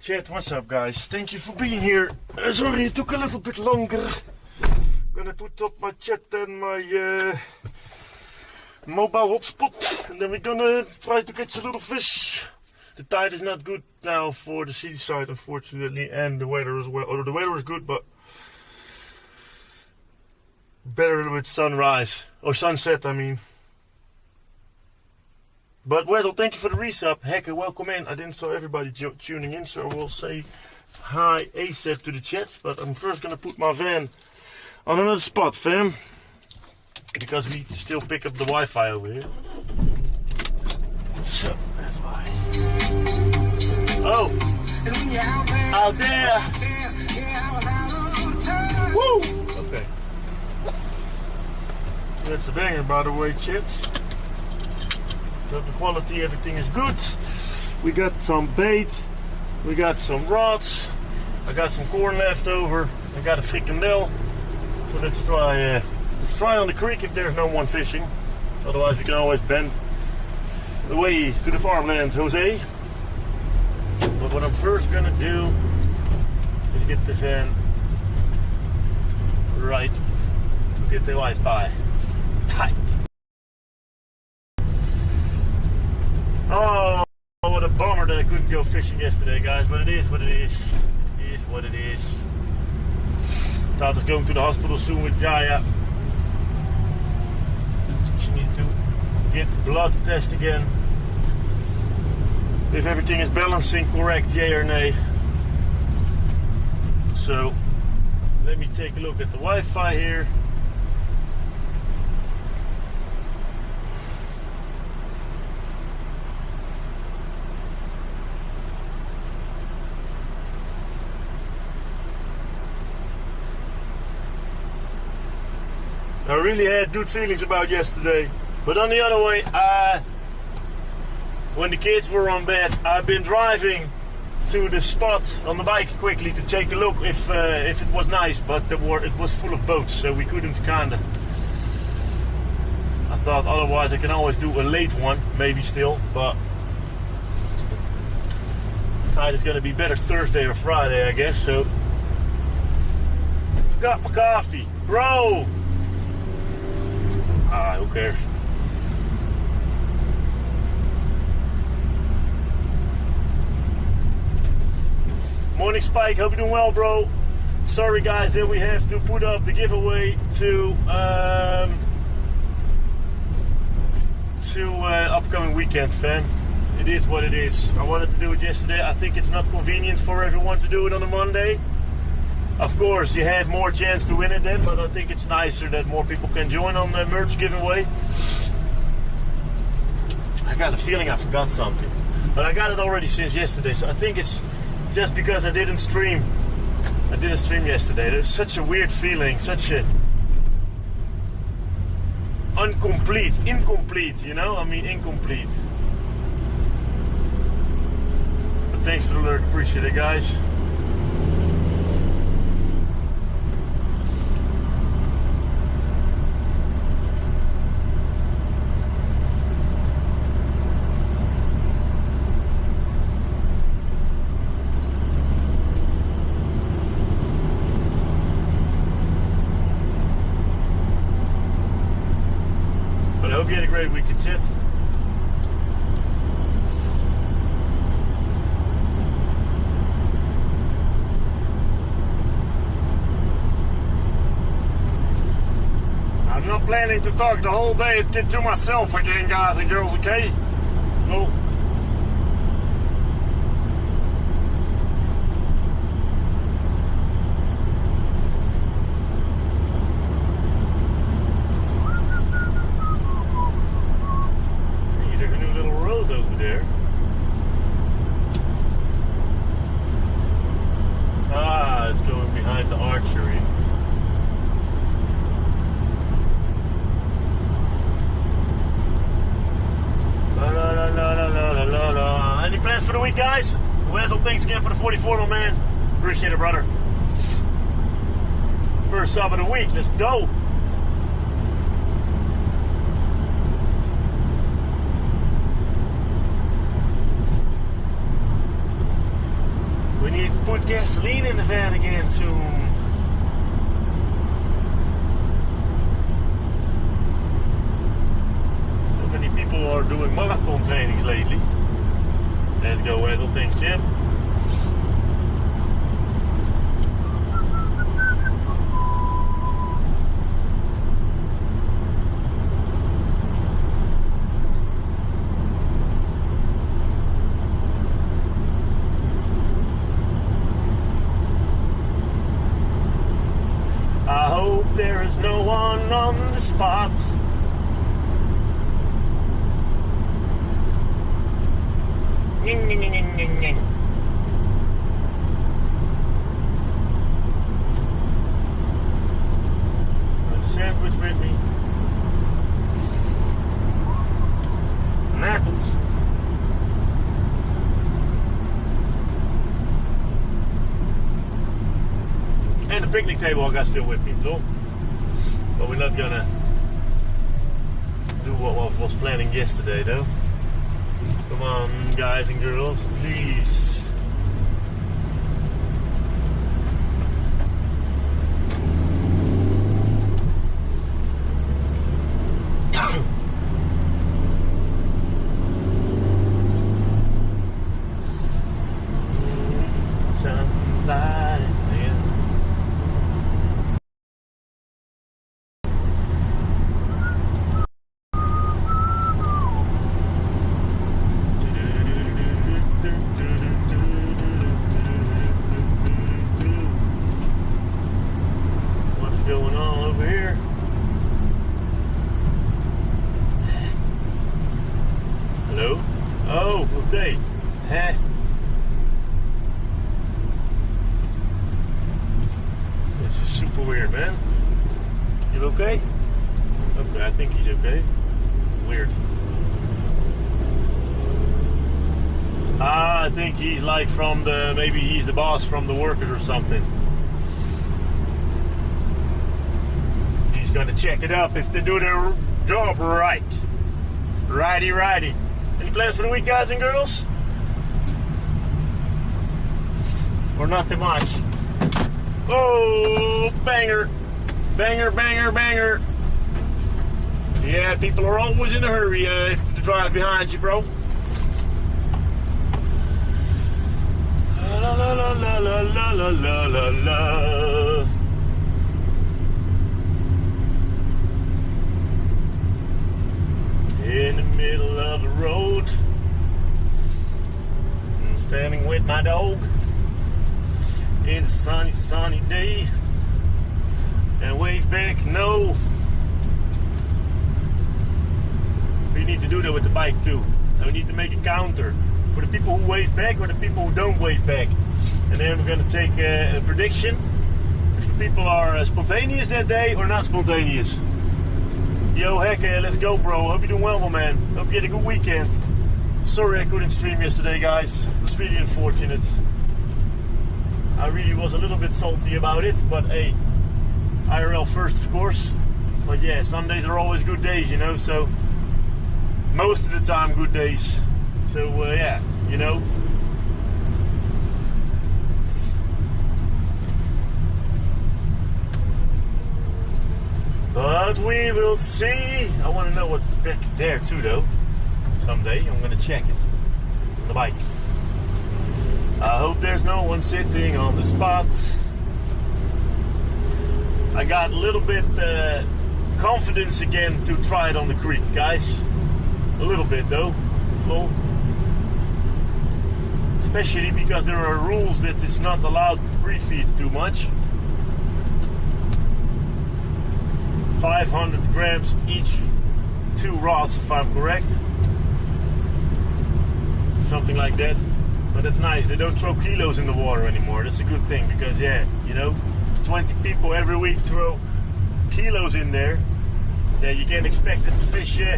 Chat, what's up guys? Thank you for being here. Sorry it took a little bit longer. Gonna put up my chat and my mobile hotspot, and then we're gonna try to catch a little fish. The tide is not good now for the seaside, unfortunately, and the weather as well. Or the weather is good, but better with sunrise or sunset, I mean. But Weddle, thank you for the resub. Heck, welcome in. I didn't saw everybody tuning in, so we'll say hi ASAP to the chat. But I'm first gonna put my van on another spot, fam, because we still pick up the Wi-Fi over here. So that's why. Oh, out there. Woo. Okay. That's a banger, by the way, chat. The quality, everything is good. We got some bait, we got some rods, I got some corn left over, I got a frikandel. So let's try on the creek if there's no one fishing. Otherwise we can always bend the way to the farmland, Jose. But what I'm first gonna do is get the van right to get the Wi-Fi tight. Oh, what a bummer that I couldn't go fishing yesterday, guys, but it is what it is. It is what it is. Tata's going to the hospital soon with Jaya. She needs to get blood test again. If everything is balancing correct, yay or nay. So, let me take a look at the Wi-Fi here. I really had good feelings about yesterday, but on the other way, when the kids were on bed, I've been driving to the spot on the bike quickly to take a look if it was nice, but it was full of boats, so we couldn't kinda. I thought otherwise I can always do a late one, maybe still, but the tide is gonna be better Thursday or Friday, I guess. So, forgot my coffee, bro. Who cares? Morning Spike, hope you're doing well, bro. Sorry guys that we have to put up the giveaway to upcoming weekend, fam. It is what it is. I wanted to do it yesterday. I think it's not convenient for everyone to do it on a Monday. Of course, you have more chance to win it then, but I think it's nicer that more people can join on the merch giveaway. I got a feeling I forgot something, but I got it already since yesterday, so I think it's just because I didn't stream. I didn't stream yesterday. There's such a weird feeling, such a incomplete, you know? I mean, incomplete. But thanks for the alert, appreciate it, guys. Hope you had a great weekend, Tit. I'm not planning to talk the whole day to myself again, guys and girls, okay? No. Over there. It's going behind the archery. Any plans for the week, guys? Wessel, thanks again for the 44, my man. Appreciate it, brother. First sub of the week. Let's go. put gasoline in the van again soon. So many people are doing marathon trainings lately. Let's go, Edel. Thanks, champ. I hope there is no one on the spot. Ning, ning, ning, ning, ning, ning. Want a sandwich with me? And apples. And the picnic table I got still with me, though. But we're not gonna do what I was planning yesterday, though. Come on, guys and girls, please. Somebody. Going on over here? Hello? Oh, okay. Huh? This is super weird, man. You okay? Okay, I think he's okay. Weird. I think he's like from the, maybe he's the boss from the workers or something. Gonna check it up if they do their job right. Righty, righty. Any plans for the week, guys and girls? Or not too much? Oh, banger. Banger, banger, banger. Yeah, people are always in a hurry if they drive behind you, bro. La la la la la la la la la la. In the middle of the road, I'm standing with my dog in a sunny, sunny day, and wave back, no. We need to do that with the bike too. And we need to make a counter for the people who wave back or the people who don't wave back. And then we're going to take a prediction if the people are spontaneous that day or not spontaneous. Yo, heck, let's go, bro. Hope you're doing well, my man. Hope you had a good weekend. Sorry I couldn't stream yesterday, guys. It was really unfortunate. I really was a little bit salty about it, but hey, IRL first, of course. But yeah, Sundays are always good days, you know, so most of the time good days. So yeah, you know. But we will see. I want to know what's back there too, though. Someday I'm going to check it on the bike. I hope there's no one sitting on the spot. I got a little bit confidence again to try it on the creek, guys. A little bit, though. Well, especially because there are rules that it's not allowed to pre-feed too much. 500 grams each, 2 rods if I'm correct, something like that. But that's nice, they don't throw kilos in the water anymore. That's a good thing, because yeah, you know, if 20 people every week throw kilos in there, yeah, you can't expect that the fish, you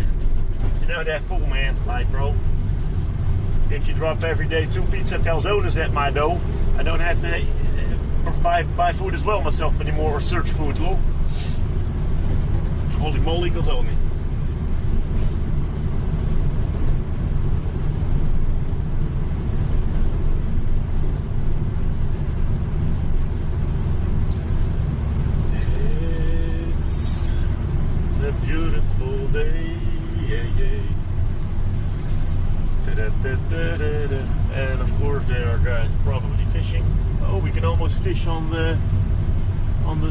know, that full, man. Like, bro, if you drop every day 2 pizza calzones at my dough, I don't have to buy food as well myself anymore, or search food, lol. Holy moly, calzone. yay. Da-da-da-da-da-da. And of course there are guys probably fishing. Oh, we can almost fish on the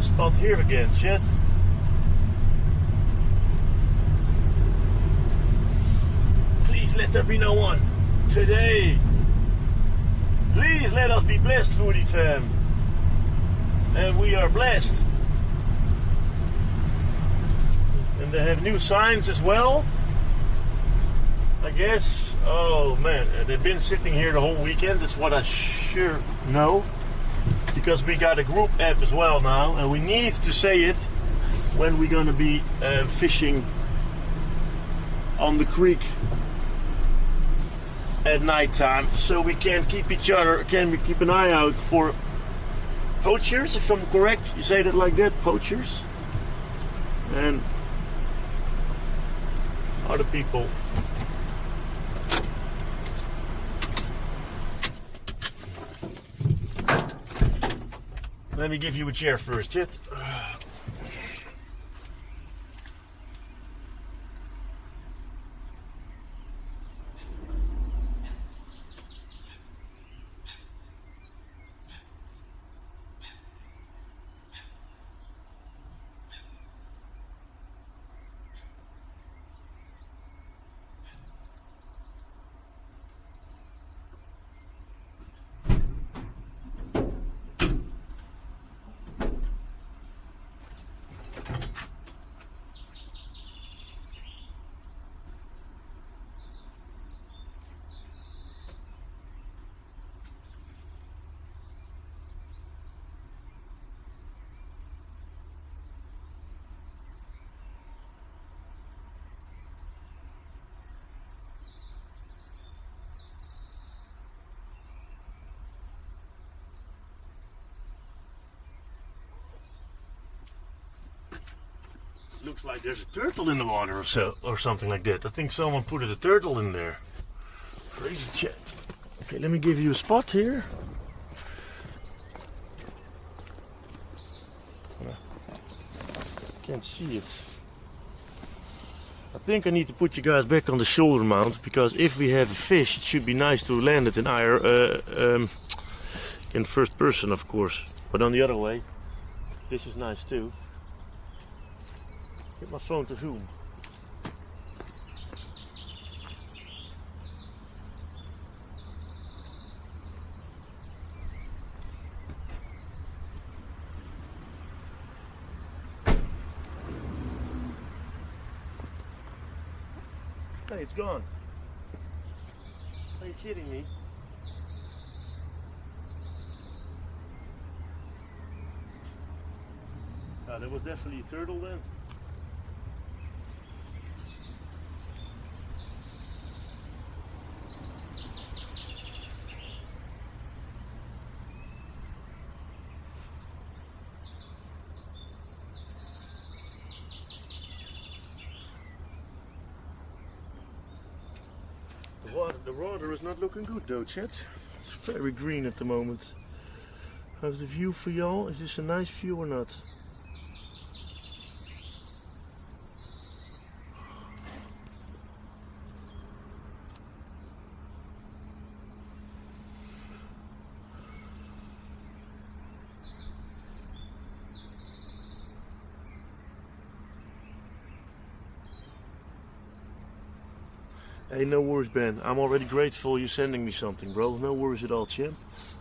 spot here again, chat. Please let there be no one today. Please let us be blessed, foodie fam. And we are blessed. And they have new signs as well, I guess. Oh man, they've been sitting here the whole weekend. That's what I sure know. Because we got a group app as well now, and we need to say it when we're gonna be fishing on the creek at night time, so we can keep each other, we keep an eye out for poachers, if I'm correct. You say that like that, poachers, and other people. Let me give you a chair first, Chet. Looks like there's a turtle in the water or something like that. I think someone put a turtle in there. Crazy chat. Okay, let me give you a spot here. Can't see it. I think I need to put you guys back on the shoulder mount, because if we have a fish, it should be nice to land it in first person, of course. But on the other way, this is nice too. Get my phone to zoom. Hey, it's gone. Are you kidding me? Ah, there was definitely a turtle then. The water is not looking good though, chat. It's very green at the moment. How's the view for y'all? Is this a nice view or not? Hey, no worries, Ben. I'm already grateful you're sending me something, bro. No worries at all, champ.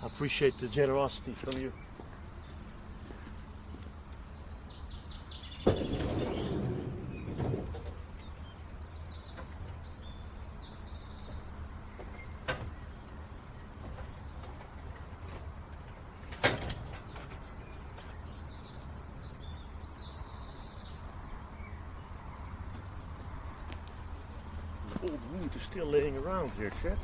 I appreciate the generosity from you. Old wood is still laying around here, chat.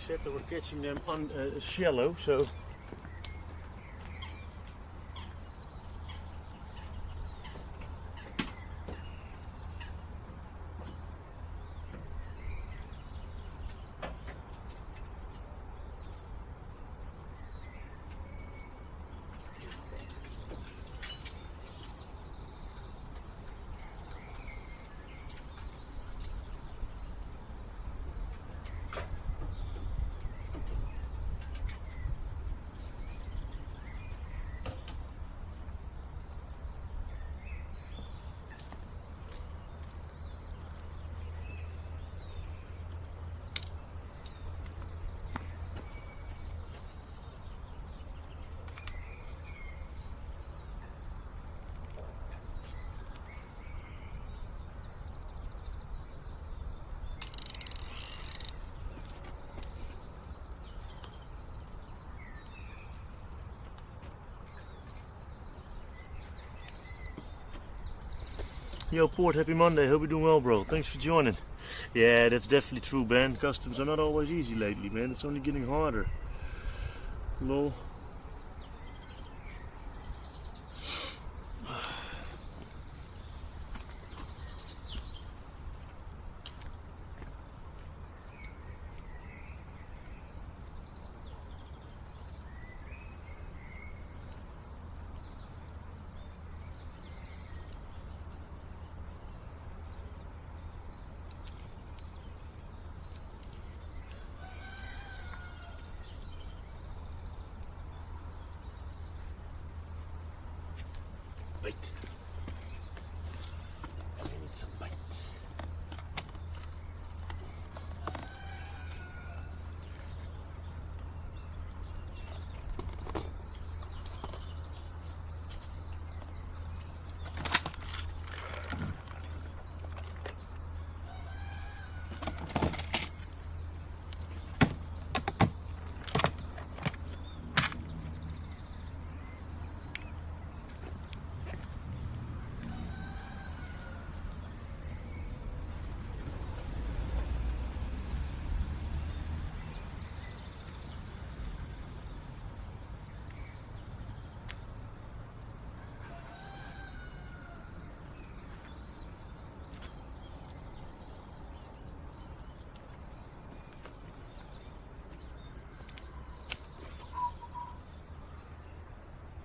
said that we're catching them on shallow, so yo, Port, happy Monday. Hope you're doing well, bro. Thanks for joining. Yeah, that's definitely true, Ben. Customs are not always easy lately, man. It's only getting harder. Lol. Bait. I need some bait.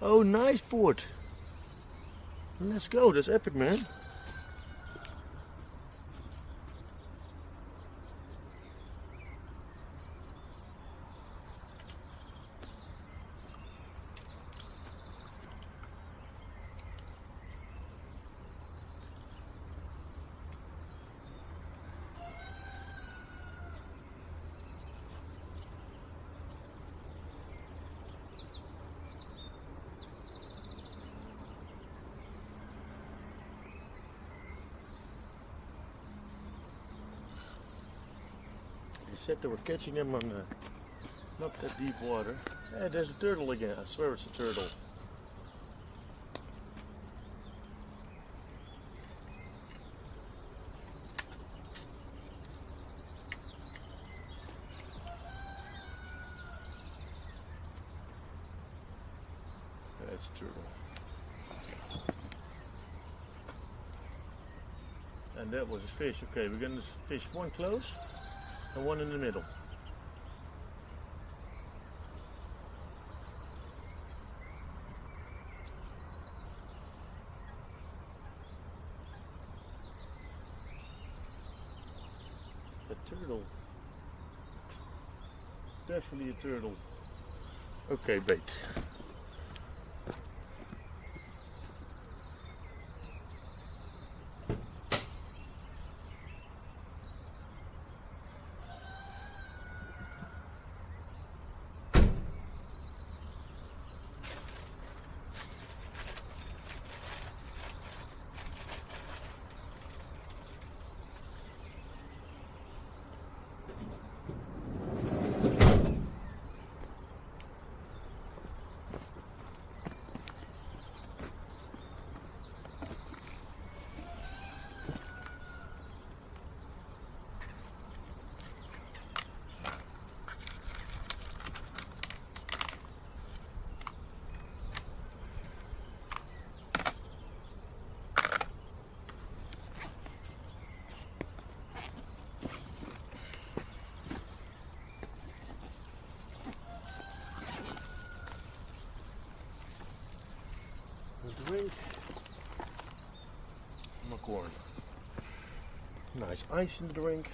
Oh, nice, Port. Let's go. That's epic, man. They said they were catching them on not that deep water. Yeah, there's a turtle again. I swear it's a turtle. That's a turtle. And that was a fish. Okay, we're gonna fish one close and one in the middle. A turtle. Definitely a turtle. Okay, bait. nice ice in the drink.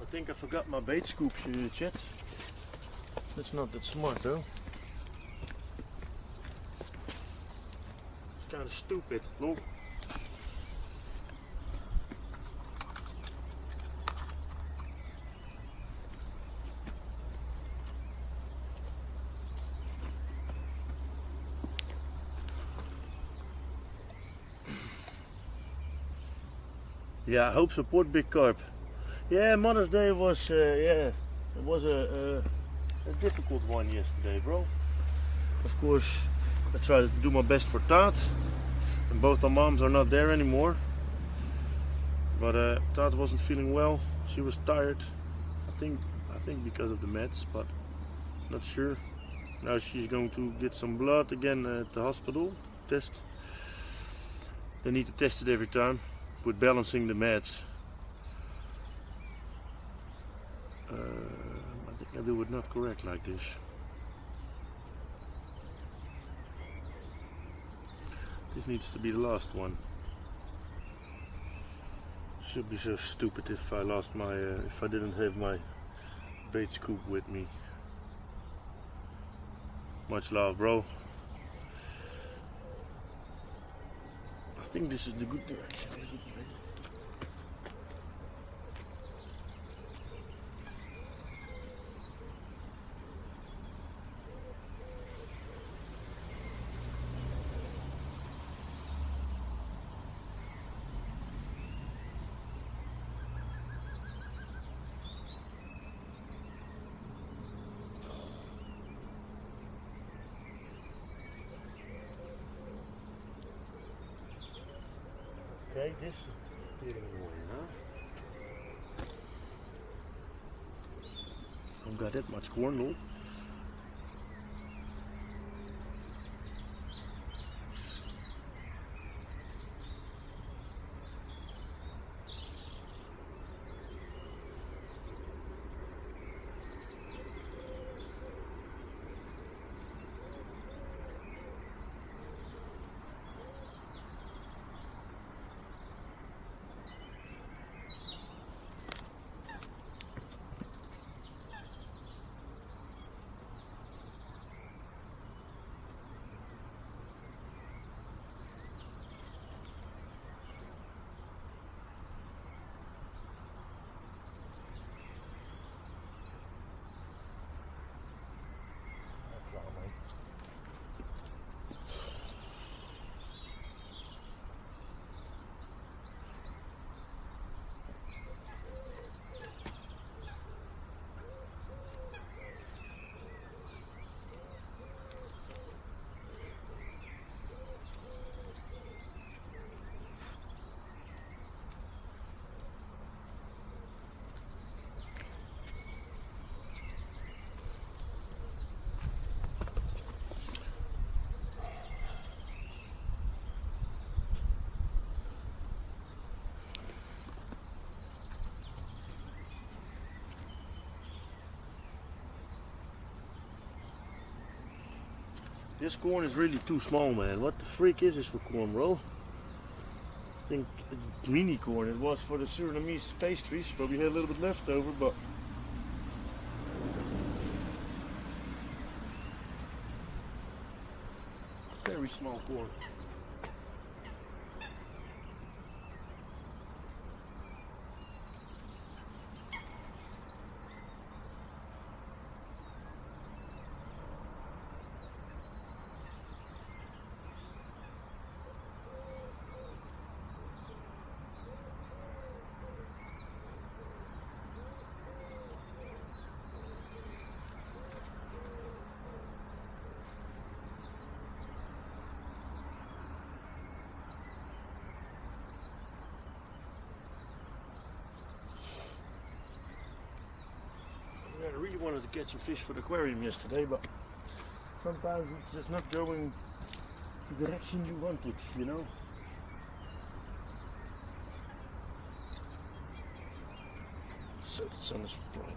I think I forgot my bait scoop, chat. That's not that smart though. It's kind of stupid. Look. Yeah, I hope support big carp. Yeah, Mother's Day was, yeah, it was a difficult one yesterday, bro. Of course, I tried to do my best for Taat, and both our moms are not there anymore. But Taat wasn't feeling well. She was tired. I think because of the meds, but not sure. Now she's going to get some blood again at the hospital to test. They need to test it every time with balancing the meds. I think I do it not correct like this. This needs to be the last one. Should be so stupid if I lost my, if I didn't have my bait scoop with me. Much love, bro. I think this is the good direction. Okay, this is getting away now. Don't got that much corn though. This corn is really too small, man. What the freak is this for corn, bro? I think it's mini corn. It was for the Surinamese pastries, but we had a little bit left over, but very small corn. really wanted to catch a fish for the aquarium yesterday, but sometimes it's just not going the direction you want it, you know. So the sun is bright.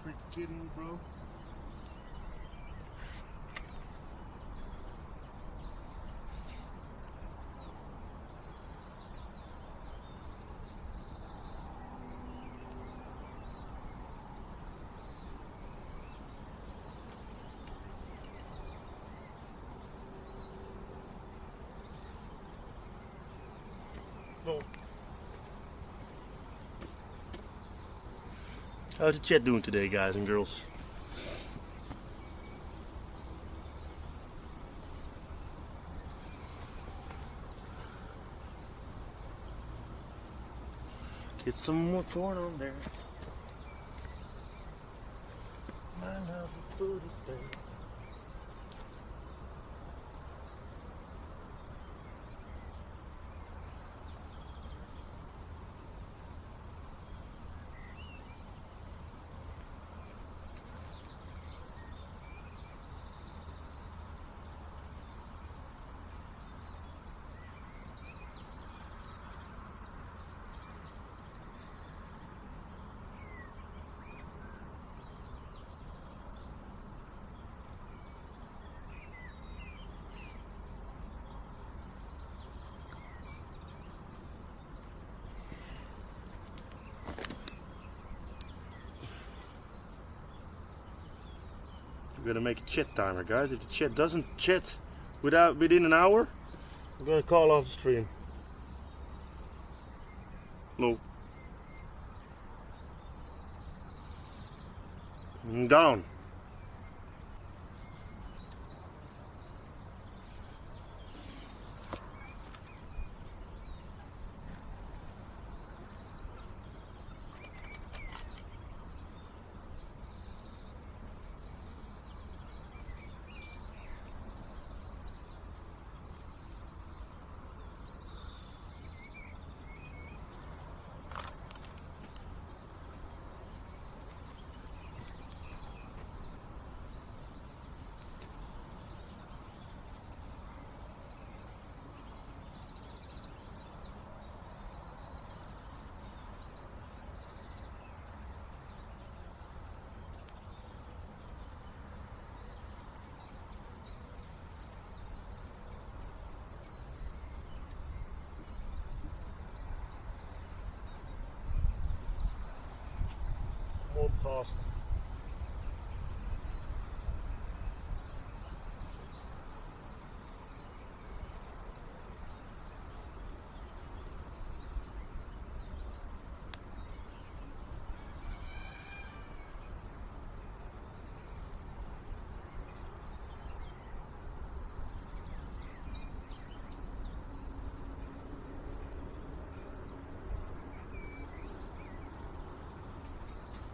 Freaking kidding me, bro? No. How's the chat doing today, guys and girls? Get some more corn on there. My love will put it there. We're gonna make a chat timer, guys. If the chat doesn't chat within an hour, we're gonna call off the stream. Low. Down. Fast.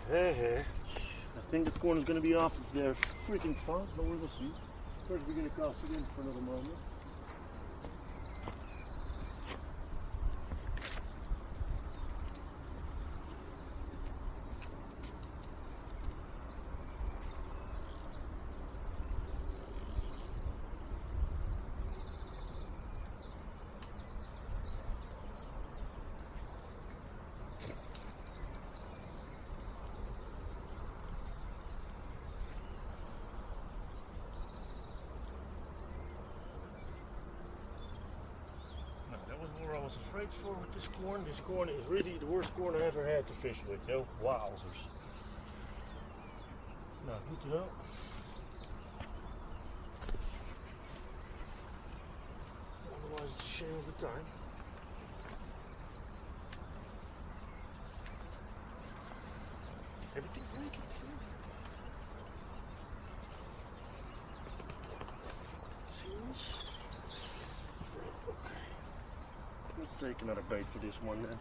Hey. I think the corn is going to be off there freaking fast, but we will see. First we're going to cast it in for another moment. was afraid for with this corn. This corn is really the worst corn I ever had to fish with, yo. Wowzers. Now, good to know. Otherwise, it's a shame of the time. Everything breaking through. Serious? Okay. Let's take another bait for this one then.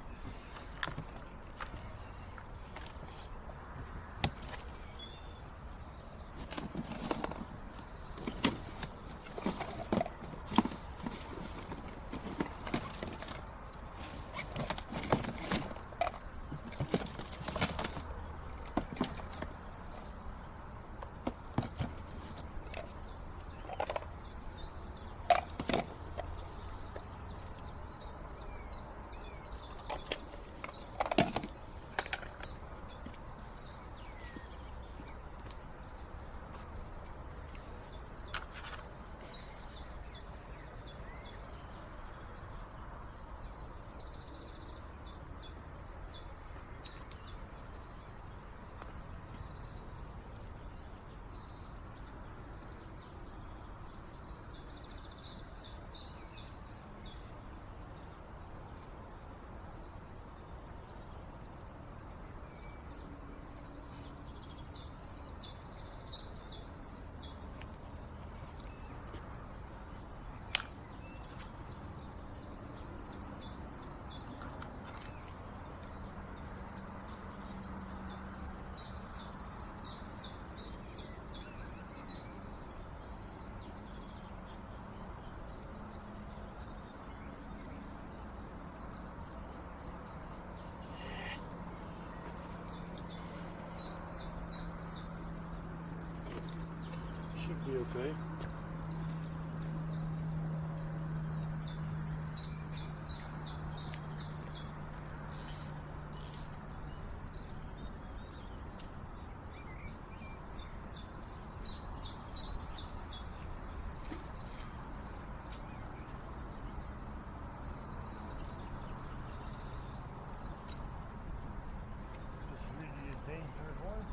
Should be okay. This is really a dangerous one.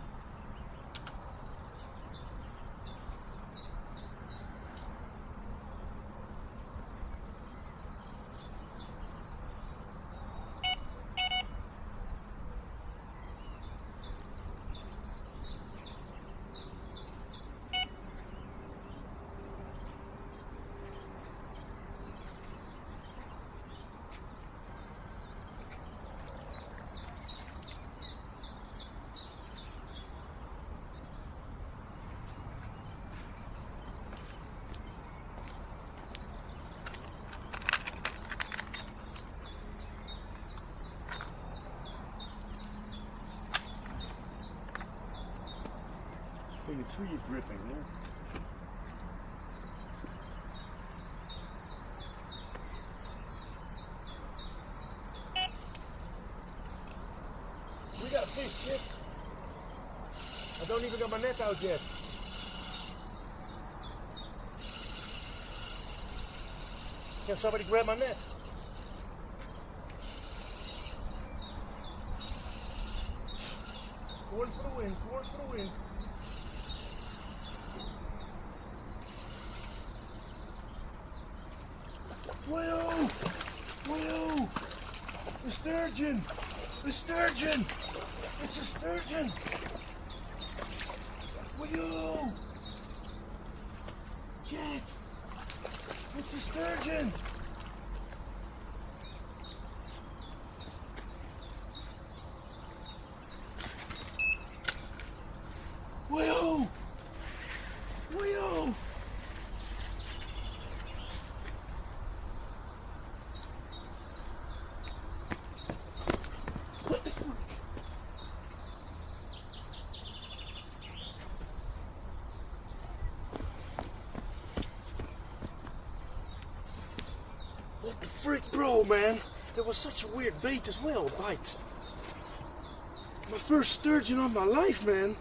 I think the tree is dripping, yeah? We got fish, kid. I don't even got my net out yet. Can somebody grab my net? Going for the wind, going for the wind. Whoa! Whoa! A sturgeon! A sturgeon! It's a sturgeon! Whoa! Jet! It's a sturgeon! Whoa! Whoa! What the fuck? What the frick, bro, man? That was such a weird bait as well, bite. My first sturgeon of my life, man.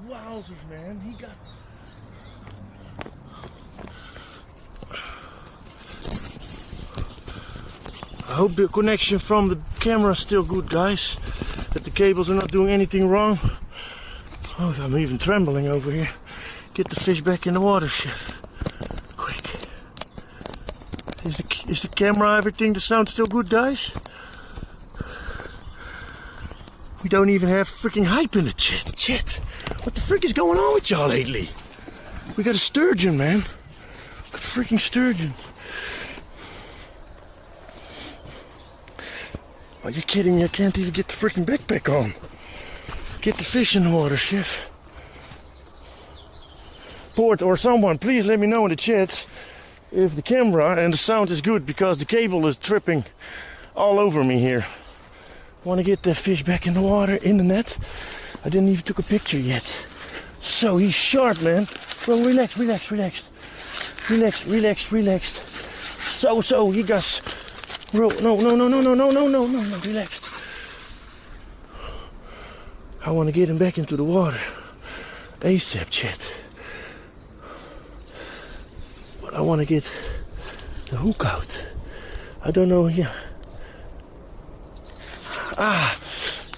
Wowzers, man. He got... I hope the connection from the camera is still good, guys. That the cables are not doing anything wrong. Oh, I'm even trembling over here. Get the fish back in the water, chef. Quick. Is the camera, everything, the sound still good, guys? We don't even have freaking hype in the chat. Chat. What the frick is going on with y'all lately? We got a sturgeon, man. A freaking sturgeon. Are you kidding me? I can't even get the freaking backpack on. Get the fish in the water, chef. Port or someone, please let me know in the chat if the camera and the sound is good, because the cable is tripping all over me here. Want to get the fish back in the water, in the net. I didn't even took a picture yet. So he's sharp, man. Bro, relax, relax, relax. Relax, relax, relax. So, he got... Bro, no, relax. I want to get him back into the water. ASAP, chat. But I want to get the hook out. I don't know, yeah. Ah,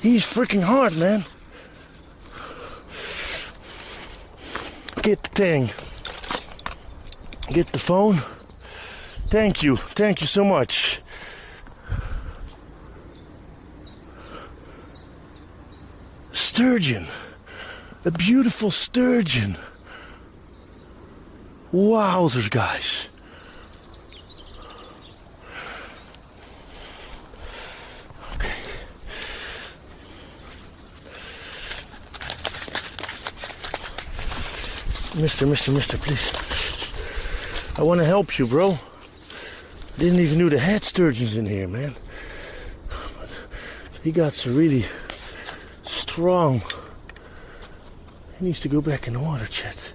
he's freaking hard, man. Get the thing. Get the phone. Thank you so much. Sturgeon. A beautiful sturgeon. Wowzers, guys. Okay. Mister, please. I want to help you, bro. Didn't even know they had sturgeons in here, man. He got some really strong. He needs to go back in the water, chat.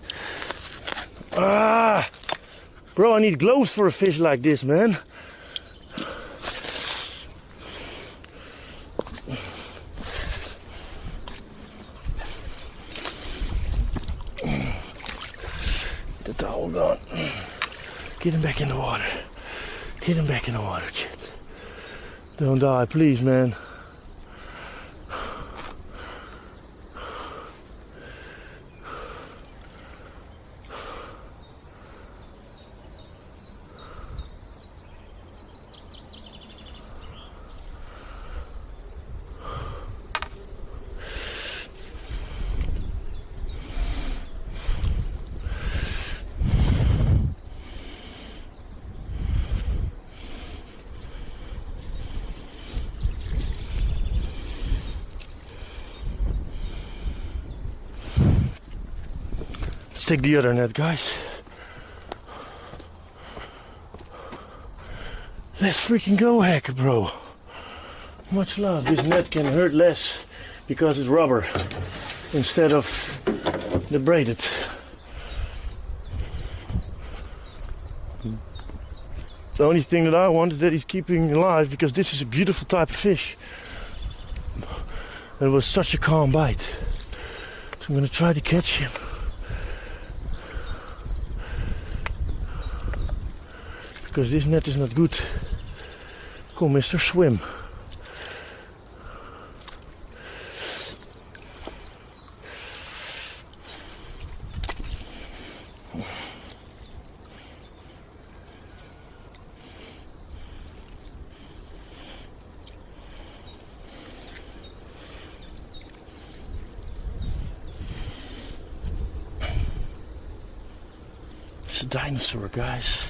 Ah! Bro, I need gloves for a fish like this, man. The towel gone. Get him back in the water. Get him back in the water, chat. Don't die, please, man. Let's take the other net, guys. Let's freaking go, hacker, bro. Much love. This net can hurt less because it's rubber instead of the braided. The only thing that I want is that he's keeping alive, because this is a beautiful type of fish. And it was such a calm bite. So I'm going to try to catch him. Because this net is not good. Come, mister, swim. It's a dinosaur, guys.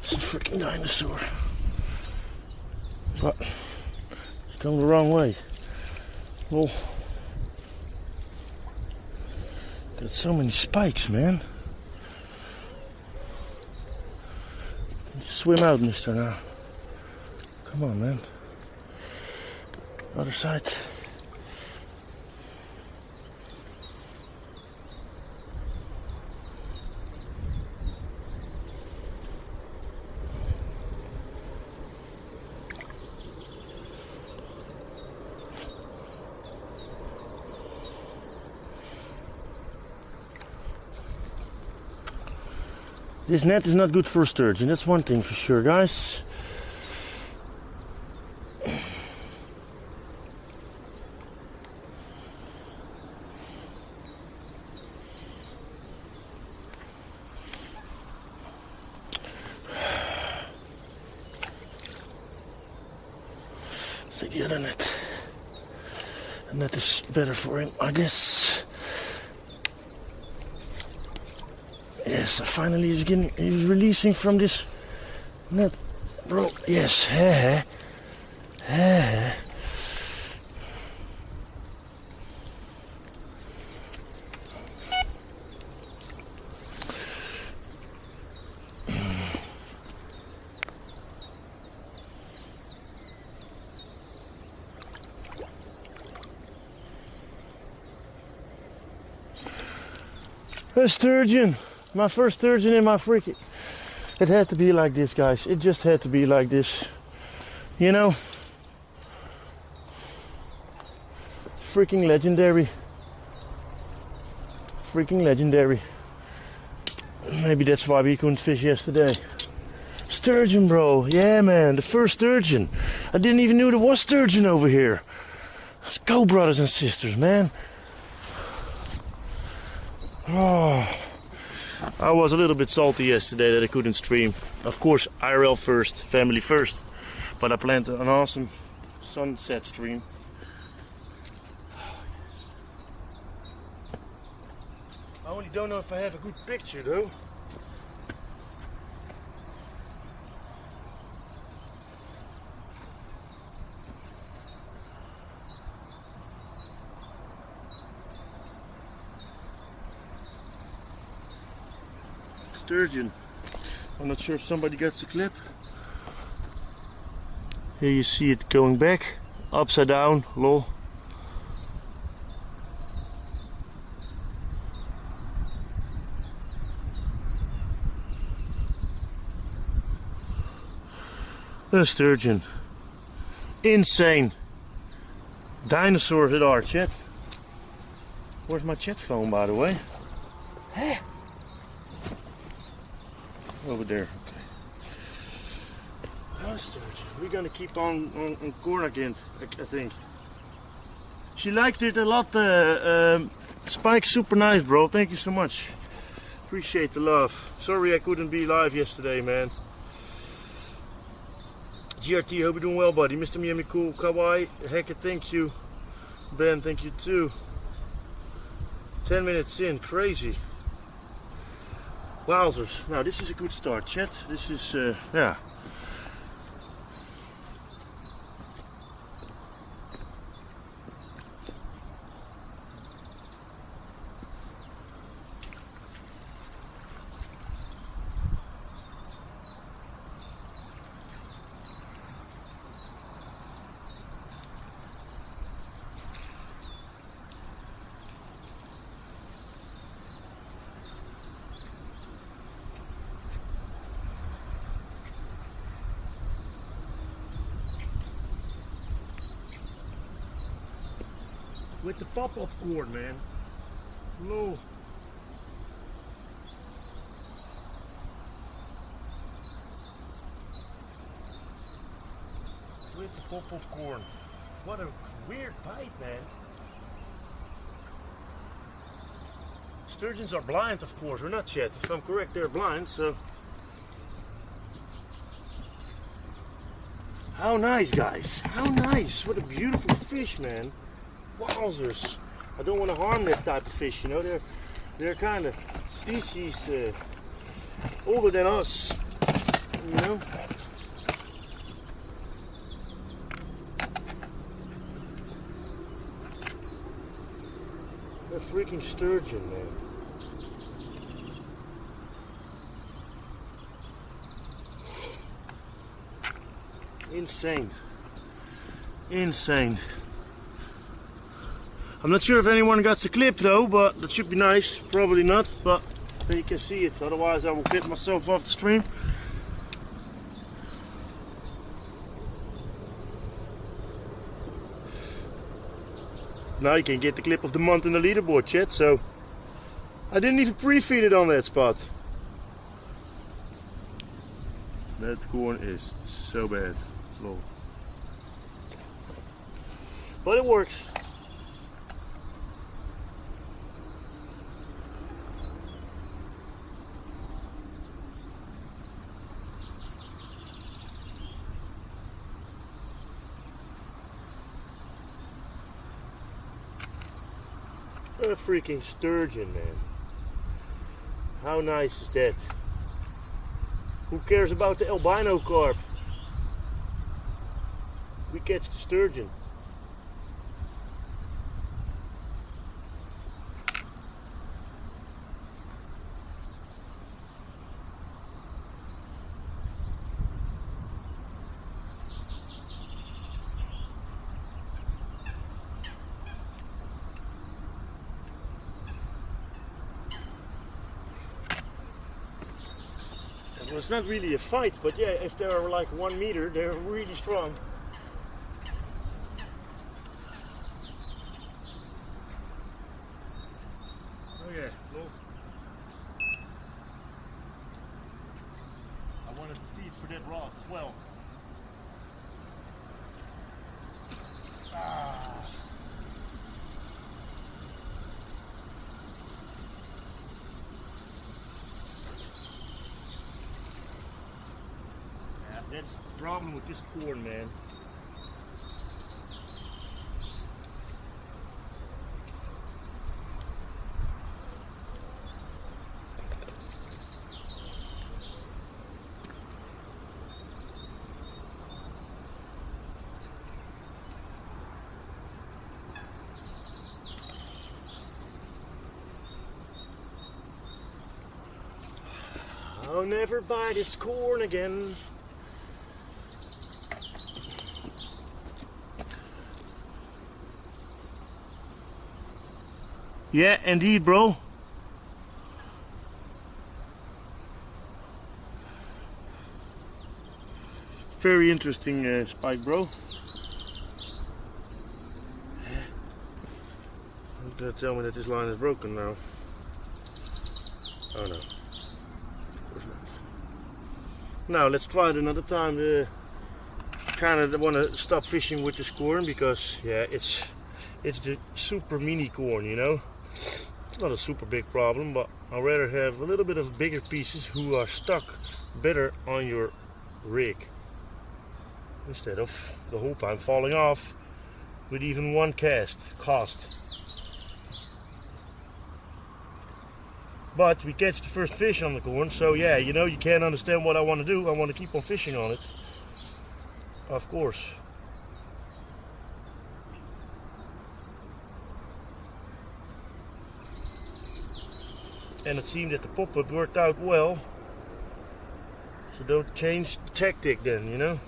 It's a freaking dinosaur. But it's going the wrong way. Well, got so many spikes, man. Swim out, mister, now. Come on, man. Other side. This net is not good for a sturgeon, that's one thing for sure, guys. Take the other net. The net is better for him, I guess. Yes, finally he's releasing from this net, bro. Yes, a sturgeon. My first sturgeon in my freaking... It had to be like this, guys. It just had to be like this. You know? Freaking legendary. Freaking legendary. Maybe that's why we couldn't fish yesterday. Sturgeon, bro. Yeah, man. The first sturgeon. I didn't even know there was sturgeon over here. Let's go, brothers and sisters, man. Oh... I was a little bit salty yesterday that I couldn't stream. Of course, IRL first, family first. But I planned an awesome sunset stream. I only don't know if I have a good picture though. Sturgeon. I'm not sure if somebody gets the clip. Here you see it going back, upside down, lol. A sturgeon. Insane. Dinosaurs at our chat. Where's my chat phone, by the way? Hey. Over there, okay. Oh, sturgeon. We're gonna keep on corn again, I think. She liked it a lot, Spike, super nice, bro. Thank you so much. Appreciate the love. Sorry I couldn't be live yesterday, man. GRT, hope you're doing well, buddy. Mr. Miami Cool, Kawaii, Hackett, thank you. Ben, thank you too. 10 minutes in, crazy. Wowzers. Now this is a good start, chat. This is, yeah. With the pop-up cord, man. Low. With the pop-up cord. What a weird bite, man. Sturgeons are blind, of course. We're not yet. If I'm correct, they're blind, so... How nice, guys. How nice. What a beautiful fish, man. Wowzers. I don't want to harm that type of fish, you know. They're kind of species older than us, you know. A freaking sturgeon, man. Insane. Insane. I'm not sure if anyone got the clip though, but that should be nice. Probably not, but you can see it. Otherwise I will clip myself off the stream. Now you can get the clip of the month in the leaderboard, chat. So I didn't even pre-feed it on that spot. That corn is so bad. Lol. But it works. A freaking sturgeon, man. How nice is that? Who cares about the albino carp? We catch the sturgeon. Well, it's not really a fight, but yeah, if they're like 1 meter, they're really strong. Oh yeah, well, I wanted to feed for that rod as well. Ah. That's the problem with this corn, man. I'll never buy this corn again. Yeah, indeed, bro. Very interesting spike, bro. Don't tell me that this line is broken now. Oh no, of course not. Now let's try it another time. Kind of want to stop fishing with this corn because yeah, it's the super mini corn, you know. It's not a super big problem, but I'd rather have a little bit of bigger pieces who are stuck better on your rig instead of the whole time falling off with even one cast. But we catch the first fish on the corn, so yeah, you know, you can't understand what I want to do. I want to keep on fishing on it, of course. And it seemed that the pop-up worked out well. So don't change the tactic then, you know.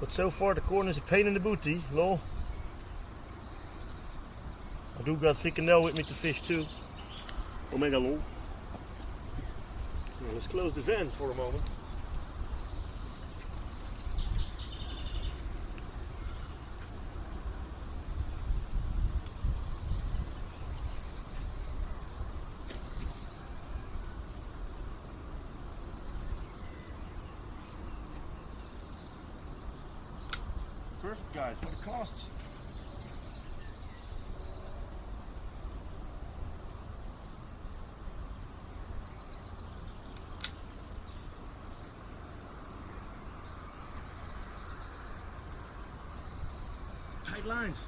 But so far the corn is a pain in the booty, lol. I do got frikandel with me to fish too. Omega lol. Now let's close the van for a moment. Perfect, guys, what it costs. Tight lines.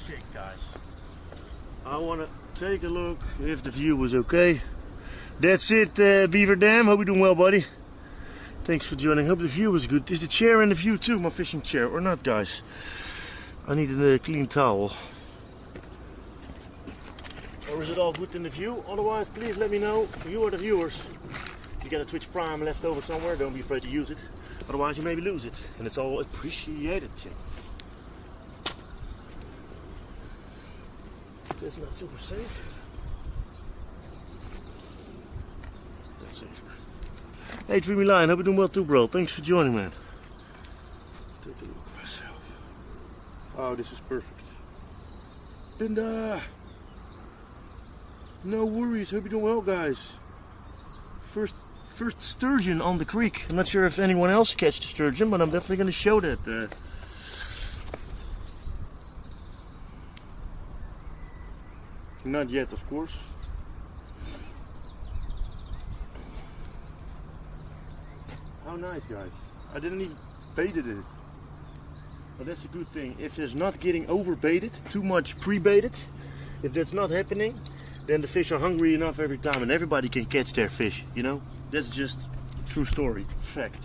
Shit, guys. I want to take a look if the view was okay. That's it, Beaver Dam. Hope you're doing well, buddy. Thanks for joining. Hope the view was good. Is the chair in the view too, my fishing chair, or not, guys? I need a clean towel. Or is it all good in the view? Otherwise, please let me know. You are the viewers. If you got a Twitch Prime left over somewhere, don't be afraid to use it. Otherwise, you maybe lose it, and it's all appreciated. That's not super safe. That's safer. Hey, Dreamy Lion, hope you're doing well too, bro. Thanks for joining, man. Take a look at myself. Oh, this is perfect. And no worries. Hope you're doing well, guys. First sturgeon on the creek. I'm not sure if anyone else catched the sturgeon, but I'm definitely going to show that. Not yet, of course. How nice, guys. I didn't even baited it. But that's a good thing. If it's not getting over baited, too much pre-baited, if that's not happening, then the fish are hungry enough every time and everybody can catch their fish, you know? That's just a true story, fact.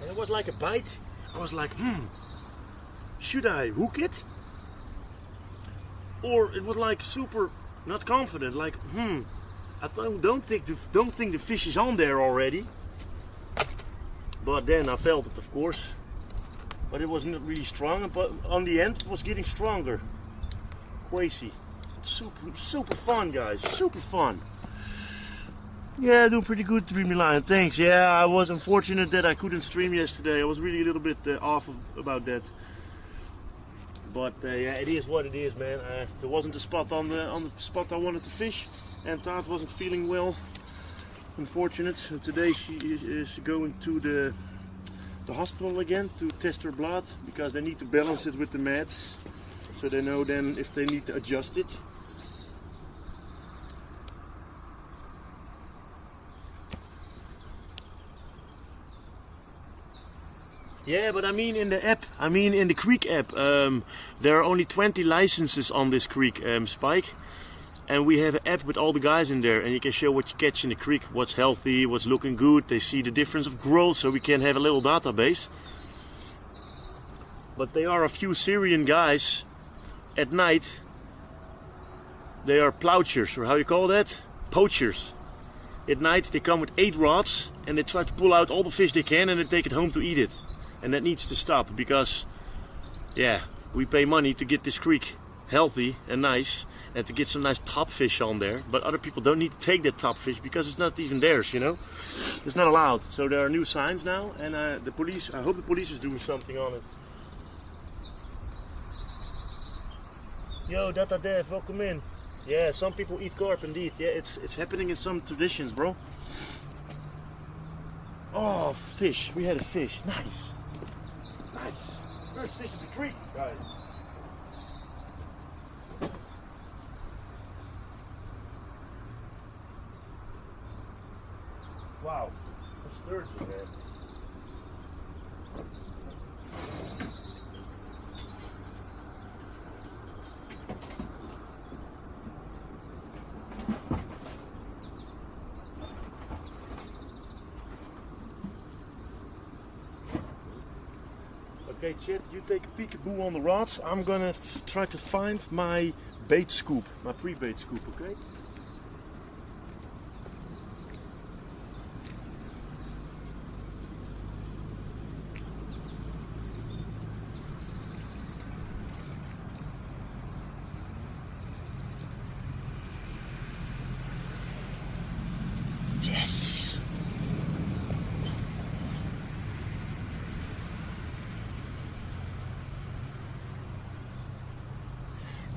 And it was like a bite. I was like, should I hook it? Or it was like super not confident, like, I don't think the fish is on there already. But then I felt it, of course. But it wasn't really strong, but on the end it was getting stronger. Crazy. Super fun, guys. Super fun. Yeah, doing pretty good, Dreamy Lion. Thanks. Yeah, I was unfortunate that I couldn't stream yesterday. I was really a little bit off about that. But yeah, it is what it is, man. There wasn't a spot on the spot I wanted to fish, and Taat wasn't feeling well. Unfortunate. So today she is going to the hospital again to test her blood, because they need to balance it with the meds, so they know then if they need to adjust it. Yeah, but I mean in the app, I mean in the creek app, there are only 20 licenses on this creek, Spike. And we have an app with all the guys in there, and you can show what you catch in the creek, what's healthy, what's looking good. They see the difference of growth, so we can have a little database. But there are a few Syrian guys at night. They are plouchers, or how you call that? Poachers. At night they come with 8 rods and they try to pull out all the fish they can and they take it home to eat it. And that needs to stop, because yeah, we pay money to get this creek healthy and nice and to get some nice top fish on there, but other people don't need to take that top fish because it's not even theirs, you know. It's not allowed. So there are new signs now, and the police, I hope the police is doing something on it. Yo, Data Dev, welcome in. Yeah, some people eat carp indeed. Yeah, it's happening in some traditions, bro. Oh, fish. We had a fish. Nice. Nice. First fish of the creek, guys. Wow. A sturgeon, man. Okay, Chet, you take a peekaboo on the rods. I'm gonna try to find my bait scoop, my pre-bait scoop, okay? Yes!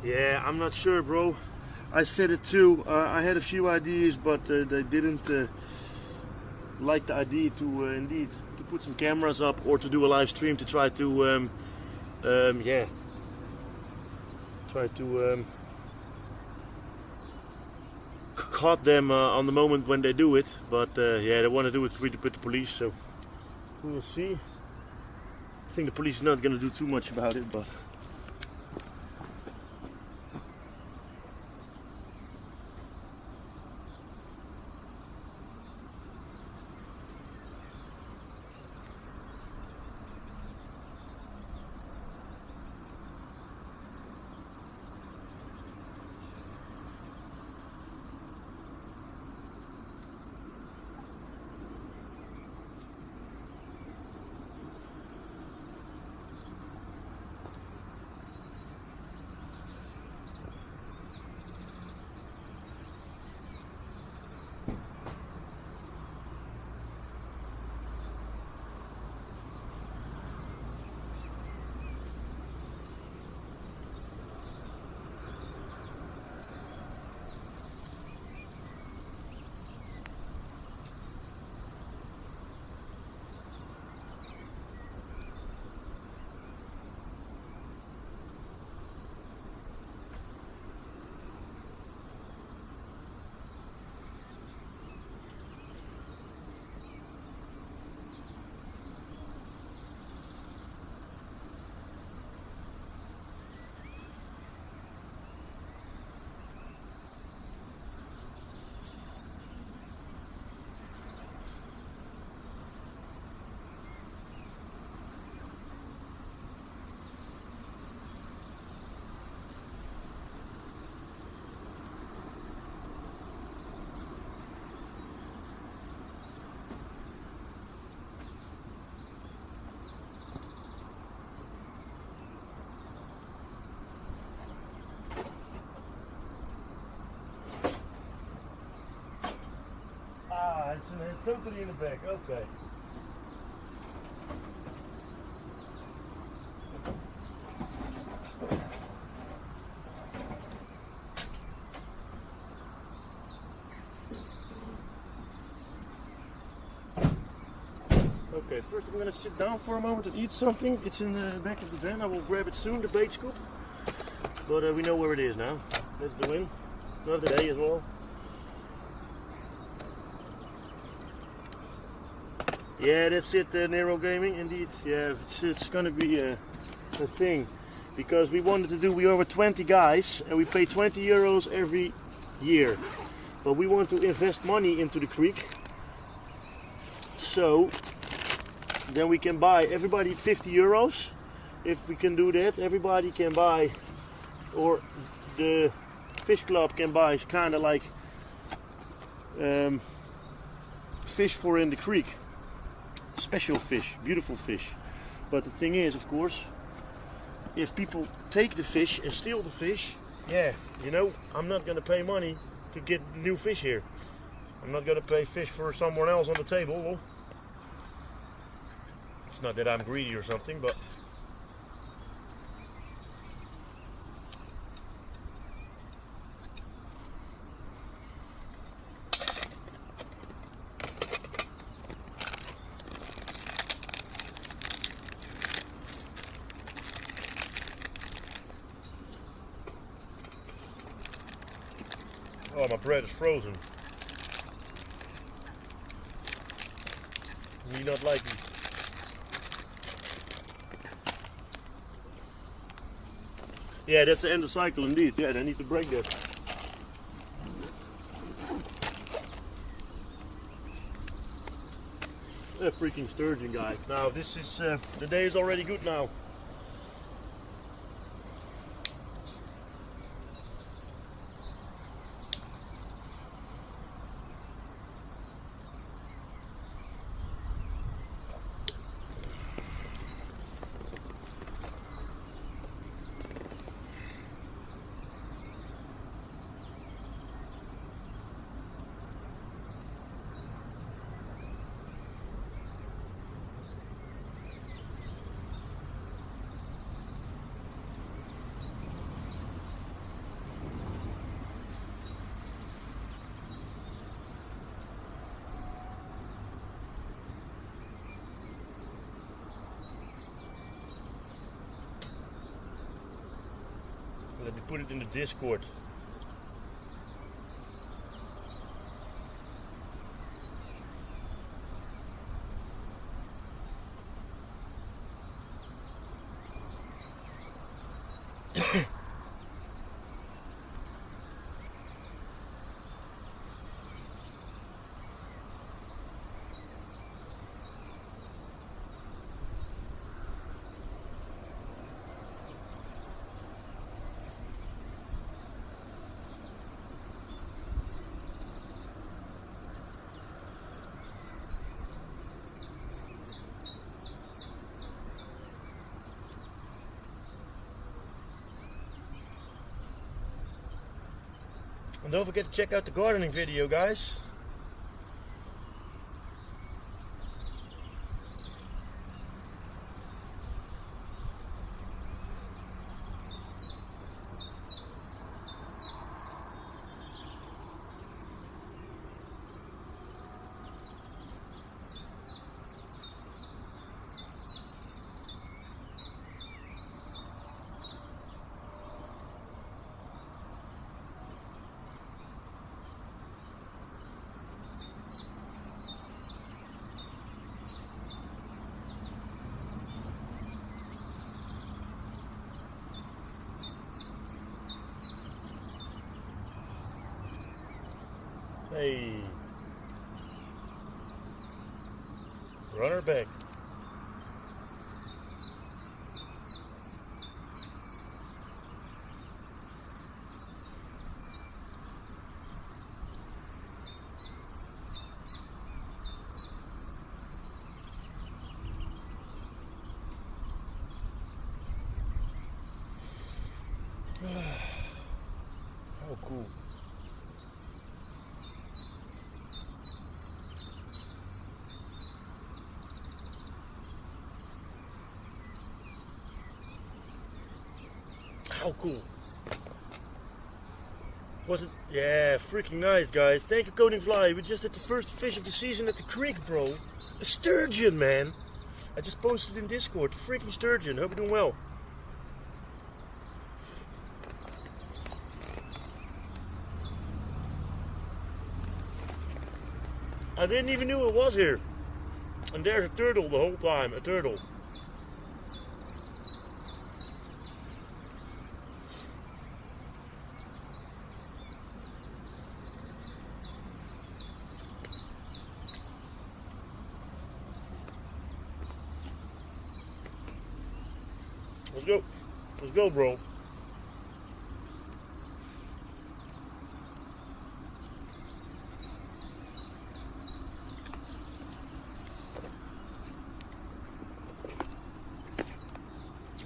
Yeah, I'm not sure, bro. I said it too. I had a few ideas, but they didn't like the idea to indeed to put some cameras up or to do a live stream to try to yeah, try to caught them on the moment when they do it, but yeah, they want to do it with the police, so we will see. I think the police is not going to do too much about it, but it's totally in the back, okay. Okay, first I'm going to sit down for a moment and eat something. It's in the back of the van. I will grab it soon, the bait scoop. But we know where it is now. That's the win. Another day as well. Yeah, that's it, Nero Gaming, indeed. Yeah, it's going to be a thing. Because we wanted to do, we over 20 guys, and we pay 20 euros every year. But we want to invest money into the creek. So, then we can buy everybody 50 euros. If we can do that, everybody can buy, or the fish club can buy kind of like fish for in the creek. Special fish, beautiful fish. But the thing is, of course, if people take the fish and steal the fish, yeah, you know, I'm not going to pay money to get new fish here. I'm not going to pay fish for someone else on the table. Well, it's not that I'm greedy or something, but oh, my bread is frozen. Me not like it. Yeah, that's the end of the cycle indeed. Yeah, they need to break that. A freaking sturgeon, guys. Now this is the day is already good now. Let me put it in the Discord. And don't forget to check out the gardening video, guys. Hey, run her back. How cool. How cool. Was it? Yeah, freaking nice, guys. Thank you, Coding Fly. We just had the first fish of the season at the creek, bro. A sturgeon, man. I just posted in Discord. Freaking sturgeon. Hope you're doing well. I didn't even know it was here. And there's a turtle the whole time. A turtle. Let's go. Let's go, bro.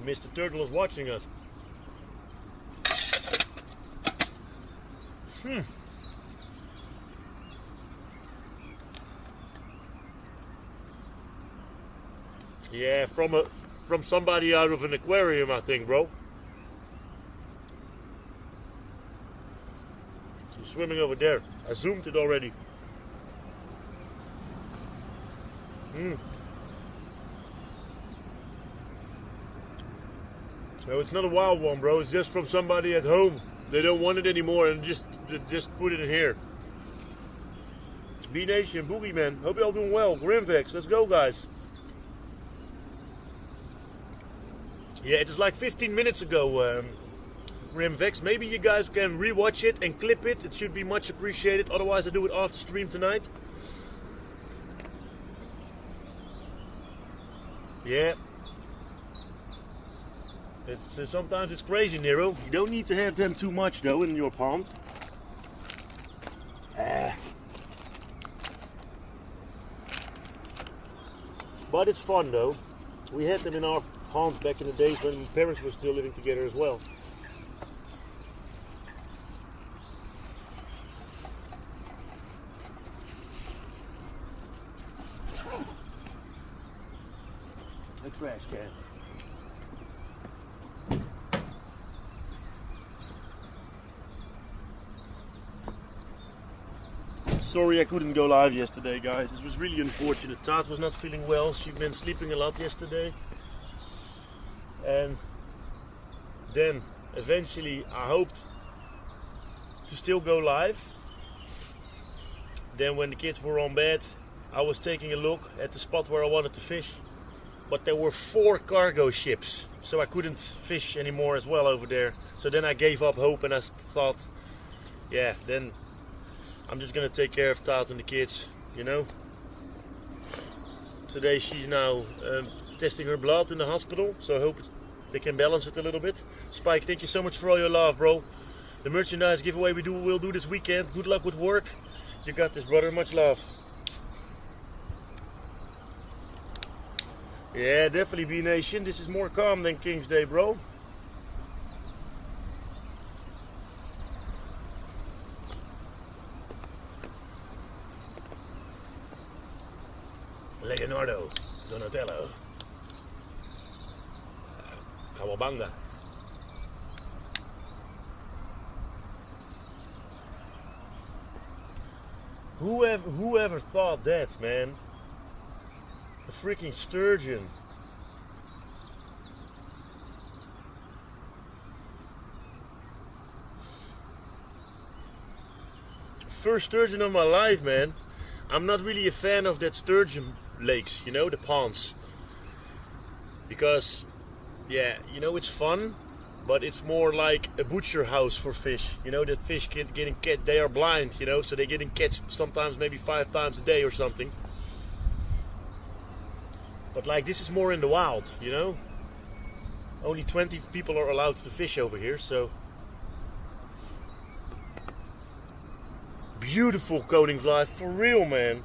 Mr. Turtle is watching us. Yeah, from somebody out of an aquarium, I think, bro. He's swimming over there. I zoomed it already. No, it's not a wild one, bro. It's just from somebody at home. They don't want it anymore and just put it in here. B-Nation, Boogeyman. Hope y'all doing well. Grimvex, let's go, guys. Yeah, it was like 15 minutes ago, Grimvex. Maybe you guys can rewatch it and clip it. It should be much appreciated. Otherwise, I do it after stream tonight. Yeah. Sometimes it's crazy, Nero. You don't need to have them too much, though, in your pond. But it's fun, though. We had them in our ponds back in the days when my parents were still living together as well. A trash can. Sorry I couldn't go live yesterday, guys. This was really unfortunate. Tat was not feeling well. She'd been sleeping a lot yesterday. And then eventually I hoped to still go live. Then when the kids were on bed, I was taking a look at the spot where I wanted to fish, but there were 4 cargo ships, so I couldn't fish anymore as well over there. So then I gave up hope and I thought, yeah, then I'm just gonna take care of Tat and the kids, you know. Today she's now testing her blood in the hospital, so I hope they can balance it a little bit. Spike, thank you so much for all your love, bro. The merchandise giveaway we'll do this weekend. Good luck with work. You got this, brother. Much love. Yeah, definitely, B Nation. This is more calm than King's Day, bro. Leonardo, Donatello, Kawabanga. Whoever thought that, man? A freaking sturgeon. First sturgeon of my life, man. I'm not really a fan of that sturgeon lakes, you know, the ponds. Because, yeah, you know, it's fun, but it's more like a butcher house for fish. You know, the fish getting catch, they are blind, you know, so they're getting catch sometimes maybe 5 times a day or something. But like, this is more in the wild, you know. Only 20 people are allowed to fish over here, so. Beautiful coating fly, for real, man.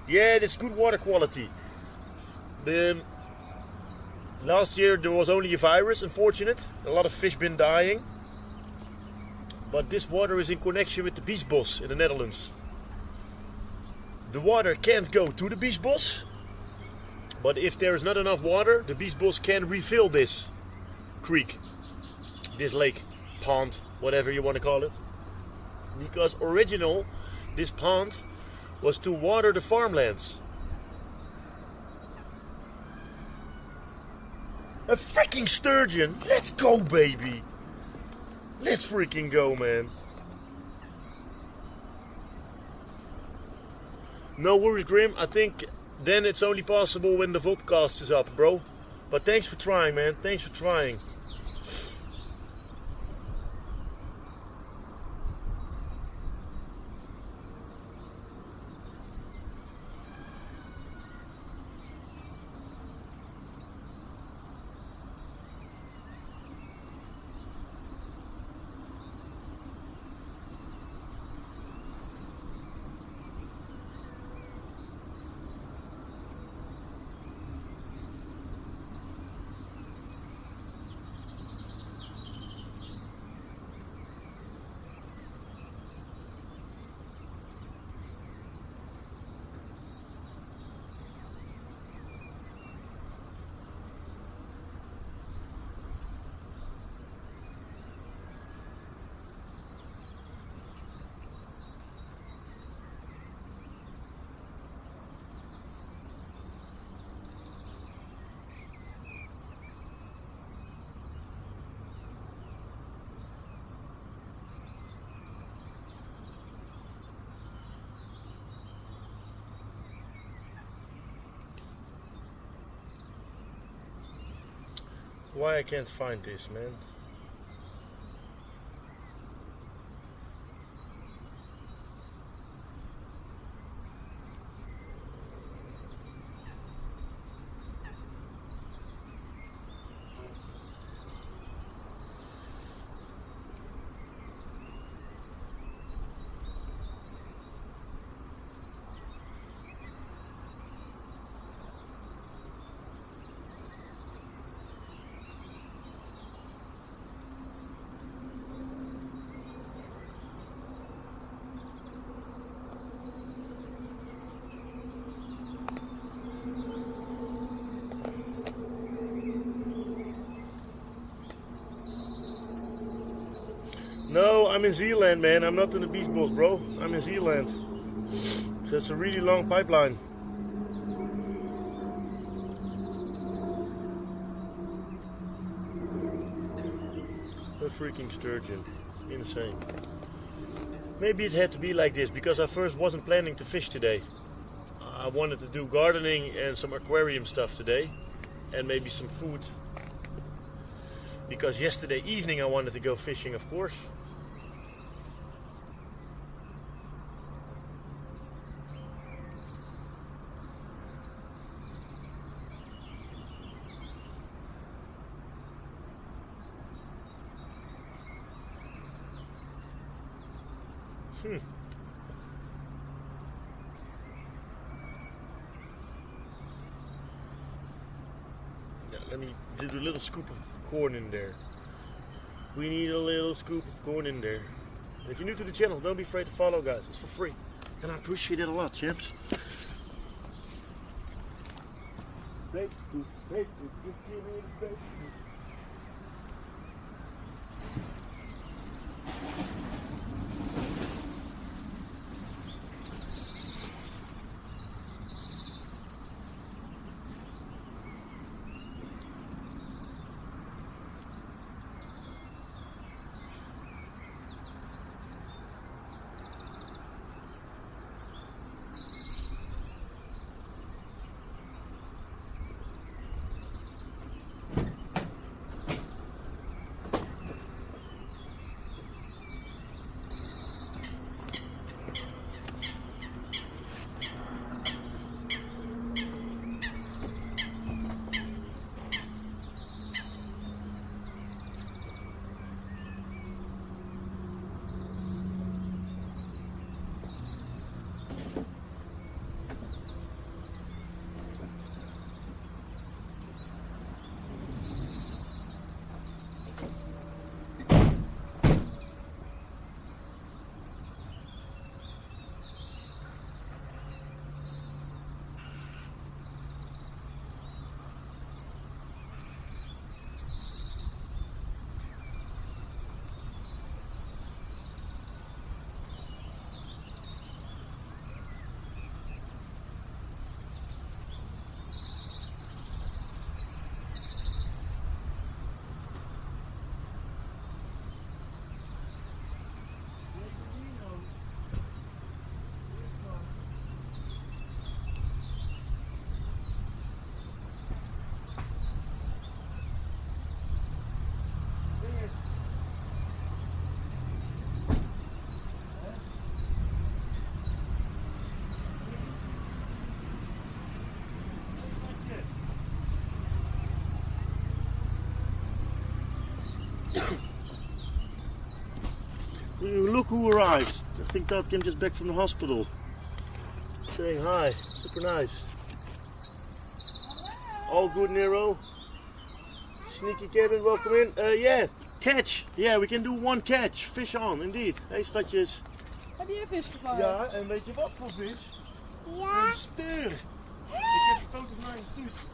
Yeah, it's good water quality. Last year there was only a virus, unfortunate. A lot of fish been dying. But this water is in connection with the Biesbos in the Netherlands. The water can't go to the Biesbos, but if there is not enough water, the Biesbos can refill this creek, this lake, pond, whatever you want to call it. Because original, this pond was to water the farmlands. A freaking sturgeon! Let's go, baby! Let's freaking go, man. No worries, Grim. I think then it's only possible when the vodcast is up, bro. But thanks for trying, man. Thanks for trying. Why I can't find this, man? No, I'm in Zealand, man. I'm not in the Biesbos, bro. I'm in Zealand. So it's a really long pipeline. A freaking sturgeon. Insane. Maybe it had to be like this because I first wasn't planning to fish today. I wanted to do gardening and some aquarium stuff today. And maybe some food. Because yesterday evening I wanted to go fishing, of course. Now, let me do a little scoop of corn in there. We need a little scoop of corn in there. And if you're new to the channel, don't be afraid to follow, guys. It's for free. And I appreciate it a lot, champs. Bait scoop, just give me the bait scoop. Look who arrived. I think that came just back from the hospital. Saying hi. Super nice. All good, Nero? Sneaky Kevin, welcome in. Yeah, catch. Yeah, we can do one catch. Fish on, indeed. Hey, schatjes. Heb je vis gevangen? Ja, en weet je wat voor vis? Ja. Een steur. Ik heb die foto's naar je gestuurd.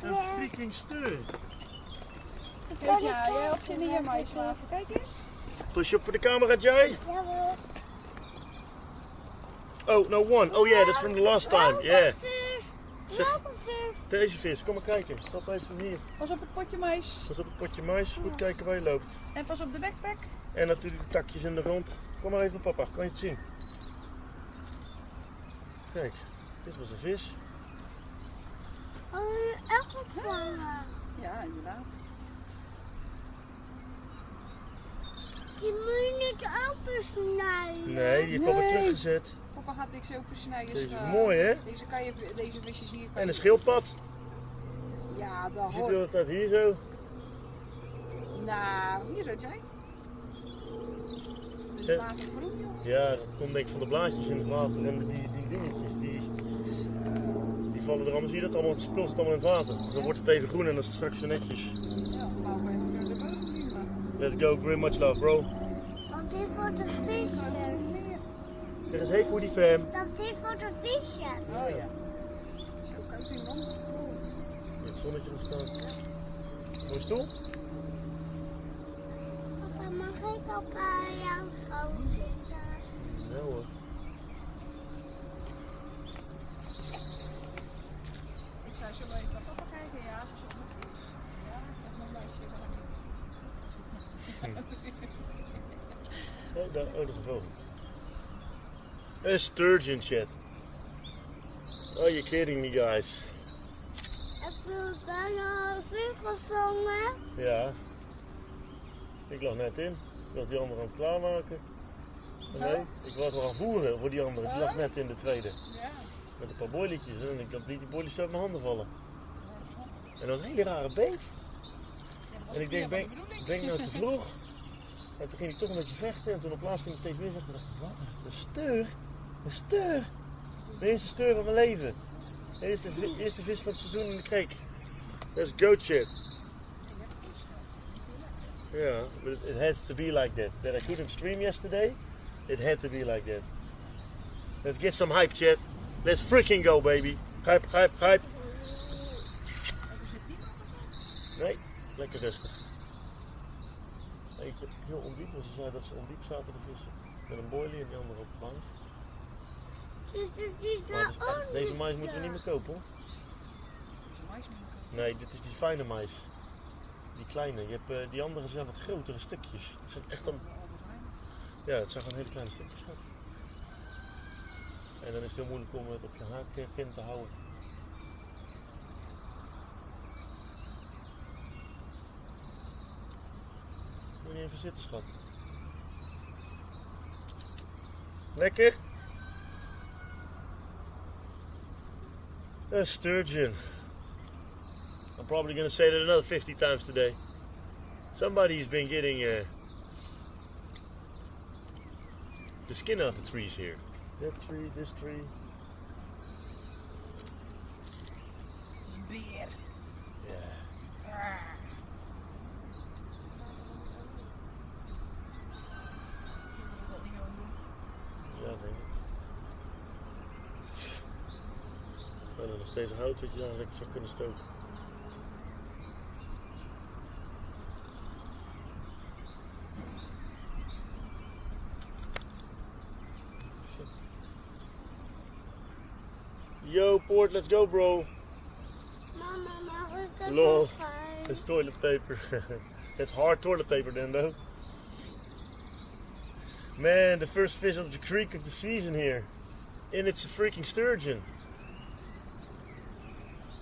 Een freaking steur. Kijk, ja, jij helpt je niet aan mij slapen. Kijk eens. Push up voor de camera, Jay. Jawel. Oh, no one. Oh yeah, that's from the last time. Yeah. Welke vis? Deze vis, kom maar kijken. Stap even hier. Pas op het potje mais. Pas op het potje mais. Goed kijken waar je loopt. En pas op de backpack. En natuurlijk de takjes in de grond. Kom maar even, papa. Kan je het zien? Kijk, dit was een vis. Oh, echt opvangen. Ja, inderdaad. Die moet je niet opensnijden. Nee, die heb ik alweer teruggezet. Papa gaat niks open snijden. Deze is mooi, hè? Deze visjes hier. En een schildpad. Ja, Je dat ziet hoort. de hele tijd hier zo. Nou, hier zo, Jay. Dus het water groen, joh. Ja, dat komt denk ik van de blaadjes in het water. En die dingetjes, die vallen er allemaal. Zie je dat allemaal? Het spulst allemaal in het water. Dus dan wordt het even groen en dan is het straks zo netjes. Ja, laten we even naar de bodem duwen. Let's go, very much love, bro. Want dit voor de visjes. Zeg eens, hey voor die fam. Dat is voor de visjes. Oh ja. Zo koud in man. Het zonnetje nog staan. Mooie stoel? Papa, mag ik op jouw schoot zitten? Ja hoor. Ik zei zo even naar papa kijken, ja. Ja, dat is mijn meisje. Oh, dat is een vogel. Een sturgeon, chat. Oh, you're kidding me, guys. Heb je bijna een vis gevangen? Ja. Ik lag net in. Ik was die andere aan het klaarmaken. Nee, ik was nog aan het voeren voor die andere. Die lag net in de tweede. Ja. Met een paar boilietjes en ik liet die boilies uit mijn handen vallen. En dat was een hele rare beet. En ik denk, ben ik nou te vroeg? En toen ging ik toch een beetje vechten en toen op laatst ging ik steeds meer vechten. En dacht ik, wat? Een steur? Een steur? De eerste steur van mijn leven. De eerste vis van het seizoen in de kreek. That's goat shit. Yeah, but it has to be like that. That I couldn't stream yesterday, it had to be like that. Let's get some hype, chat. Let's freaking go, baby. Hype, hype, hype. Nee, lekker rustig. Eentje heel ondiep, want ze zei dat ze ondiep zaten te vissen. Met een boilie en die andere op de bank. Deze mais moeten we niet meer kopen, hoor. Nee, dit is die fijne mais. Die kleine. Je hebt, die andere zijn wat grotere stukjes. Het zijn echt een... Ja, het zijn gewoon hele kleine stukjes. En dan is het heel moeilijk om het op je haakpin te houden. Moet je even zitten, schat. Lekker? A sturgeon. I'm probably going to say that another 50 times today. Somebody's been getting the skin off the trees here. That tree, this tree. Beer. Yeah. Ja, denk ik. En dan nog steeds hout dat je eigenlijk zou kunnen stoken. Yo, Port, let's go, bro. Mama, mag ik het Lol, nog gaan? that's toilet paper. That's hard toilet paper then, though. Man, the first fish of the creek of the season here. And it's a freaking sturgeon.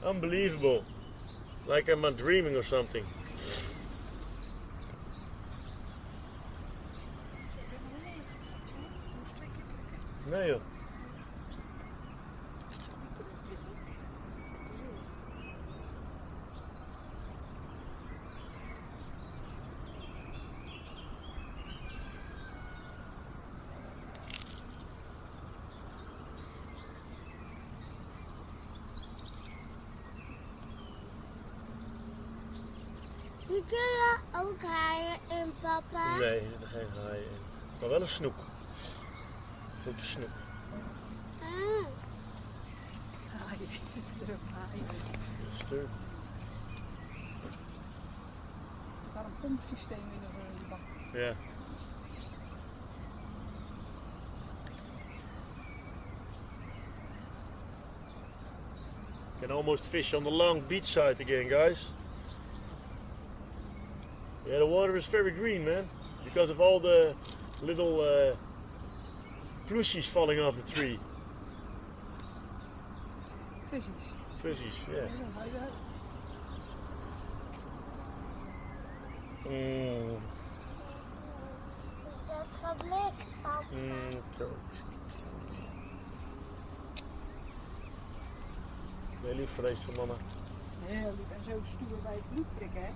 Unbelievable. Like I'm not dreaming or something. Nee joh. Je kunnen ook haaien in, papa. Nee, er zitten geen haaien in. Maar wel een snoek. Grote snoek. Ah. Haaien. Haaien. Een stuk. Daar een pompsysteem in de bak. Ja. Can almost fish on the long beach side again, guys. Yeah, the water is very green, man, because of all the little plushies falling off the tree. Fizzies. Fizzies, yeah. Dat geblikt, papa. Ben je lief geweest van mama? Heel lief en zo stoer bij het bloed prikken, hè.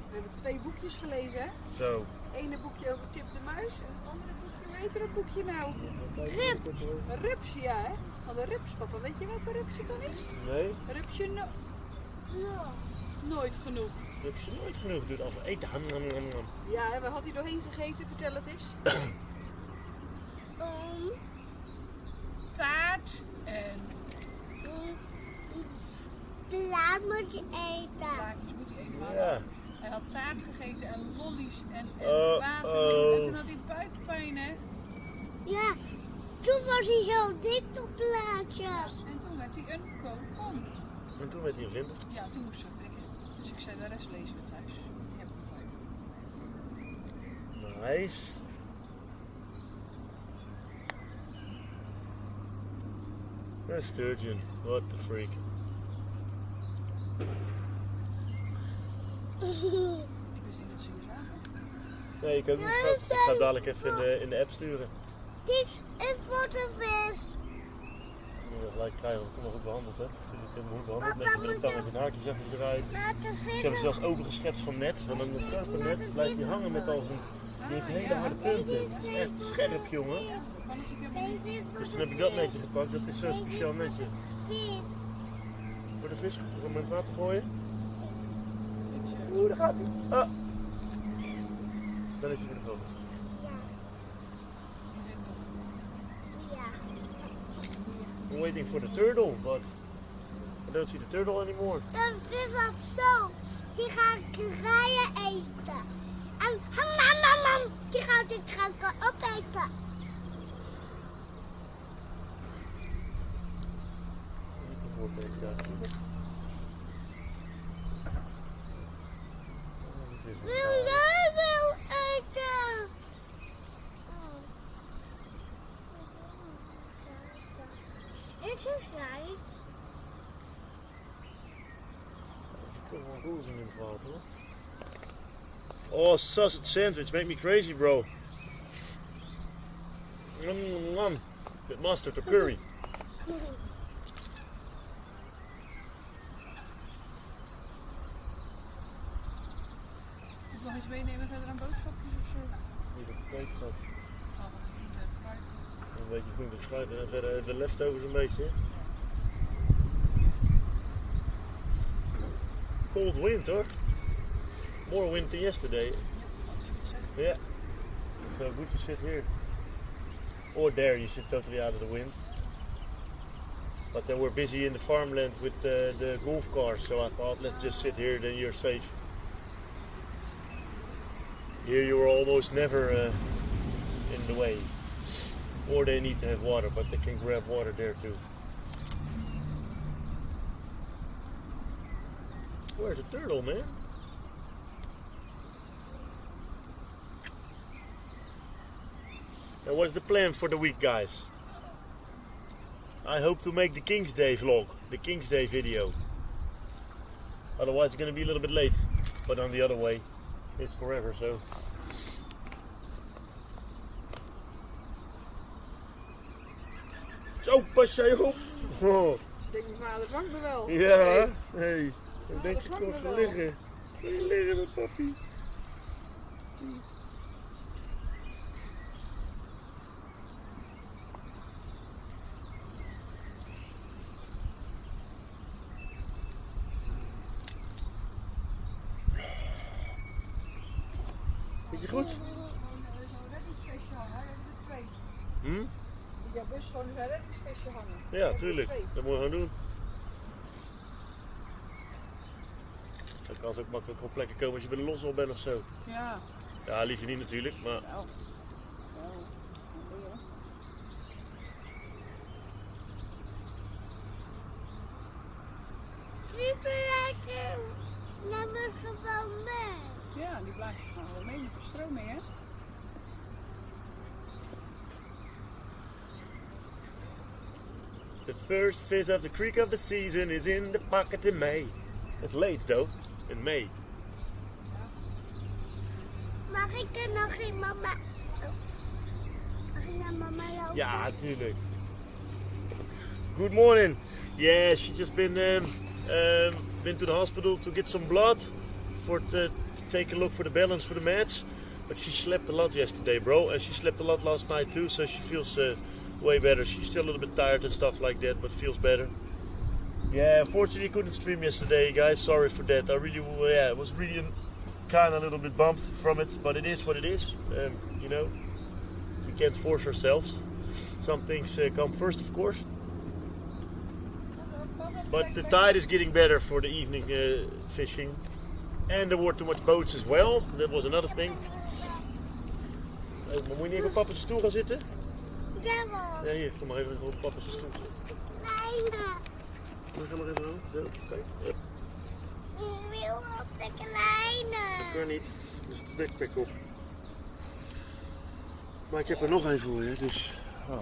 We hebben 2 boekjes gelezen, hè. Zo. Het ene boekje over Tip de Muis en het andere boekje, hoe heet er dat boekje nou? Rips. Een rups, ja, hè. Van de rups, papa. Weet je welke rups het dan is? Nee, Rupsje Ja. nooit genoeg. dat heb je nooit genoeg doet af eten. Ja, en waar had hij doorheen gegeten? Vertel het eens. Taart en Laat moet je eten. taartjes moet hij eten. Maar Ja. hij had taart gegeten en lollies en Oh, watermeloen. En oh. toen had hij buikpijn, hè. Ja. Toen was hij zo dik op plaatjes. En toen werd hij een kokon. En toen werd hij een vinder. Ja, toen moesten we prikken. Dus ik zei, de rest lezen we thuis. Die heb ik Nice. A sturgeon. What the freak. Nee, ik ook niet. Ik ga dadelijk even in de app sturen. Dit is voor de vis. Ja, gelijk krijgen, want ik kom nog goed behandeld, hè. Ik heb hem goed behandeld, netjes met een tang en een haakje zag hij eruit. Ik heb hem zelfs overgeschept van net, van een karpernet. Blijft hij hangen met al zijn hele harde punten. Het is echt scherp, jongen. Dus dan heb ik dat netje gepakt, dat is zo'n speciaal netje. Voor de vis om in het water gooien. Oeh, daar gaat hij. Ah. Dan is hij voor de foto's. I'm waiting for the turtle, but I don't see the turtle anymore. De vis op zo, die gaat kraaien eten. En ham, die gaat de kraken opeten. Jij wil eten. Ik is vrij. Ik heb wel roezing in het water, hoor. Oh, sausage sandwich, make me crazy, bro. With mustard or curry. Nog iets meenemen verder aan boodschapjes of zo? Niet op de plate gaat. Oh, wat een groente en fruit. Een beetje groente en fruit en verder de leftovers een beetje. Cold wind, hoor. More wind than yesterday. Yeah. So good to sit here. Or there, you sit totally out of the wind. But then we're busy in the farmland with the golf cars, so I thought let's just sit here, then you're safe. Here you are almost never in the way. Or they need to have water, but they can grab water there too. Where's the turtle, man? And what's the plan for the week, guys? I hope to make the King's Day vlog, the King's Day video. Otherwise it's going to be a little bit late. But on the other way, it's forever, so. Zo, pas jij op. Oh. Ik denk, mijn vader vangt me wel. Ja, hey. Ik denk je kon even liggen. Wil je liggen met papi? Vind je goed? Hm? Ja, best gewoon een reddingsvisje hangen. Ja, tuurlijk. Dat moeten we gaan doen. Dan kan ze ook makkelijk op plekken komen als je bij de loshol bent of zo. Ja. Ja, liever niet natuurlijk, maar... Wel. Die blijven naar mijn geval mee. Ja, die blijven gewoon wel mee met de stroming, hè? The first fish of the creek of the season is in the pocket in May. It's late though, in May. Mag ik er nog geen mama? Mag ik naar mama lopen? Ja, tuurlijk. Good morning. Yeah, she just been to the hospital to get some blood to take a look for the balance for the match. But she slept a lot yesterday, bro, and she slept a lot last night too, so she feels way better. She's still a little bit tired and stuff like that, but feels better. Yeah, unfortunately couldn't stream yesterday, guys. Sorry for that. I really, yeah, was really kind of a little bit bummed from it, but it is what it is. You know, we can't force ourselves. Some things come first, of course. But the tide is getting better for the evening fishing, and there were too much boats as well. That was another thing. Maar moet je niet even op papa's stoel gaan zitten? Jawel. Ja, hier, kom maar even op papa's stoel. Kleine. Ga maar even zo. Zo, kijk. Ja. Ik wil op de kleine. Dat kan niet. Er zit de backpack op. Maar ik heb er nog één voor je, dus... Oh.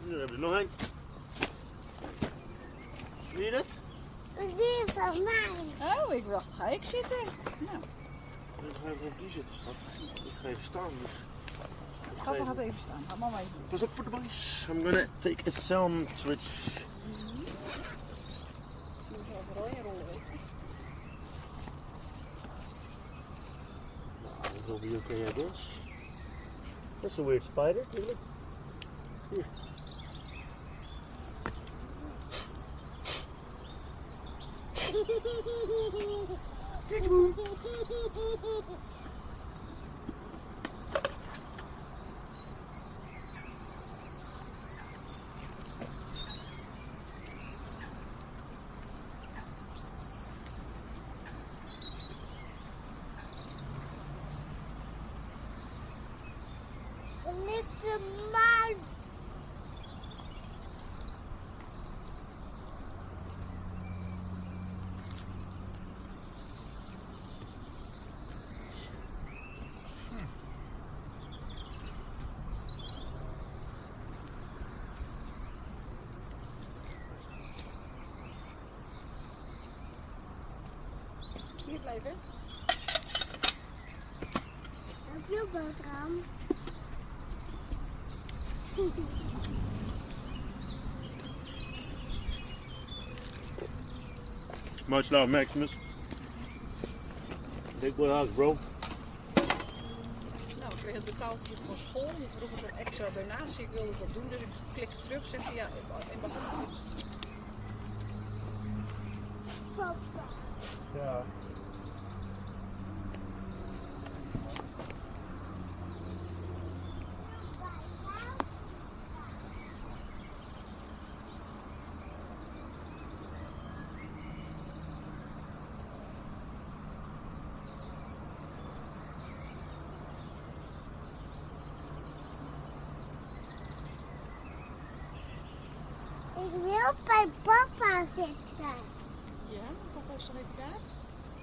Nu hebben we er nog één. Zie je dat? Die is van mij. Oh, ik dacht, ga ik zitten? Nou, Dan ga ik op die zitten, schat. Ik ga even staan, dus... papa gaat even staan. Ga mama even doen. Pas op voor de boys. I'm gonna take a sandwich. Doe zo vooral in rollen. That will be okay, I guess. That's a weird spider, isn't it? Here. Little mouse. Hier blijven. Heb je boterham? Much love, Maximus. Big boy hug, bro. Nou, ik kreeg het betaald van school. Die vroeg eens een extra donatie. Ik wilde dat doen, dus ik klik terug. Zegt hij ja, in behandeling. Papa. Ja. Ik wil bij papa zitten. Ja, papa is dan even daar.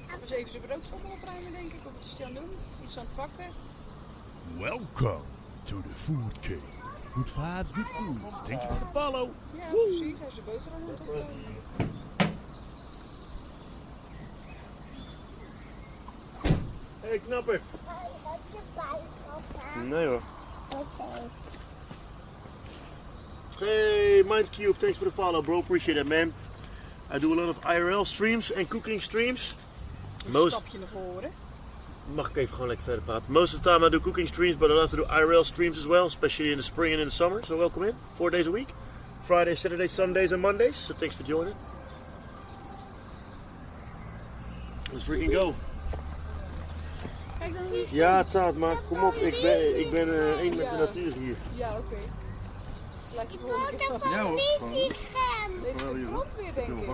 Hebben ze even zijn broodtrommel opruimen, denk ik. Of wat is hij aan het doen? Iets aan het pakken. Welcome to the food cave. Good vibes, good foods. Thank you for the follow. Ja, precies. Hij is de boterham aan het opkomen. Hey, knapper. Heb je bij papa? Nee hoor. Oké. Hey, Mindcube, thanks for the follow, bro. Appreciate it, man. I do a lot of IRL streams and cooking streams. Een stapje naar voren. Mag ik even gewoon lekker verder praten? Most of the time I do cooking streams, but I also do IRL streams as well, especially in the spring and in the summer. So welcome in. 4 days a week. Fridays, Saturdays, Sundays and Mondays. So thanks for joining. Let's freaking go. Kijk dan eens. Ja, het staat, maar kom op. Ik ben één met de natuur hier. Ja, oké. Lijkt je Ik behoorlijk hoorde in Ja, van hoor. niet stem. Leeft de brandweer, denk ik.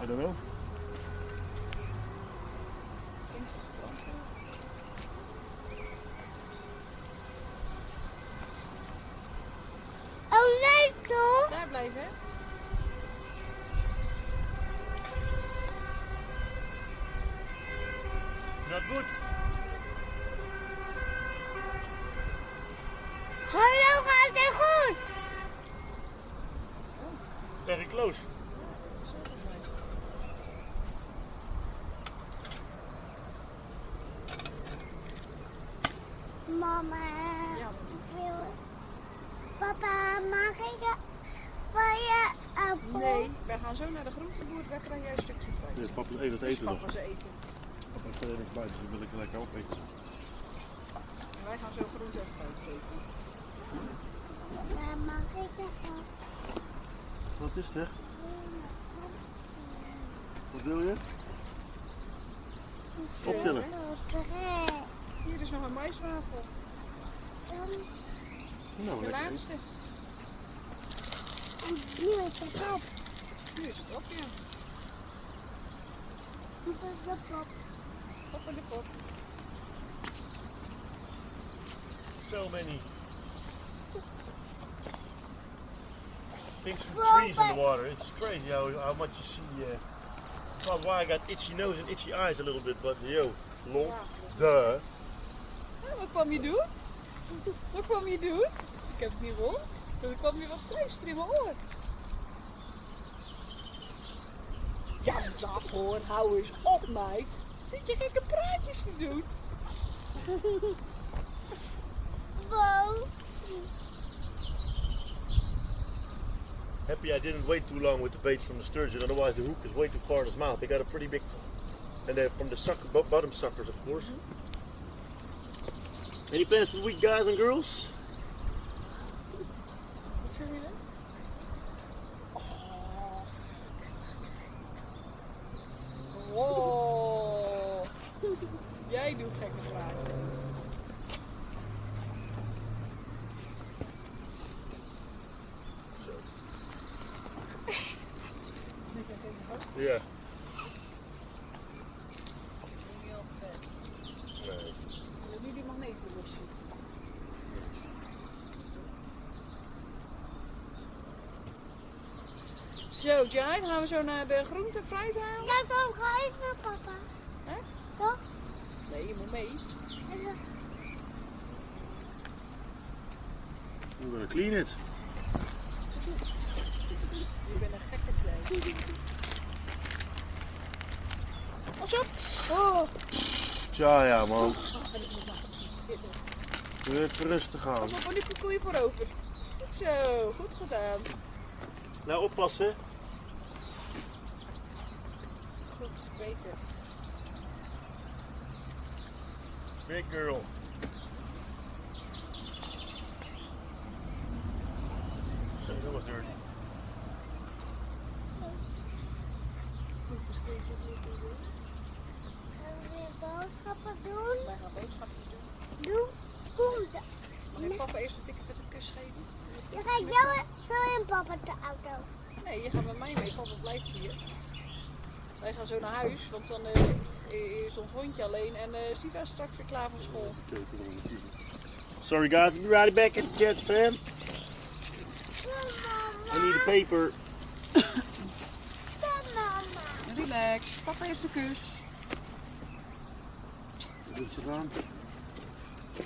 I don't know. Oh nee toch? Daar blijven, hè? Not good. Hallo, gaat het goed? Very close. Mama. Ja. Papa, mag ik van je appel? Nee, wij gaan zo naar de groenteboer. Daar krijg jij een stukje vlees. Ja, papa eet het Dus eten nog. papa ze eten. Papa heeft er niks bij, dus dat wil ik lekker opeten. En wij gaan zo groente en fruit eten. Ja, mag ik het ook? Wat is het, hè? Wat wil je? Optillen. Hier is nog een maiswafel. Nou, De lekker. laatste. Nu is het op. Nu is het op, ja. Nu is het op. Op in de pot. So many things from trees in the water. It's crazy how much you see. That's why I got itchy nose and itchy eyes a little bit, but yo, lol, duh. Ja, wat kwam je doen? Wat kwam je doen? Ik heb het niet rond. Er kwam weer wat vlees in mijn oor. Ja, dat hoor. Hou eens op, meid. Zit je gekke praatjes te doen? Wow. Happy I didn't wait too long with the bait from the sturgeon, otherwise the hook is way too far in his mouth. They got a pretty big, and they're from the sucker, bottom suckers, of course. Any plans for the week, guys and girls? Wat zeg je dan? Oh. Wow. Jij doet gekke vragen. Yeah. Heel vet. Nee. Ik wil nu die magneten loszien. Zo, Jai, gaan we zo naar de groente en fruit halen? Ja, dan ga ik naar papa. Hè? Toch? Nee, je moet mee. We're gonna clean it. Je bent een gekke twee. Pas op! Oh. Tja, ja man. Doe even rustig aan. Pas op, en nu koel je voorover. Zo, goed gedaan. Nou, oppassen. Goed, beter. Big girl. Zo, dat was dirty. Gaan we weer boodschappen doen? Wij gaan boodschapjes doen. Doe groente. Mag papa eerst een dikke vette kus geven? Dan ga ik wel zo in papa de auto. Nee, je gaat met mij mee. Papa blijft hier. Wij gaan zo naar huis, want dan is ons hondje alleen en Siva is straks weer klaar van school. Sorry guys, I'll be right back at the jet, fam. I need a paper. Mama. Relax, papa heeft de kus. Rustig aan.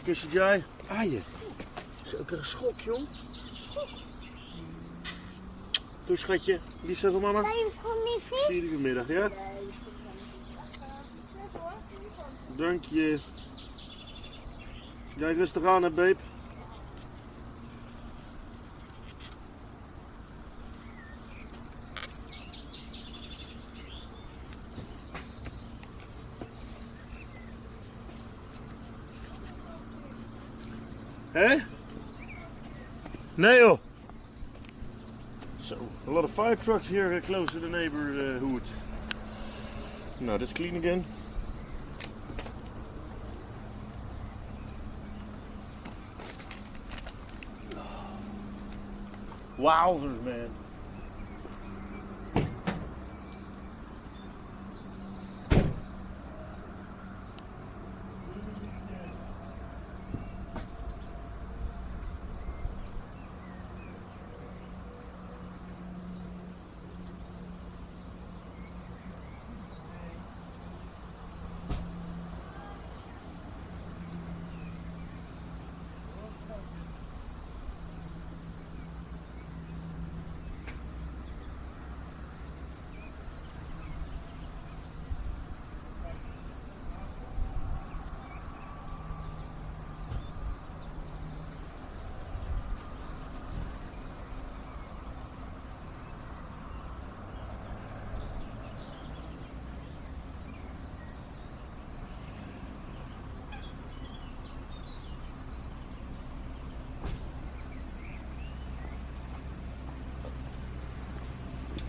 Kusje, Jai. Aaien. Zo, ik krijg een schok, jong. Schok. Doe, schatje. Lief zeggen, mama. Zijn je schoen niet vies? 4 uur middag, ja? Dank je. Jij rustig aan, hè, babe. Hé? Nee joh. So, a lot of fire trucks here close to the neighborhood. Now this clean again. Wowzers, man.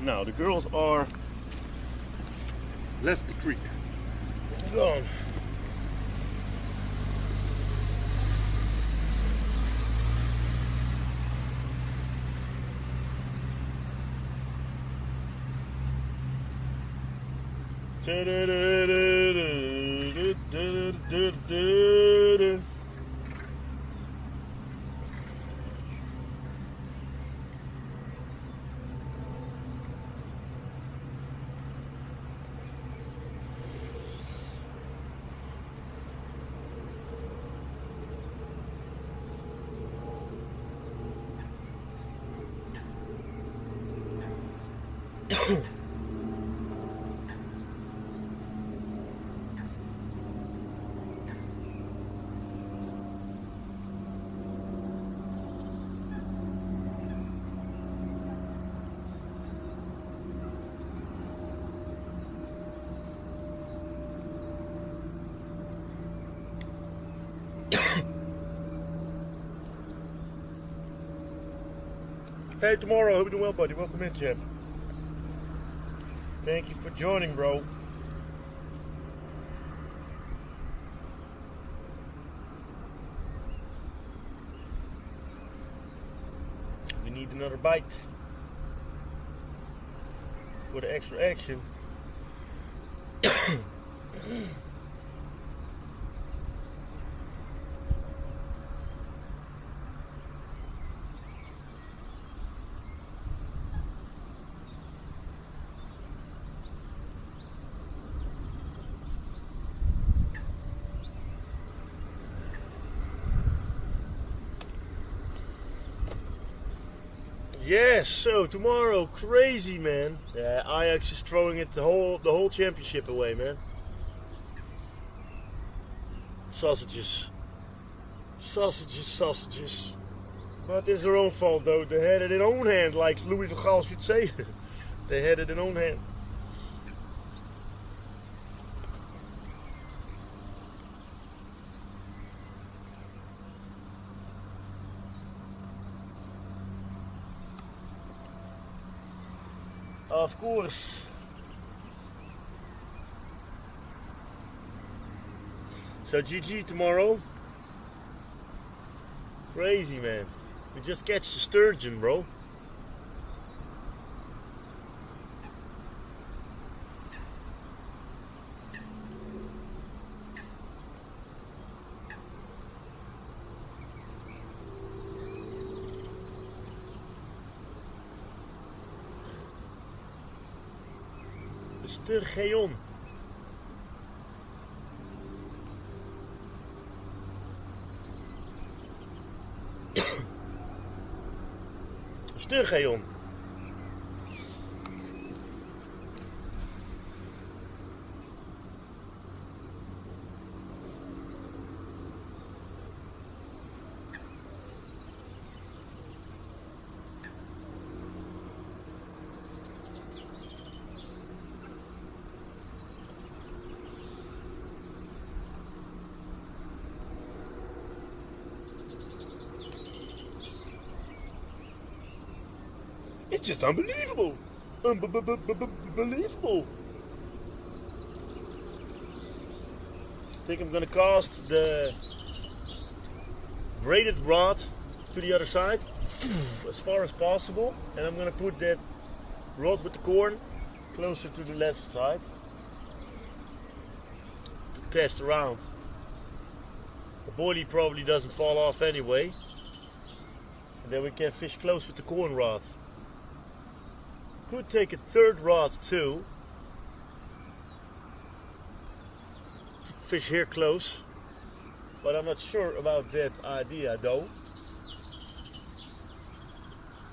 Now the girls are left the creek. Gone. Hey, tomorrow. Hope you're doing well, buddy. Welcome in, champ. Thank you for joining, bro. We need another bite for the extra action. Yes, so tomorrow, crazy, man. Ajax is throwing it the whole championship away, man. Sausages. But it's their own fault, though. They had it in own hand, like Louis van Gaal should say. They had it in own hand. Of course. So GG tomorrow. Crazy, man. We just catch the sturgeon, bro. Sturgeon. Sturgeon. It's just unbelievable. Unbelievable. I think I'm gonna cast the braided rod to the other side as far as possible, and I'm gonna put that rod with the corn closer to the left side to test around. The boilie probably doesn't fall off anyway, and then we can fish close with the corn rod. Could take a third rod too to fish here close, but I'm not sure about that idea though.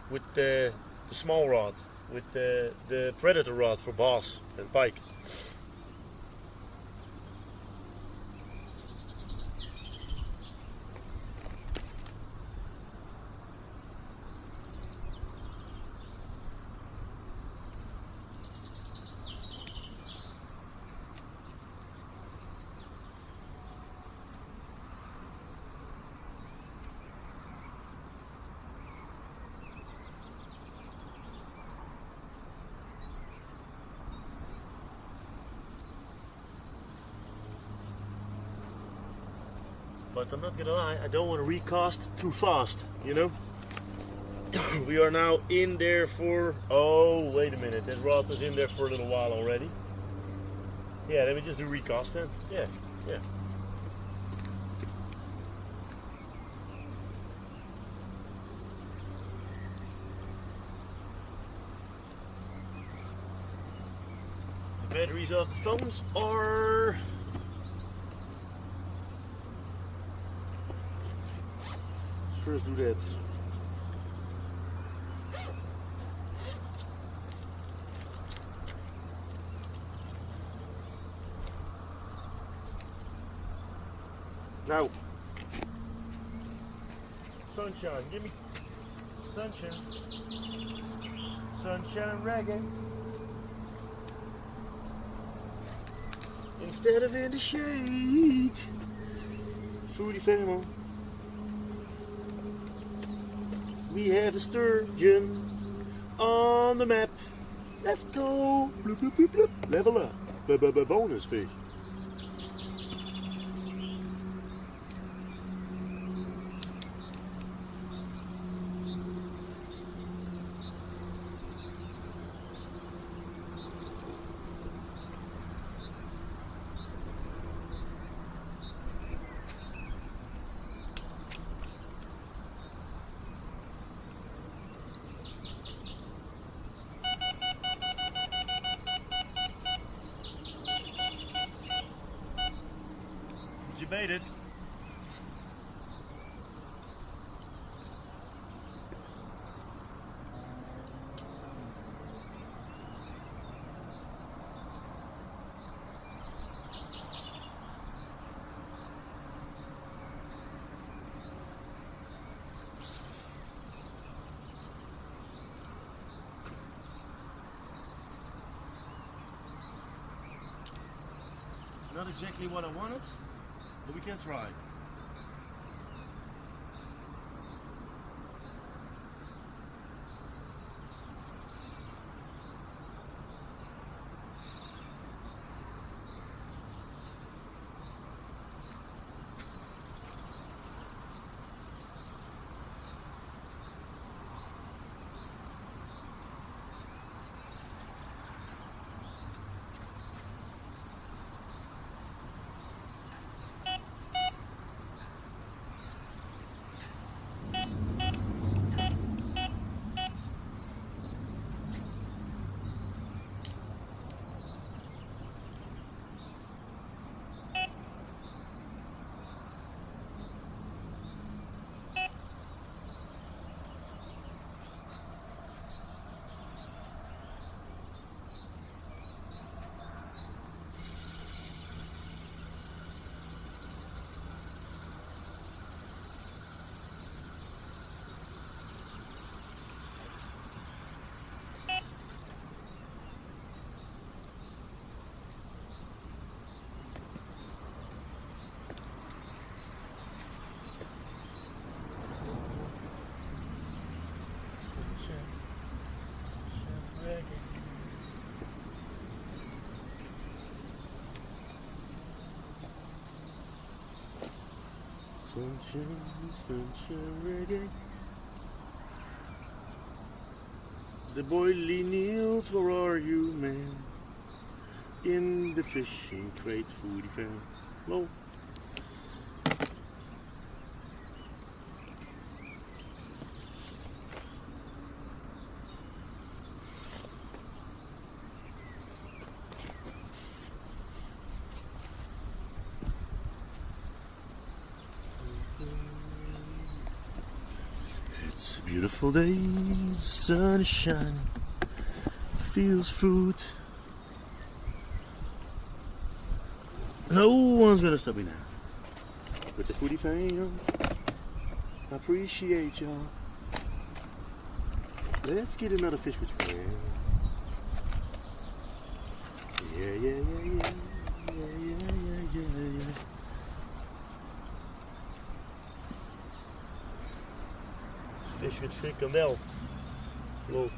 With the small rod, with the predator rod for bass and pike. But I'm not gonna lie, I don't want to recast too fast, you know? We are now in there for, oh, wait a minute, that rod was in there for a little while already. Yeah, let me just do recast then. Yeah, yeah. The batteries of the phones are first do that. Now, sunshine, give me sunshine, sunshine reggae. Instead of in the shade, foodie famo. We have a sturgeon on the map. Let's go. Bloop, bloop, bloop, bloop. Level up. Bonus fish. You made it. Not exactly what I wanted, but we can try. Sunshine, sunshine reggae. The boilie Niels, where are you, man? In the fishing crate, foodie fan. Low. It's a beautiful day, the sun is shining, feels fruit. No one's gonna stop me now. With the foodie fam, I appreciate y'all. Let's get another fish with Sven. Yeah, yeah, yeah, yeah, yeah, yeah, yeah, yeah, yeah. Fish with frikandel. Lol.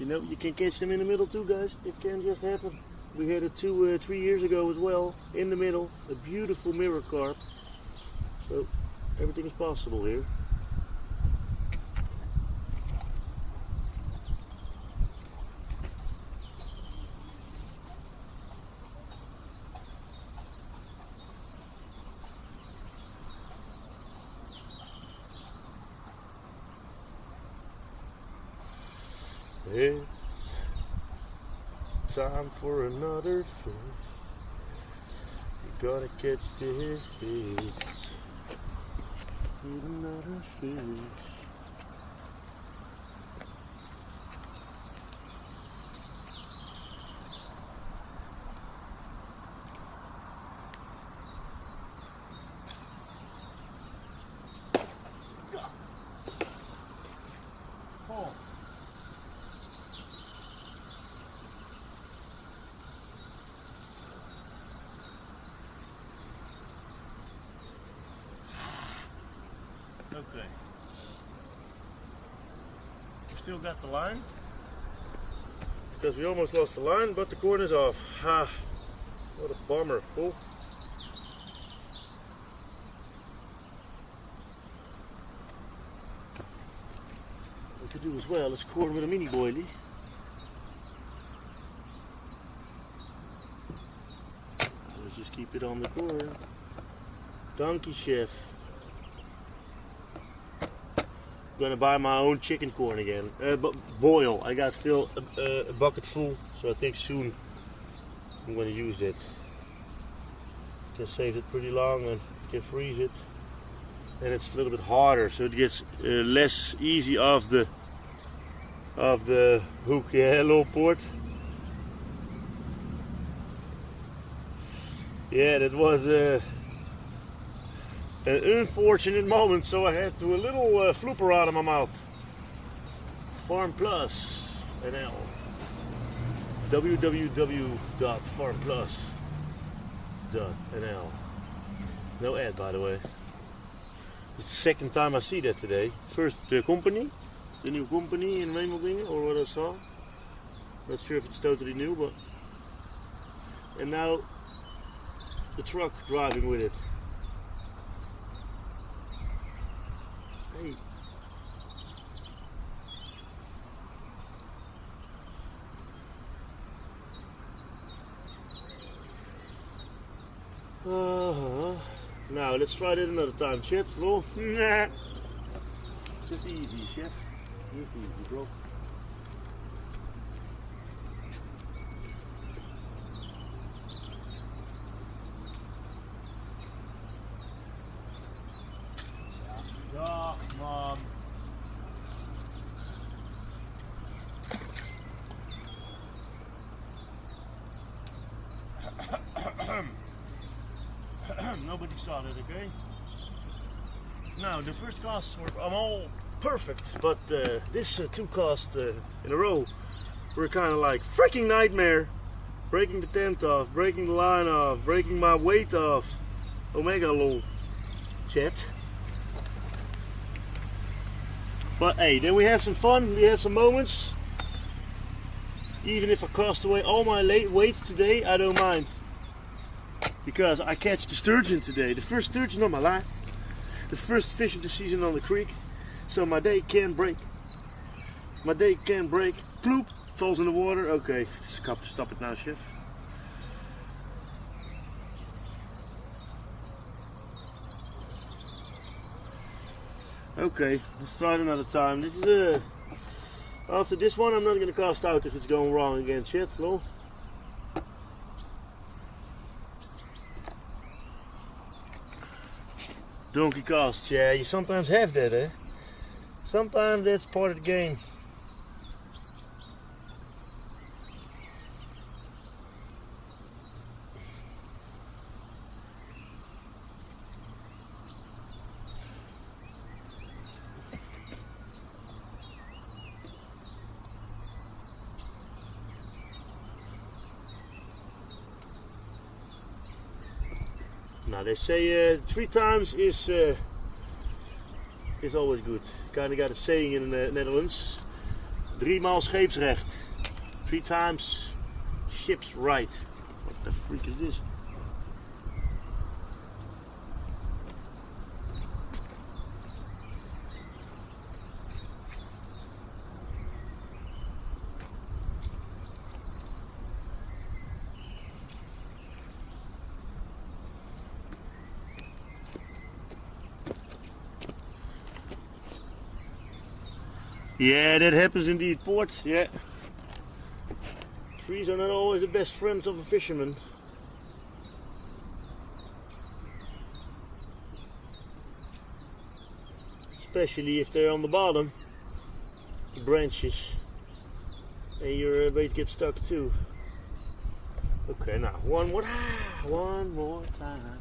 You know, you can catch them in the middle too, guys. It can just happen. We had it 3 years ago as well, in the middle, a beautiful mirror carp. So everything is possible here. It's time for another fish. You gotta catch the fish. Need another fish. Oh. Okay. We still got the line. Because we almost lost the line, but the corn is off. Ha! What a bummer. Oh. What we could do as well is corn with a mini boilie. Let's just keep it on the corn. Donkey chef. I'm gonna buy my own chicken corn again, but boil. I got still a bucket full, so I think soon I'm gonna use it. Can save it pretty long and can freeze it, and it's a little bit harder, so it gets less easy off the hook. Yeah, hello port. Yeah, that was an unfortunate moment, so I had to a little flooper out of my mouth. Farm Plus NL. www.farmplus.nl. No ad, by the way. It's the second time I see that today. First the company, the new company in Wemelgingen, or what I saw. Not sure if it's totally new, but. And now the truck driving with it. Hey. Now let's try that another time, chat. Well, nah. Just easy, chef. Just easy, bro. Ja, man. Nobody saw that, okay? Now, the first casts were all perfect, but this 2 casts in a row were kind of like freaking nightmare. Breaking the tent off, breaking the line off, breaking my weight off. Omega lol. Chat. But hey, then we have some fun, we have some moments. Even if I cast away all my weight today, I don't mind. Because I catch the sturgeon today, the first sturgeon of my life. The first fish of the season on the creek. So my day can break. My day can break. Ploop, falls in the water. Okay, stop it now, chef. Okay, let's try it another time. This is after this one I'm not gonna cast out if it's going wrong again, chat. Lol. Donkey casts, yeah, you sometimes have that, eh? Sometimes that's part of the game. Now they say 3 times is always good. Kind of got a saying in the Netherlands. 3 maal scheepsrecht. 3 times ship's right. What the freak is this? Yeah, that happens indeed, Port. Yeah. Trees are not always the best friends of a fisherman. Especially if they're on the bottom, the branches, and your bait gets stuck too. Okay, now one more time.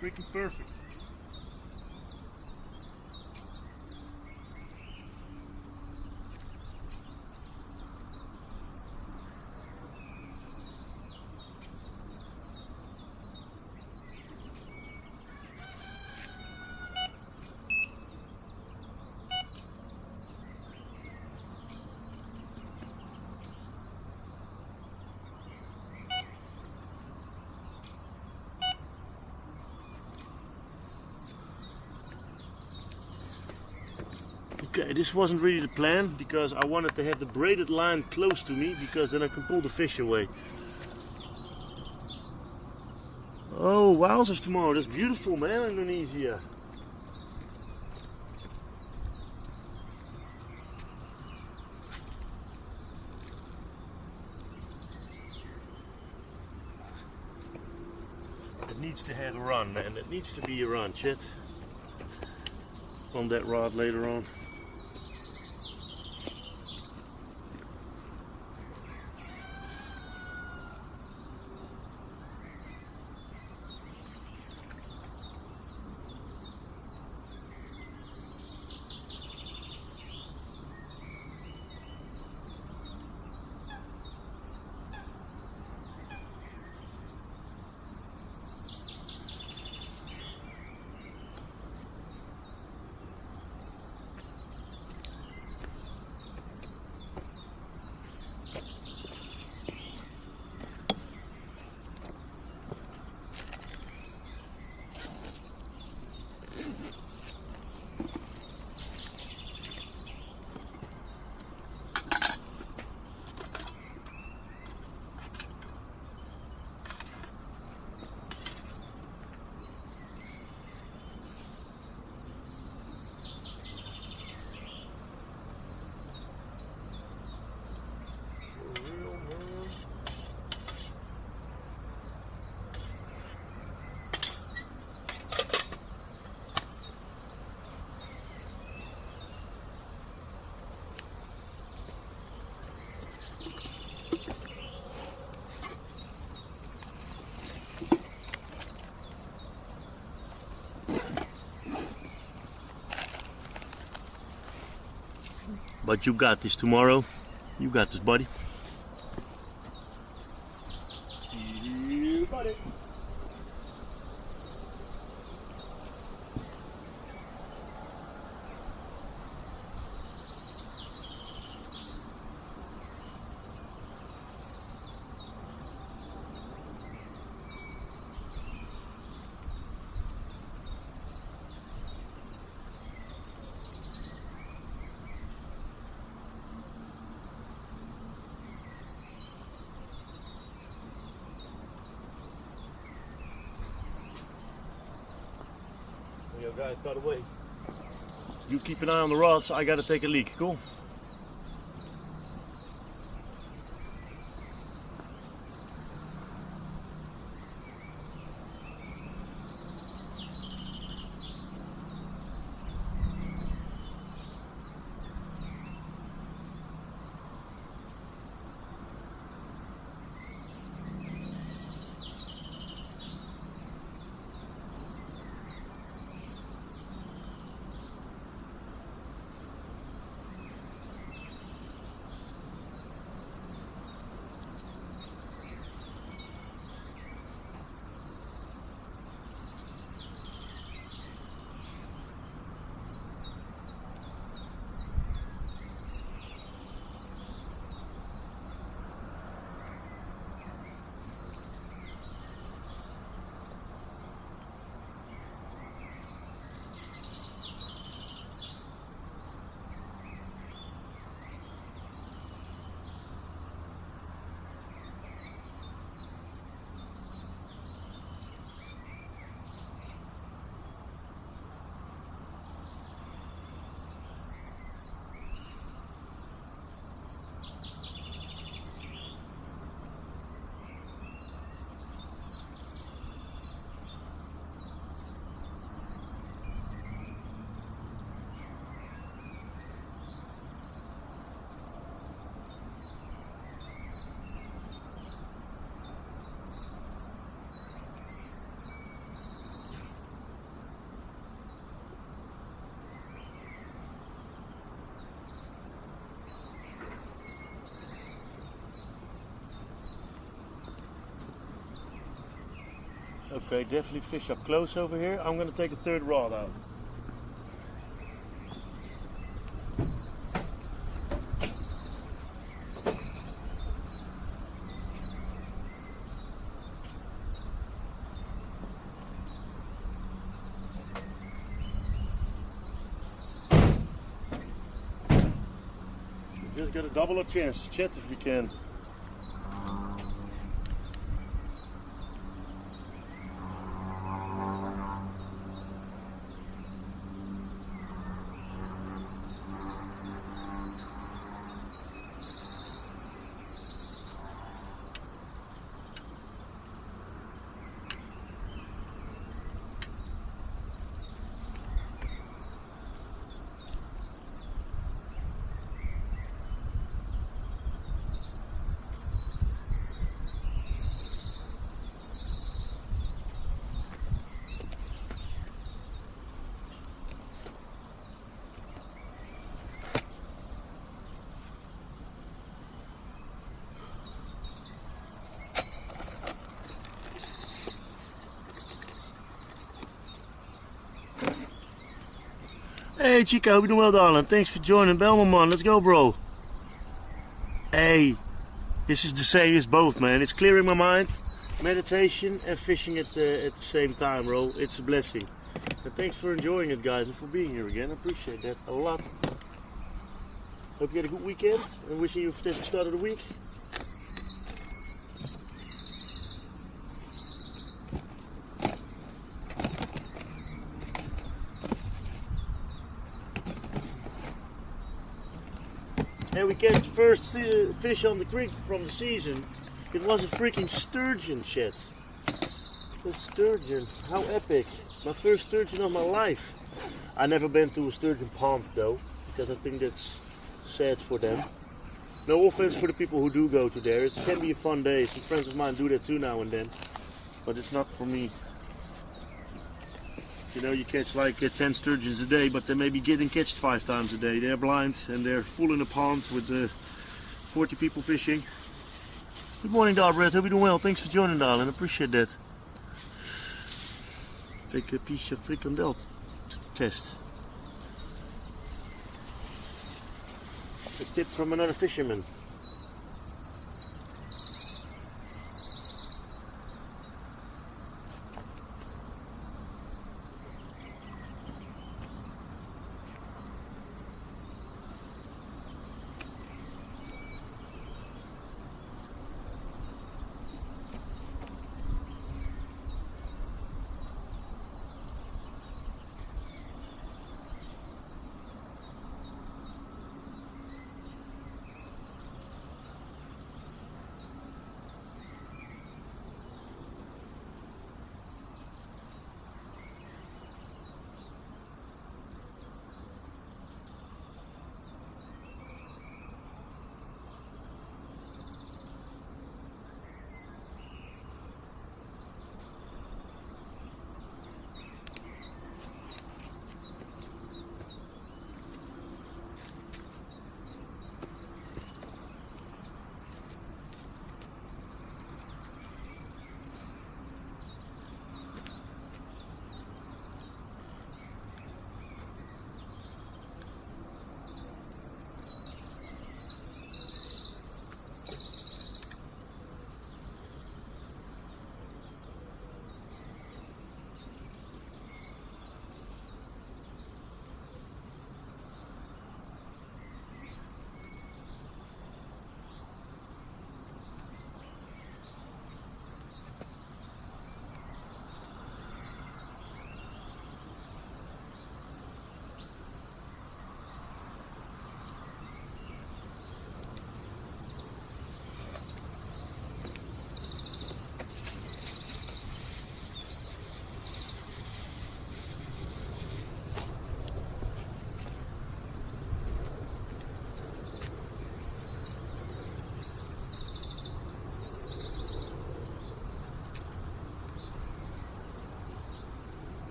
Freaking perfect. Okay, this wasn't really the plan because I wanted to have the braided line close to me because then I can pull the fish away. Oh, wowzers tomorrow. That's beautiful, man, Indonesia. It needs to have a run, man. It needs to be a run, Chet. On that rod later on. But you got this tomorrow. You got this, buddy. You got it. Yo, guys, by the way, you keep an eye on the rods. I gotta take a leak. Cool? Okay, definitely fish up close over here. I'm gonna take a third rod out. Just got a double a chance. Chat if we can. Hey Chica, hope you're doing well, darling. Thanks for joining Belmont, man. Let's go, bro. Hey, this is the same as both, man. It's clearing my mind, meditation and fishing at the same time, bro. It's a blessing. And thanks for enjoying it, guys, and for being here again. I appreciate that a lot. Hope you had a good weekend, and wishing you a fantastic start of the week. And we catch the first fish on the creek from the season. It was a freaking sturgeon, shit. A sturgeon, how epic. My first sturgeon of my life. I never been to a sturgeon pond though, because I think that's sad for them. No offense for the people who do go to there. It can be a fun day. Some friends of mine do that too now and then. But it's not for me. You know, you catch like 10 sturgeons a day, but they may be getting catched 5 times a day. They're blind and they're full in the ponds with 40 people fishing. Good morning, Darbred. Hope you're doing well. Thanks for joining, darling. Appreciate that. Take a piece of frikandel test. A tip from another fisherman.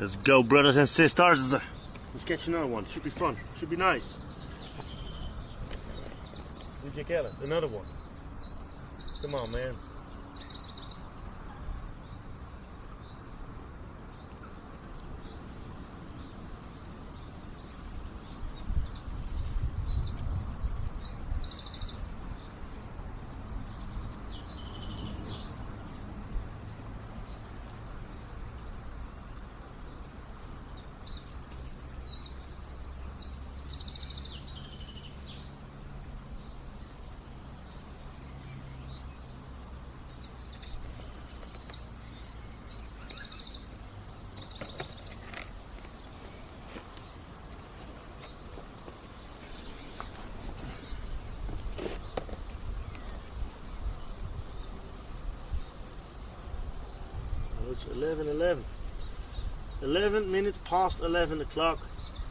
Let's go, brothers and sisters. Let's catch another one. Should be fun. Should be nice. Did you get it? Another one. Come on, man. It's 11:11. 11 minutes past 11 o'clock.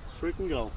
Freaking go.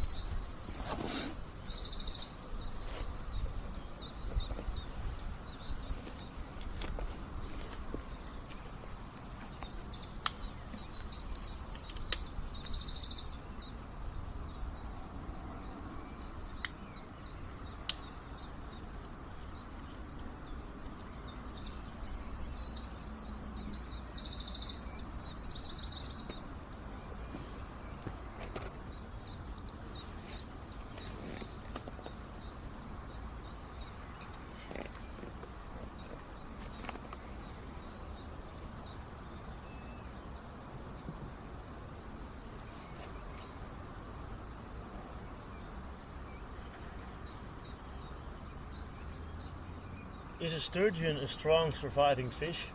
Is a sturgeon a strong surviving fish?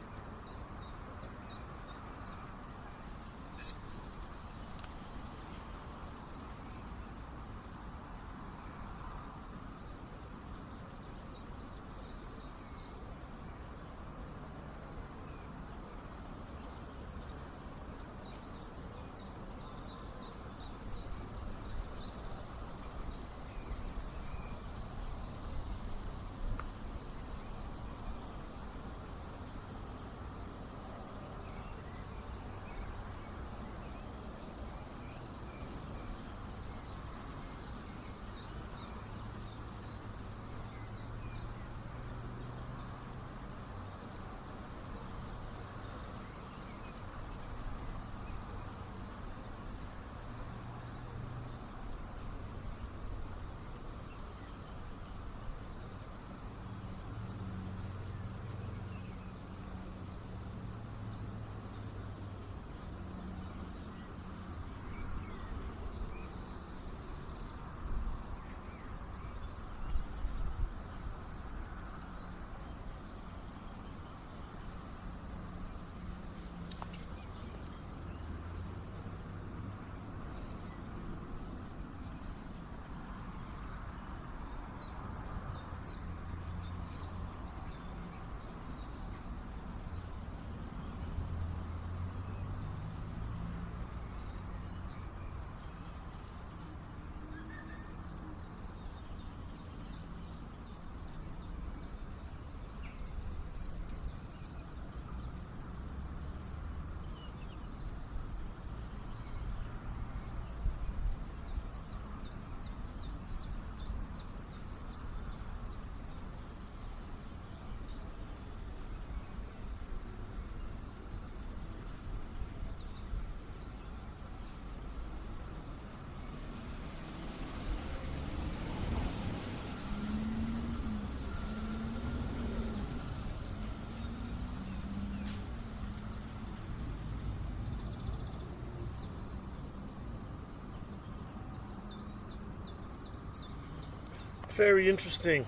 Very interesting.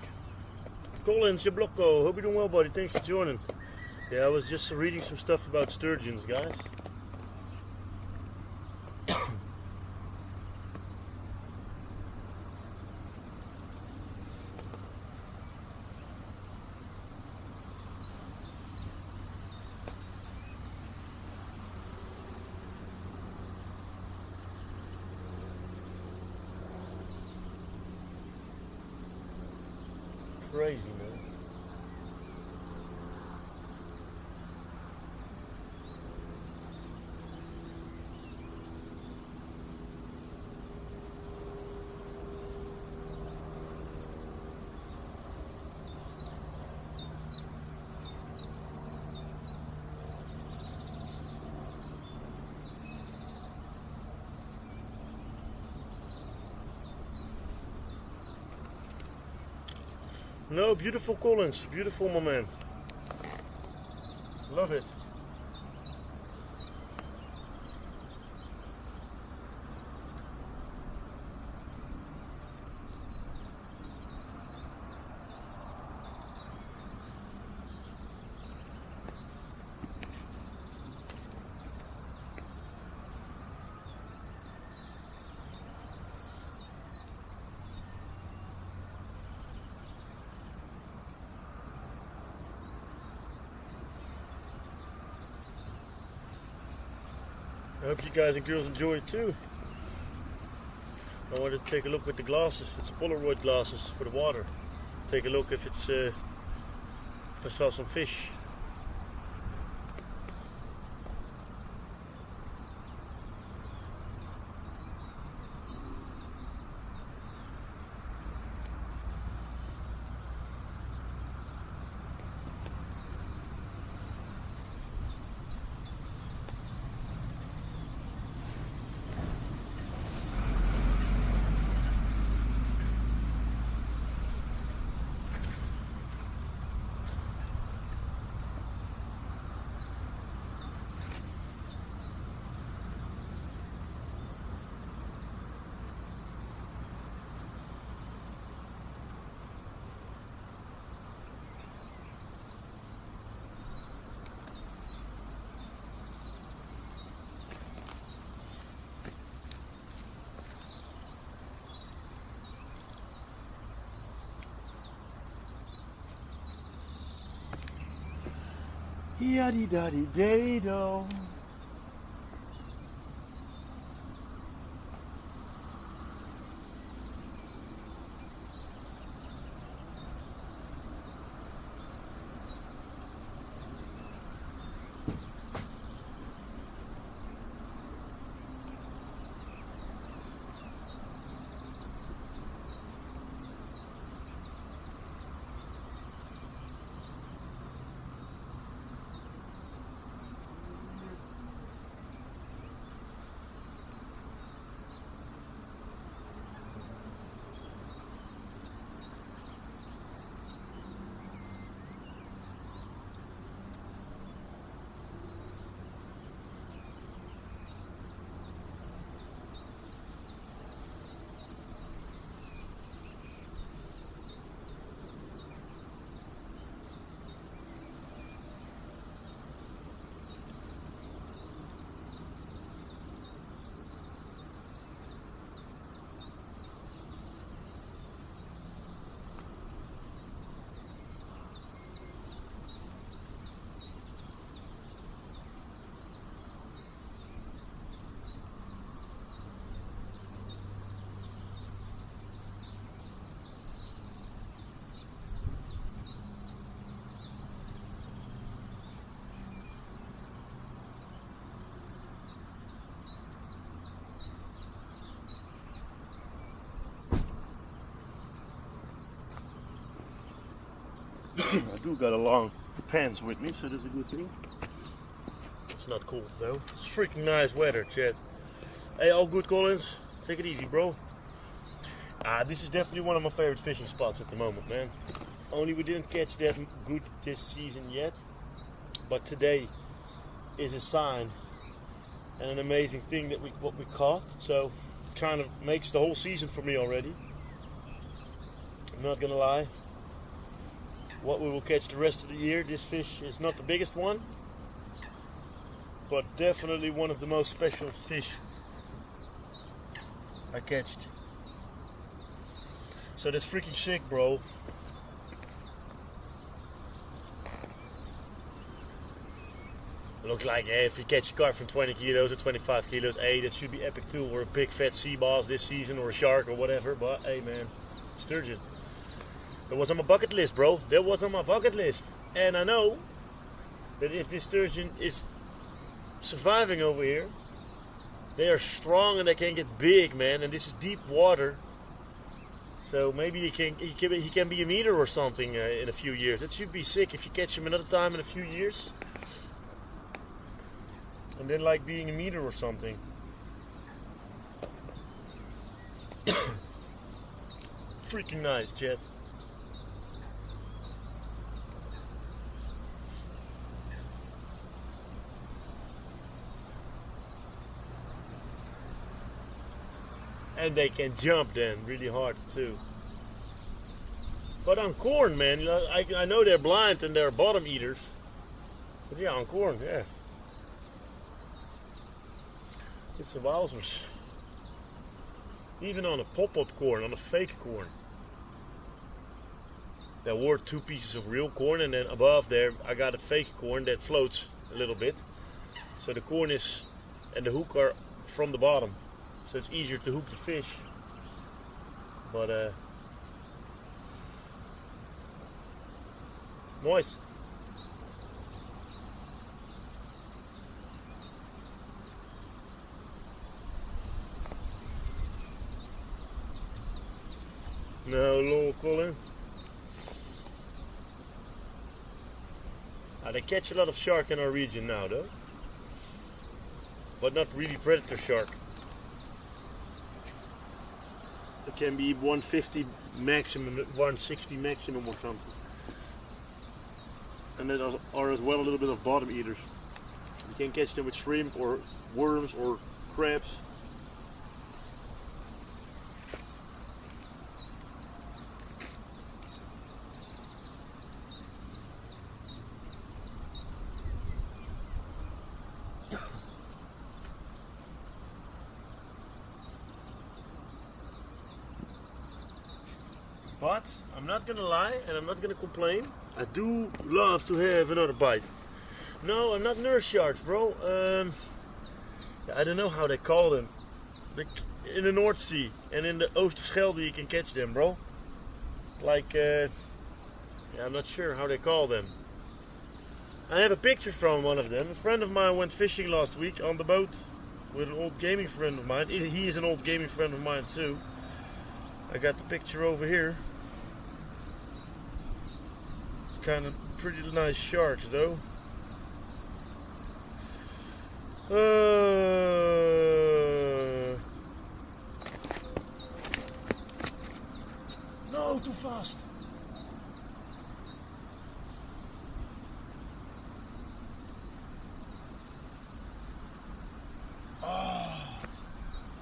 Collins, Jablocco, hope you're doing well, buddy. Thanks for joining. Yeah, I was just reading some stuff about sturgeons, guys. Crazy, man. No, beautiful Collins. Beautiful, my man. Love it. I hope you guys and girls enjoy it too. I wanted to take a look with the glasses. It's Polaroid glasses for the water. Take a look if it's if I saw some fish. Yaddy daddy dado. I do got a long pants with me, so that's a good thing. It's not cold though. It's freaking nice weather, Chad. Hey, all good, Collins? Take it easy, bro. This is definitely one of my favorite fishing spots at the moment, man. Only we didn't catch that good this season yet, but today is a sign and an amazing thing that what we caught. So it kind of makes the whole season for me already. I'm not gonna lie. What we will catch the rest of the year, this fish is not the biggest one, but definitely one of the most special fish I catched. So that's freaking sick, bro. Looks like, hey, if you catch a carp from 20 kilos or 25 kilos, hey, that should be epic too, or a big fat sea bass this season, or a shark or whatever, but hey man, sturgeon. That was on my bucket list, bro. That was on my bucket list. And I know that if this sturgeon is surviving over here, they are strong and they can get big, man. And this is deep water. So maybe he can be a meter or something in a few years. That should be sick if you catch him another time in a few years. And then like being a meter or something. Freaking nice, Jet. And they can jump then really hard too. But on corn, man, I know they're blind and they're bottom eaters. But yeah, on corn, yeah. It's a wowzers. Even on a pop-up corn, on a fake corn. There were 2 pieces of real corn, and then above there I got a fake corn that floats a little bit. So the corn is and the hook are from the bottom. So it's easier to hook the fish. But moist. No, lol, Colin. They catch a lot of shark in our region now, though. But not really predator shark. It can be 150 maximum, 160 maximum or something. And there are as well a little bit of bottom eaters. You can catch them with shrimp or worms or crabs. But I'm not gonna lie and I'm not gonna complain. I do love to have another bite. No, I'm not nurse sharks, bro. I don't know how they call them. In the North Sea and in the Oosterschelde you can catch them, bro. Like, yeah, I'm not sure how they call them. I have a picture from one of them. A friend of mine went fishing last week on the boat with an old gaming friend of mine. He is an old gaming friend of mine too. I got the picture over here. It's kind of pretty nice sharks though. No, too fast.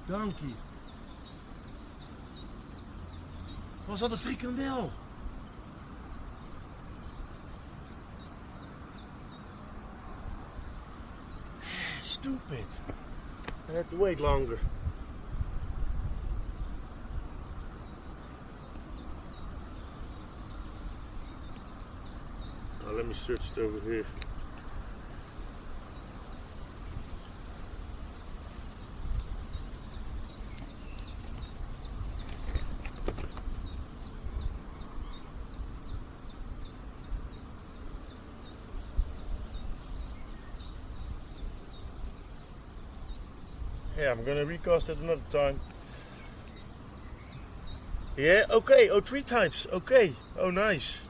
Donkey. Was dat een frikandel? Stupid. I had to wait longer. Now let me search it over here. Yeah, I'm gonna recast it another time. Yeah, okay. Oh, 3 types. Okay. Oh, nice.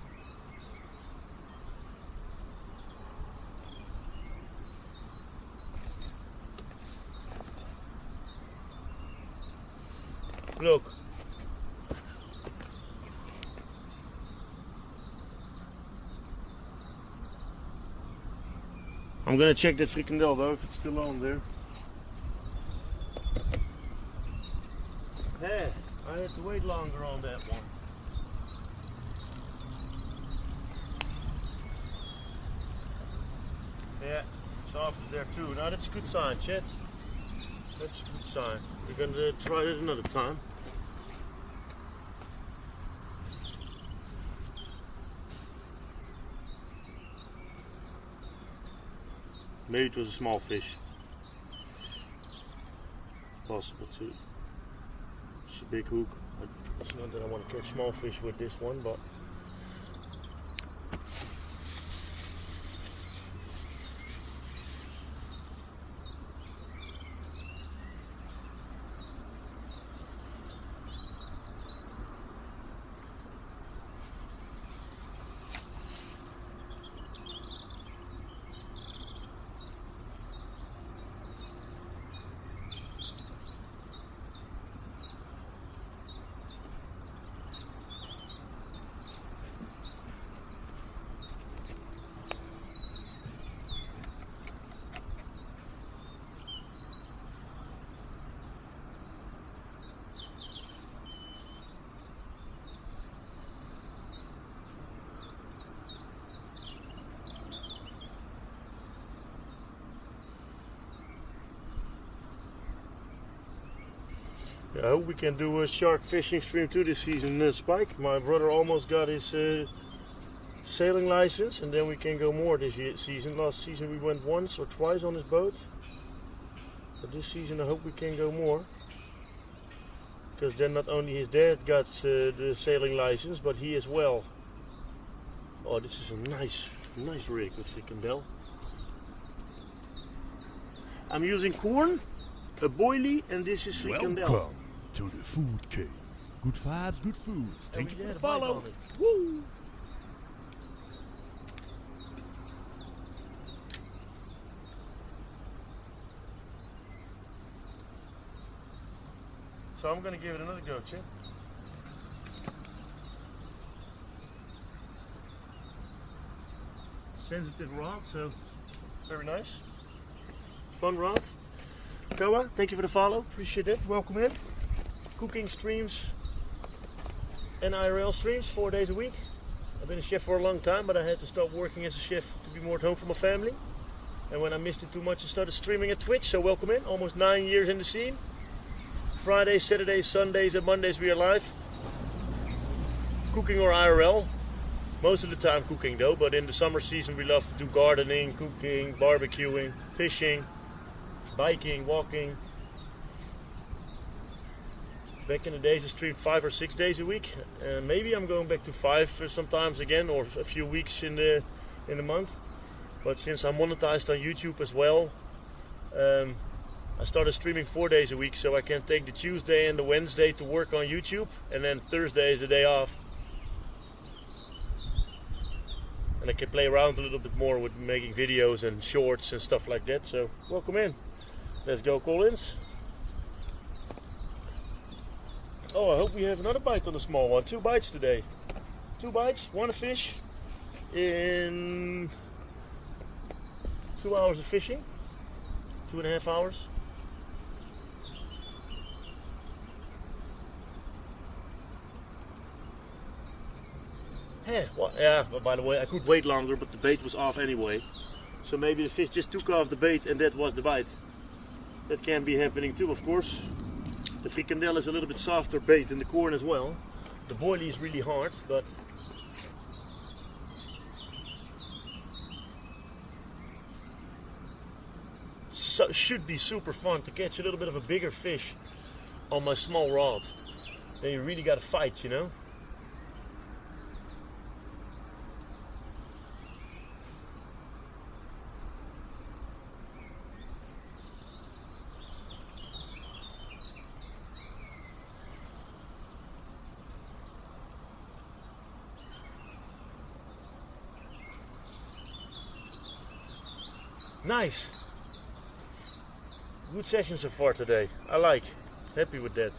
Look. I'm gonna check that frikandel though, if it's still on there. Yeah, I had to wait longer on that one. Yeah, it's off there too. Now that's a good sign, Chet. That's a good sign. We're gonna try it another time. Maybe it was a small fish. Possible too. It's a big hook. It's not that I want to catch small fish with this one, but I hope we can do a shark fishing stream too this season, Spike. My brother almost got his sailing license, and then we can go more this season. Last season we went once or twice on his boat. But this season I hope we can go more. Because then not only his dad got the sailing license, but he as well. Oh, this is a nice rig with frikandel. I'm using corn, a boilie, and this is frikandel. Welcome to the Food Cave. Good vibes, good foods. Thank you for the bite follow. on it. Woo! So I'm going to give it another go, Chip. Sensitive rod, so very nice. Fun rod. Koa, thank you for the follow. Appreciate it. Welcome in. Cooking streams and IRL streams 4 days a week. I've been a chef for a long time, but I had to stop working as a chef to be more at home for my family. And when I missed it too much, I started streaming at Twitch. So welcome in. Almost 9 years in the scene. Fridays, Saturdays, Sundays, and Mondays we are live. Cooking or IRL. Most of the time cooking though, but in the summer season we love to do gardening, cooking, barbecuing, fishing, biking, walking. Back in the days I streamed 5 or 6 days a week. Maybe I'm going back to 5 sometimes again, or a few weeks in the month. But since I'm monetized on YouTube as well, I started streaming 4 days a week, so I can take the Tuesday and the Wednesday to work on YouTube, and then Thursday is the day off. And I can play around a little bit more with making videos and shorts and stuff like that. So welcome in. Let's go, Collins. Oh, I hope we have another bite on the small one. 2 bites today. 2 bites, 1 fish in 2 hours of fishing. 2.5 hours. Yeah, well, by the way, I could wait longer, but the bait was off anyway. So maybe the fish just took off the bait and that was the bite. That can be happening too, of course. The frikandel is a little bit softer bait than the corn as well. The boilie is really hard, but so should be super fun to catch a little bit of a bigger fish on my small rod. Then you really got to fight, you know. Nice. Good session so far today. I like. Happy with that.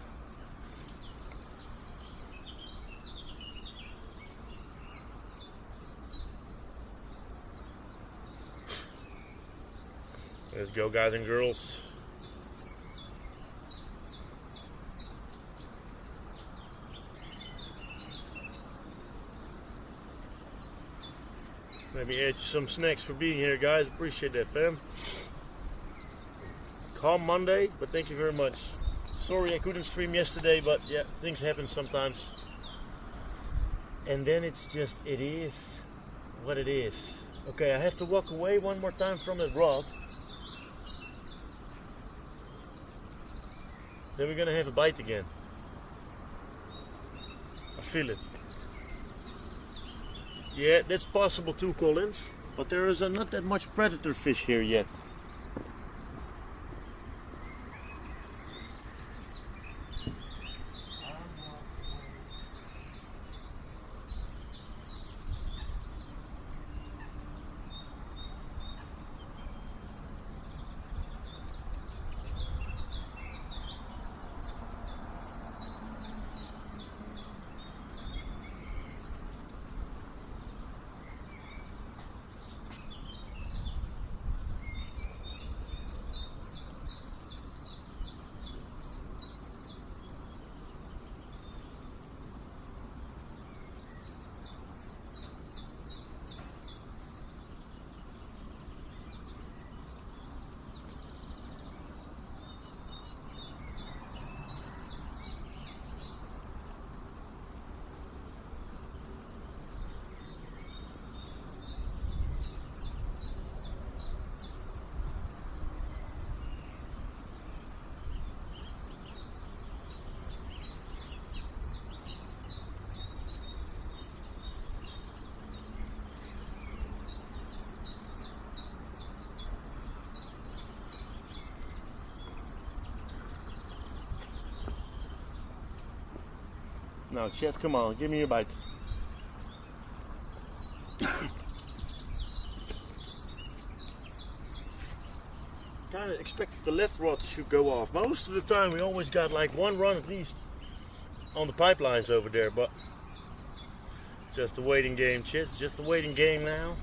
Let's go, guys and girls. Maybe add some snacks for being here, guys. Appreciate that, fam. Calm Monday, but thank you very much. Sorry I couldn't stream yesterday, but yeah, things happen sometimes. And then it's just, it is what it is. Okay, I have to walk away one more time from that rod. Then we're gonna have a bite again. I feel it. Yeah, that's possible too, Collins. But there is not that much predator fish here yet. Now, Chet, come on, give me a bite. Kind of expected the left rod should go off. Most of the time we always got like one run at least on the pipelines over there, but it's just a waiting game, Chet. It's just a waiting game now.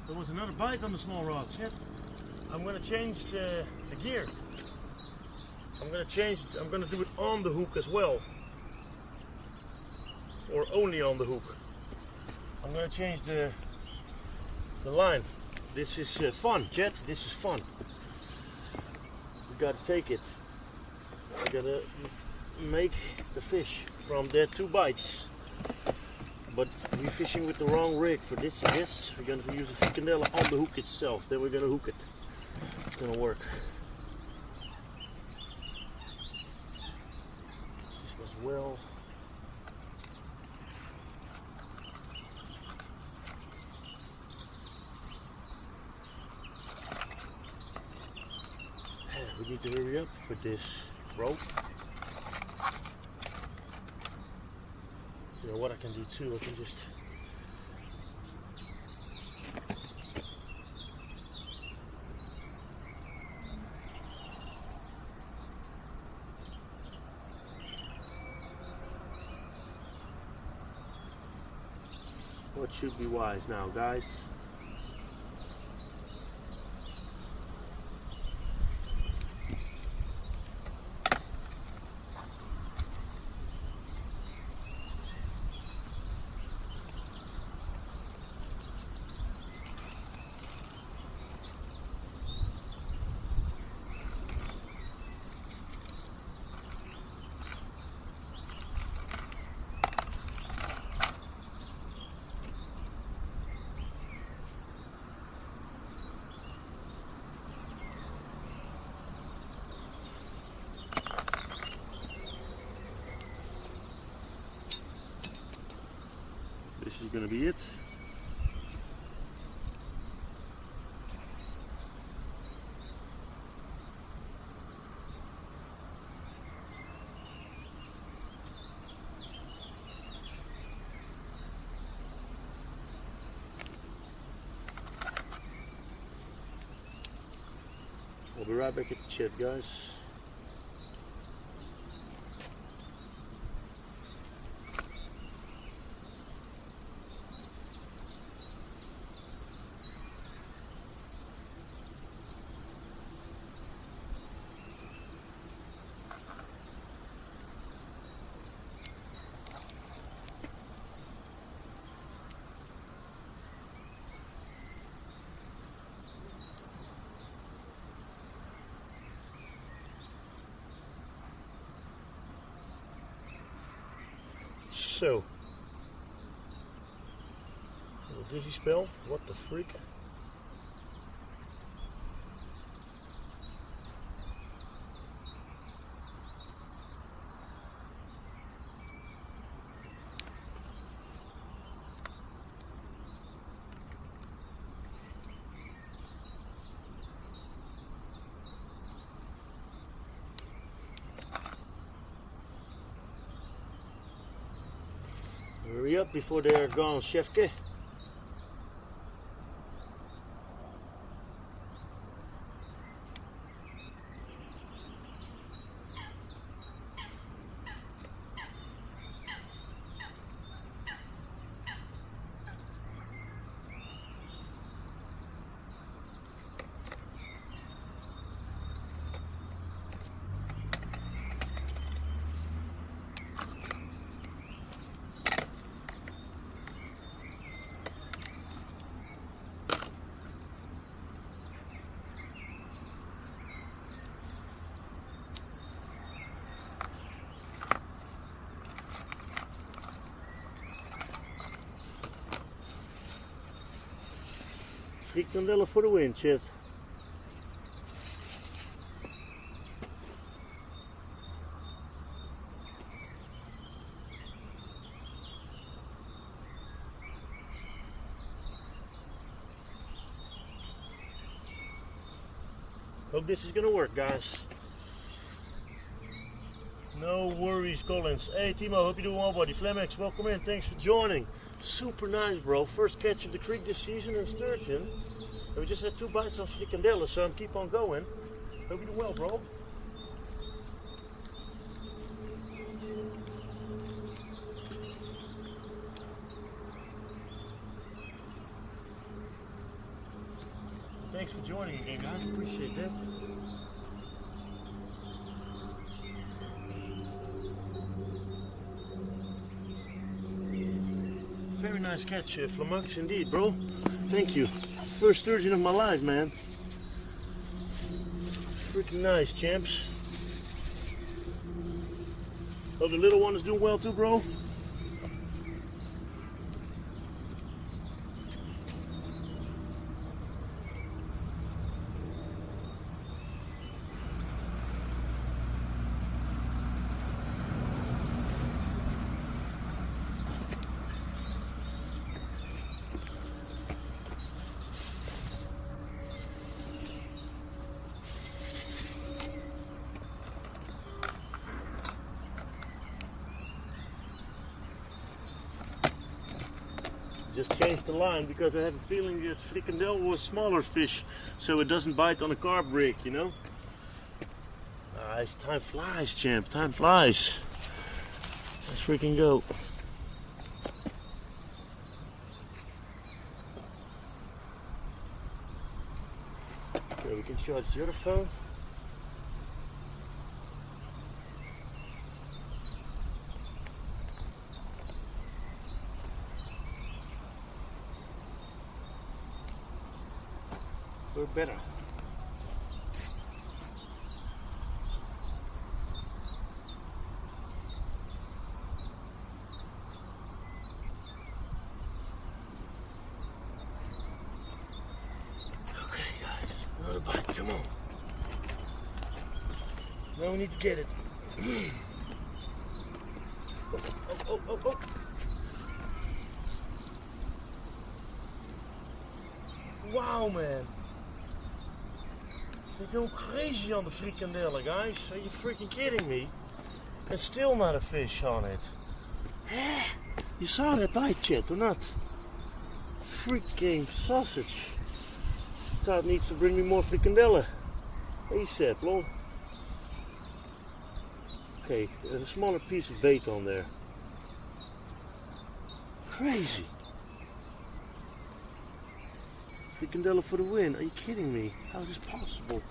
There was another bite on the small rod, Chet. I'm going to change the gear. I'm going to do it on the hook as well. Or only on the hook. I'm going to change the line. This is fun, Chet. This is fun. We got to take it. We got to make the fish from their 2 bites. But we're fishing with the wrong rig for this, I guess. We're going to use the fricandela on the hook itself. Then we're going to hook it. It's going to work. This goes well. We need to hurry up with this rope. You know what I can do too, I can just what should be wise now, guys? This is going to be it. We'll be right back at the shed, guys. So, little dizzy spell, what the freak? Hurry up before they're gone, Chefke. Frikandellen for the win, Chef. Hope this is gonna work, guys. No worries, Collins. Hey, Timo, hope you're doing well, buddy. Flemex, welcome in. Thanks for joining. Super nice, bro. First catch of the creek this season in sturgeon. And we just had 2 bites on frikandellen, so I'm keep on going. Hope you're doing well, bro. Thanks for joining again, guys. Appreciate that. Very nice catch, Flamux, indeed, bro. Thank you. First sturgeon of my life, man. Freaking nice, champs. Hope the little one is doing well too, bro. Just changed the line because I have a feeling that frikandel was smaller fish, so it doesn't bite on a carp rig, you know? Nice, time flies, champ, time flies. Let's freaking go. Okay, we can charge the other phone. We're better. Okay, guys, another bite. Come on. Now we need to get it. Oh. Wow, man. They're going crazy on the frikandellen, guys. Are you freaking kidding me? There's still not a fish on it. You saw that bite, chat, or not? Freaking sausage. Todd needs to bring me more frikandellen. ASAP, lol. Okay, there's a smaller piece of bait on there. Crazy. Frikandellen for the win. Are you kidding me? How is this possible?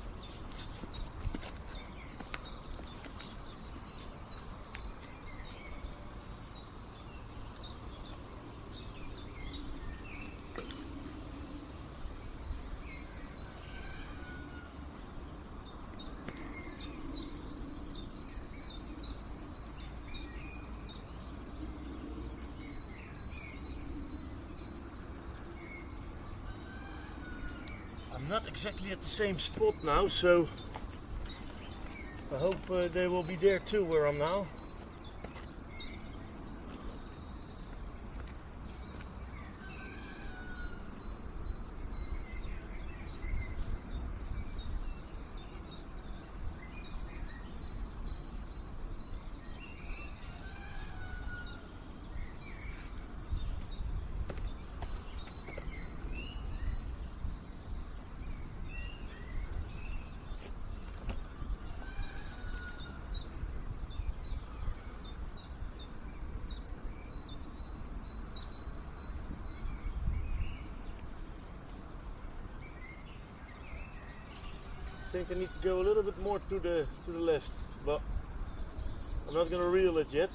I'm not exactly at the same spot now, so I hope they will be there too where I'm now. I think I need to go a little bit more to the left, but I'm not gonna reel it yet.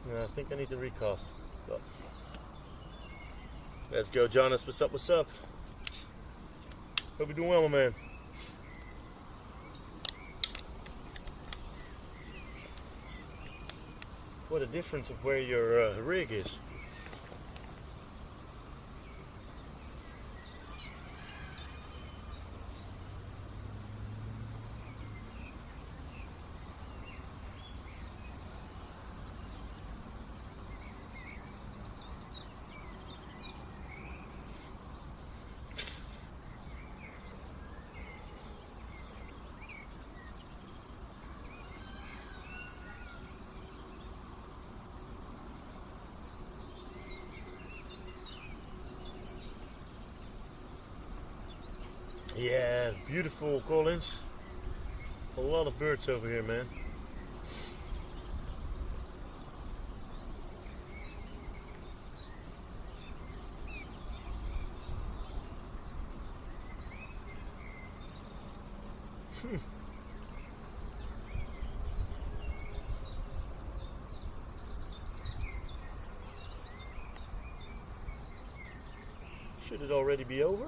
Yeah, I think I need to recast. Let's go, Jonas. What's up? What's up? Hope you're doing well, my man. What a difference of where your rig is. Yeah, beautiful, Collins. A lot of birds over here, man. Should it already be over?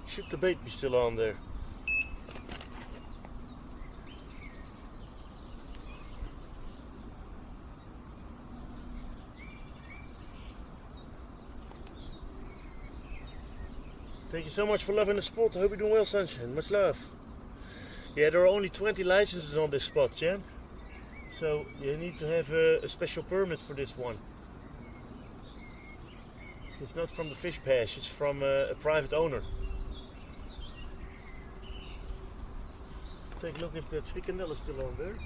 Should the bait be still on there? Thank you so much for loving the spot. I hope you're doing well, Sunshine. Much love. Yeah, there are only 20 licenses on this spot, yeah? So you need to have a special permit for this one. It's not from the fish patch, it's from a private owner. Take a look if that frikandel is still on there.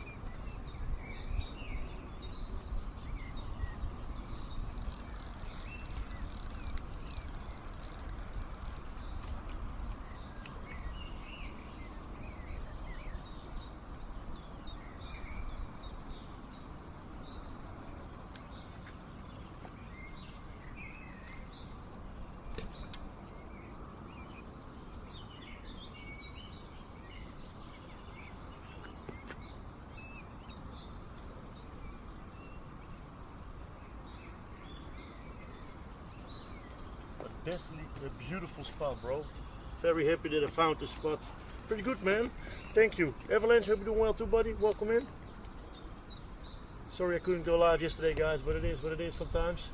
Definitely a beautiful spot, bro. Very happy that I found this spot. Pretty good, man. Thank you. Avalanche, hope you're doing well too, buddy. Welcome in. Sorry I couldn't go live yesterday, guys, but it is what it is sometimes.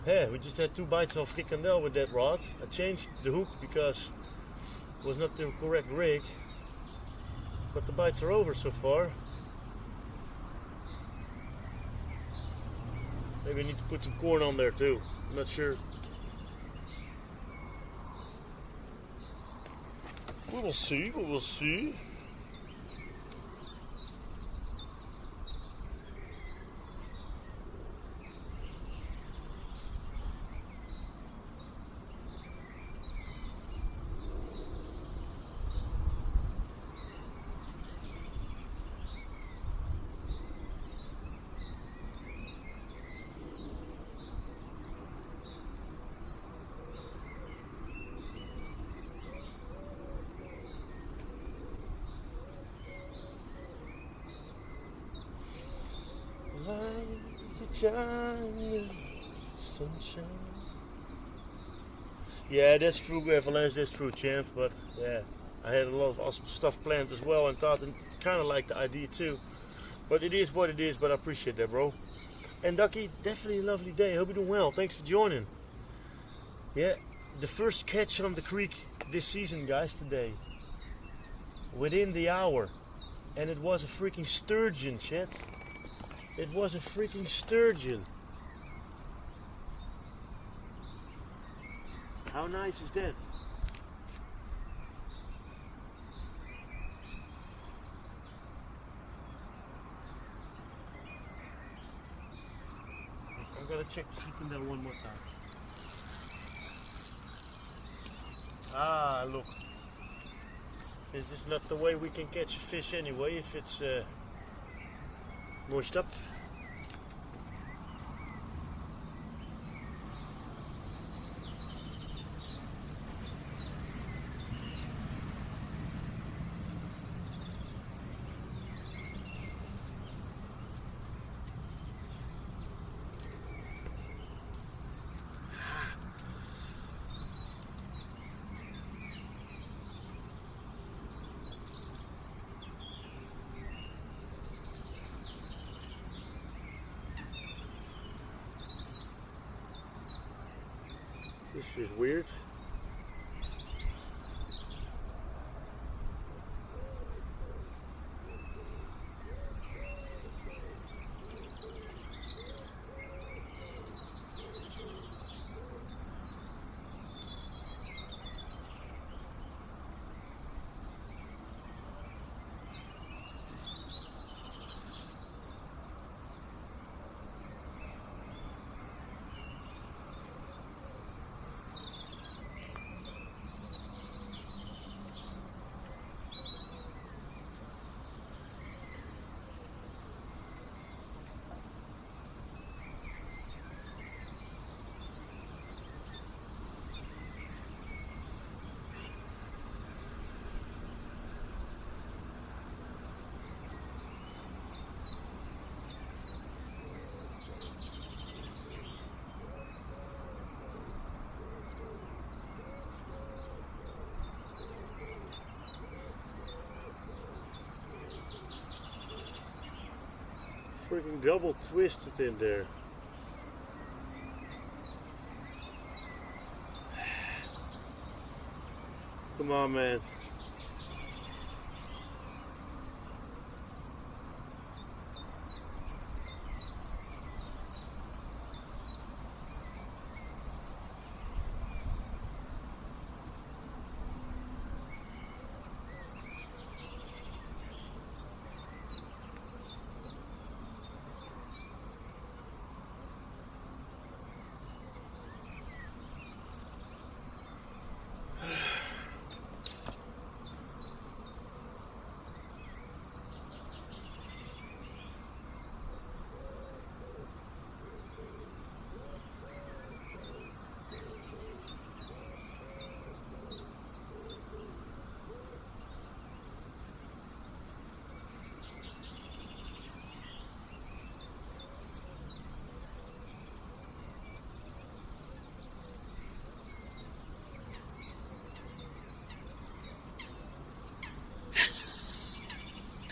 Yeah, we just had 2 bites on frikandel with that rod. I changed the hook because it was not the correct rig. But the bites are over so far. Maybe I need to put some corn on there too. I'm not sure. We will see, we will see. Sunshine. Yeah, that's true, Avalanche, that's true, champ. But yeah, I had a lot of awesome stuff planned as well and thought and kind of like the idea too. But it is what it is, but I appreciate that, bro. And Ducky, definitely a lovely day. Hope you're doing well. Thanks for joining. Yeah, the first catch on the creek this season, guys, today. Within the hour. And it was a freaking sturgeon, chat. It was a freaking sturgeon. How nice is that? check the frikandel one more time. Ah, look. This is not the way we can catch a fish anyway if it's mushed up. This is weird. Freaking double twisted in there. Come on, man.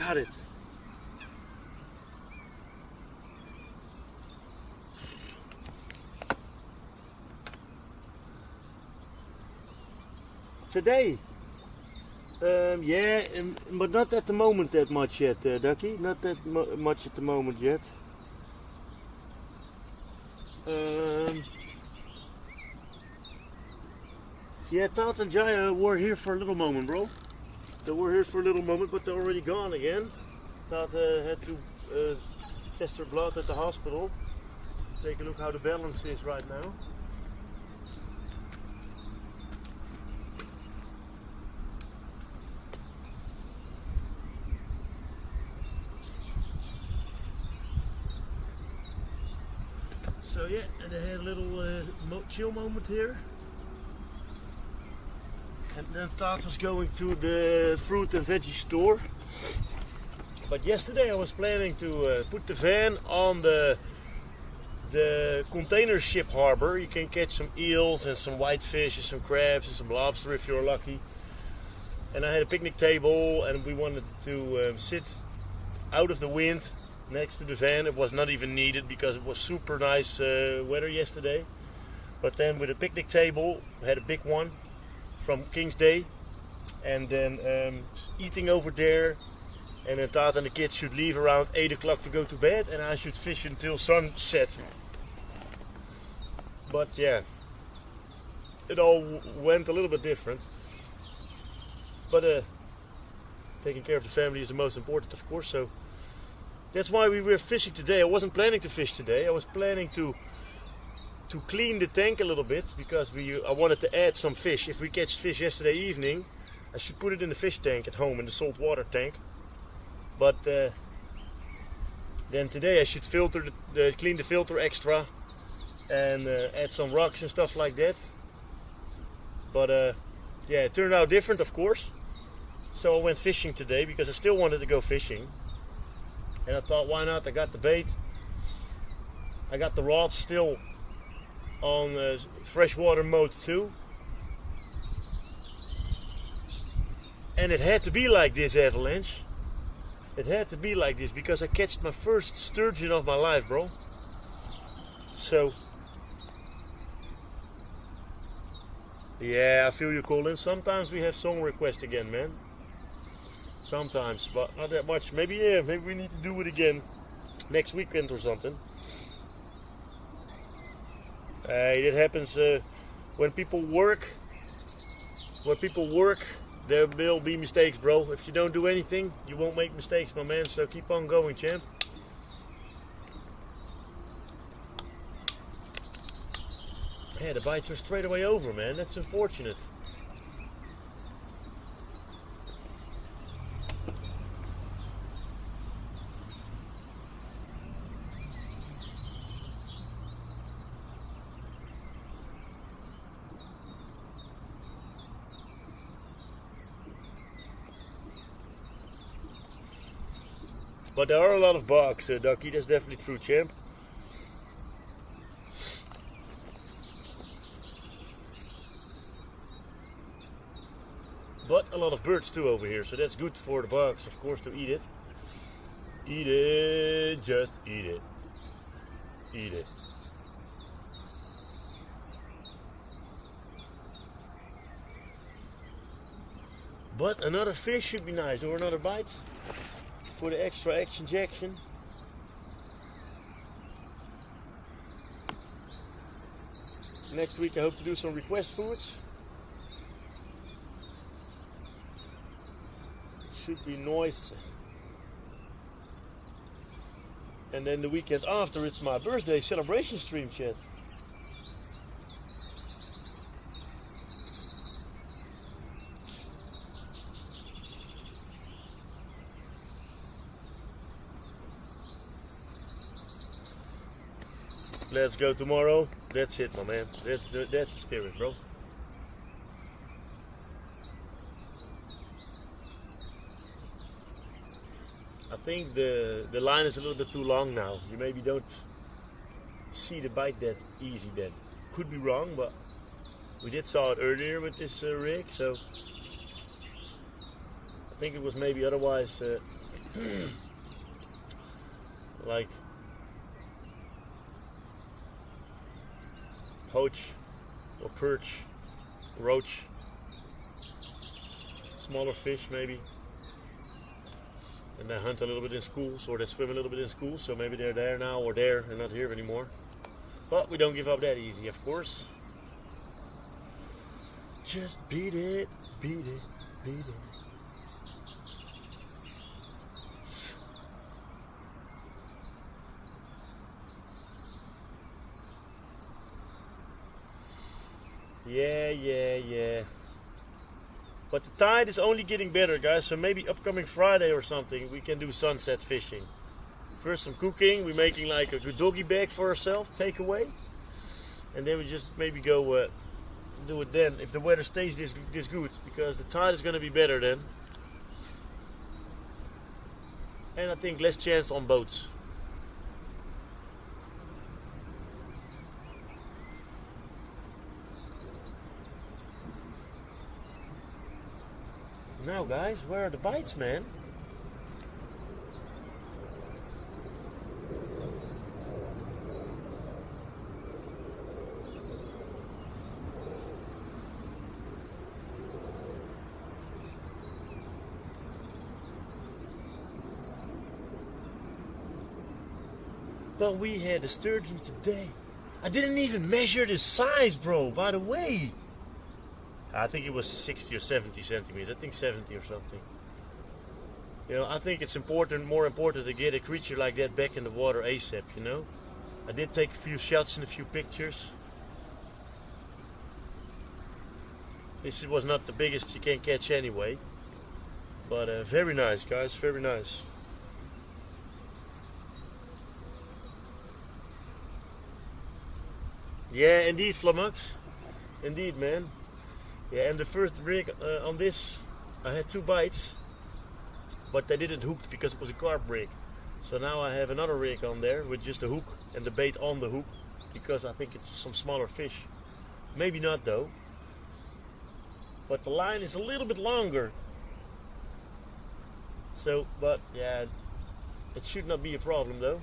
Got it. Today. Yeah, but not at the moment that much yet, Ducky. Not that much at the moment yet. Yeah, Tat and Jaya were here for a little moment, bro. They were here for a little moment, but they're already gone again. Tat had to test her blood at the hospital. Take a look how the balance is right now. So yeah, and they had a little chill moment here. And then Tat was going to the fruit and veggie store. But yesterday I was planning to put the van on the container ship harbor. You can catch some eels and some whitefish and some crabs and some lobster if you're lucky. And I had a picnic table and we wanted to sit out of the wind next to the van. It was not even needed because it was super nice weather yesterday. But then with a picnic table, we had a big one from King's Day, and then eating over there, and then Tat and the kids should leave around 8 o'clock to go to bed, and I should fish until sunset. But yeah, it all went a little bit different. But taking care of the family is the most important, of course, so that's why we were fishing today. I wasn't planning to fish today. I was planning to to clean the tank a little bit, because I wanted to add some fish. If we catch fish yesterday evening, I should put it in the fish tank at home, in the salt water tank. But then today I should clean the filter extra and add some rocks and stuff like that. But yeah, it turned out different, of course. So I went fishing today because I still wanted to go fishing. And I thought, why not? I got the bait. I got the rods still on freshwater mode 2. And it had to be like this, Avalanche. It had to be like this because I catched my first sturgeon of my life, bro. So, yeah, I feel you, Colin. Sometimes we have song requests again, man. Sometimes, but not that much. Maybe, yeah, maybe we need to do it again next weekend or something. It happens when people work. When people work, there will be mistakes, bro. If you don't do anything, you won't make mistakes, my man. So keep on going, champ. Yeah, the bites are straight away over, man. That's unfortunate. But there are a lot of bugs, Ducky. That's definitely true, champ. But a lot of birds too over here, so that's good for the bugs, of course, to eat it. Eat it, just eat it. Eat it. But another fish should be nice, or another bite. For the extra action jackson. Next week I hope to do some request foods. Should be nice. And then the weekend after, it's my birthday celebration stream, chat. Let's go tomorrow. That's it, my man. That's the spirit, bro. I think the line is a little bit too long now. You maybe don't see the bite that easy then. Could be wrong, but we did saw it earlier with this rig, so I think it was maybe otherwise like poach or perch, roach, smaller fish maybe. And they hunt a little bit in schools, or they swim a little bit in schools, so maybe they're there now or there and not here anymore. But we don't give up that easy, of course. Just beat it, beat it, beat it. Yeah. But the tide is only getting better, guys, so maybe upcoming Friday or something we can do sunset fishing. First some cooking, we're making like a good doggy bag for ourselves, takeaway. And then we just maybe go do it then, if the weather stays this good, because the tide is going to be better then. And I think less chance on boats. Now guys, where are the bites, man? But we had a sturgeon today. I didn't even measure the size, bro, by the way. I think it was 60 or 70 centimeters. I think 70 or something. You know, I think it's more important to get a creature like that back in the water ASAP, you know. I did take a few shots and a few pictures. This was not the biggest you can catch anyway. But very nice, guys, very nice. Yeah, indeed, Flamax. Indeed, man. Yeah, and the first rig on this, I had 2 bites, but they didn't hook because it was a carp rig. So now I have another rig on there with just a hook and the bait on the hook, because I think it's some smaller fish. Maybe not though. But the line is a little bit longer. So, but yeah, it should not be a problem though.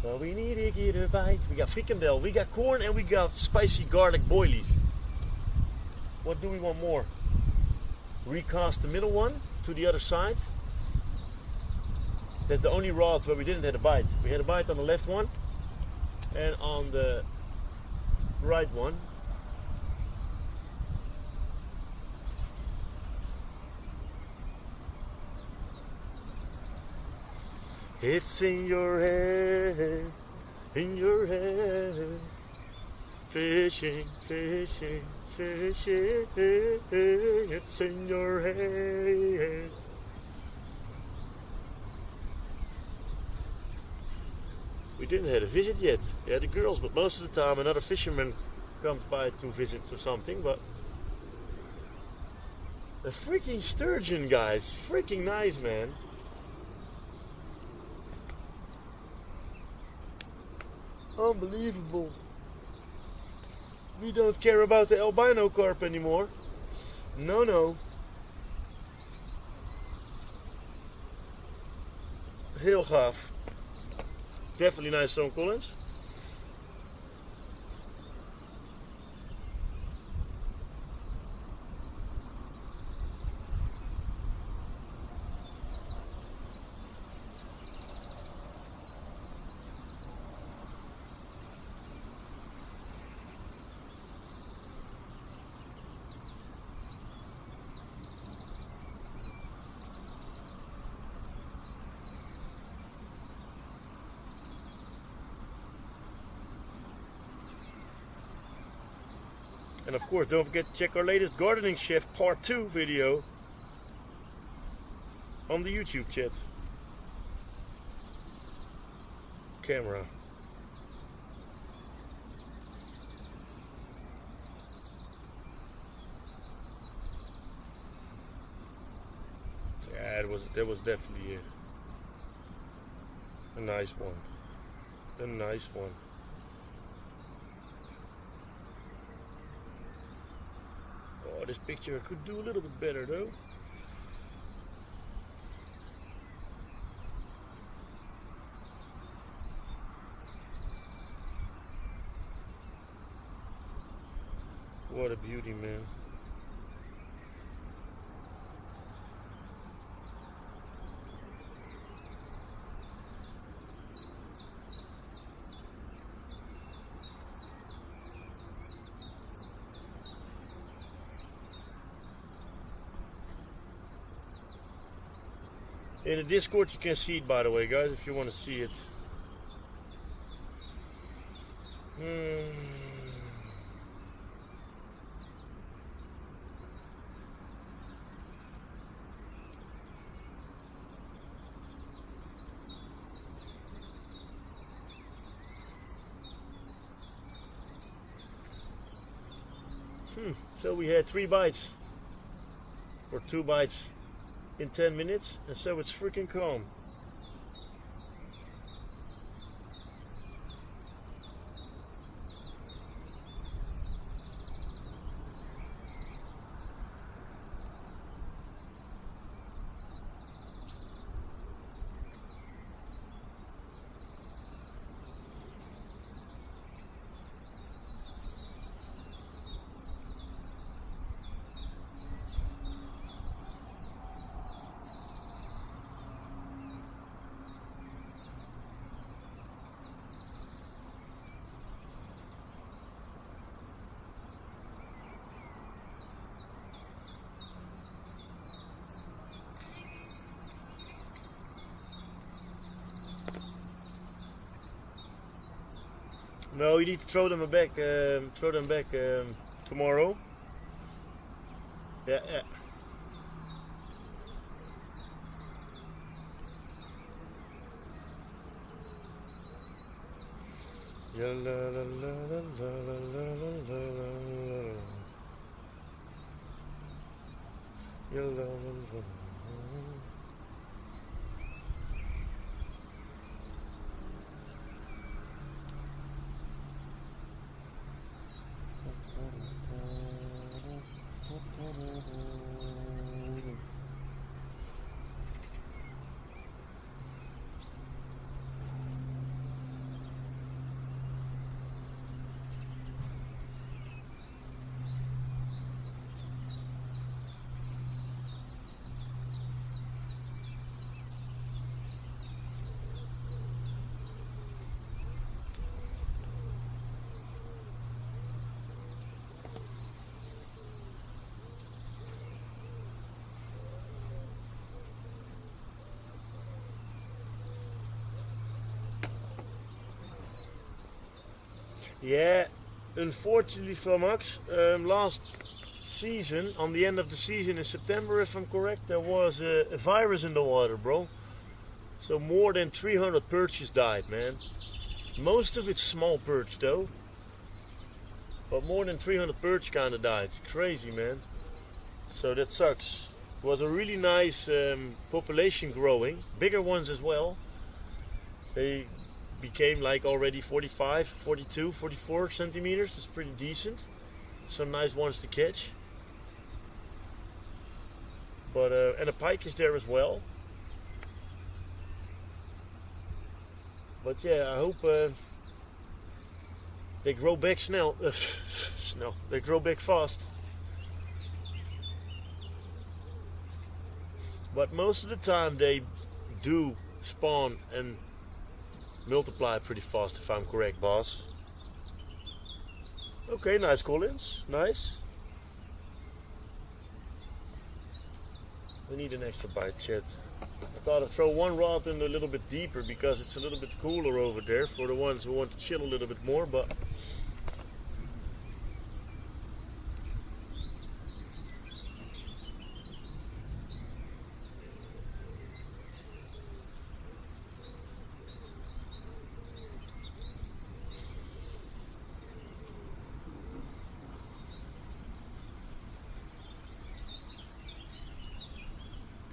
But we need to get a bite. We got frikandel, we got corn, and we got spicy garlic boilies. What do we want more? Recast the middle one to the other side. That's the only rod where we didn't have a bite. We had a bite on the left one and on the right one. It's in your head, in your head. Fishing, fishing, fishing. It's in your head. We didn't have a visit yet. We had the girls, but most of the time another fisherman comes by to visit or something. But a freaking sturgeon, guys. Freaking nice, man. Unbelievable. We don't care about the albino carp anymore. No, no. Heel gaaf. Definitely nice Stone Collins. And of course, don't forget to check our latest Gardening Chef Part 2 video on the YouTube chat. Camera. Yeah, that was definitely a nice one. A nice one. Oh, this picture I could do a little bit better though. What a beauty, man. In the Discord you can see it, by the way, guys, if you want to see it. So we had 3 bites, or 2 bites in 10 minutes, and so it's freaking calm. No, you need to throw them back. Tomorrow. Yeah, yeah. Yeah, la, la, la, la, la, la, la, la, la. Yeah, la, la, la, la. Yeah, unfortunately for Max, last season, on the end of the season in September, if I'm correct, there was a virus in the water, bro. So more than 300 perches died, man. Most of it's small perch though, but more than 300 perch kind of died. It's crazy, man. So that sucks. It was a really nice population growing, bigger ones as well. They became like already 45, 42, 44 centimeters. It's pretty decent. Some nice ones to catch. But and a pike is there as well. But yeah, I hope they grow back snel. They grow back fast. But most of the time they do spawn and multiply pretty fast, if I'm correct, boss. Okay, nice Collins, nice. We need an extra bite, chat. I thought I'd throw one rod in a little bit deeper because it's a little bit cooler over there for the ones who want to chill a little bit more, but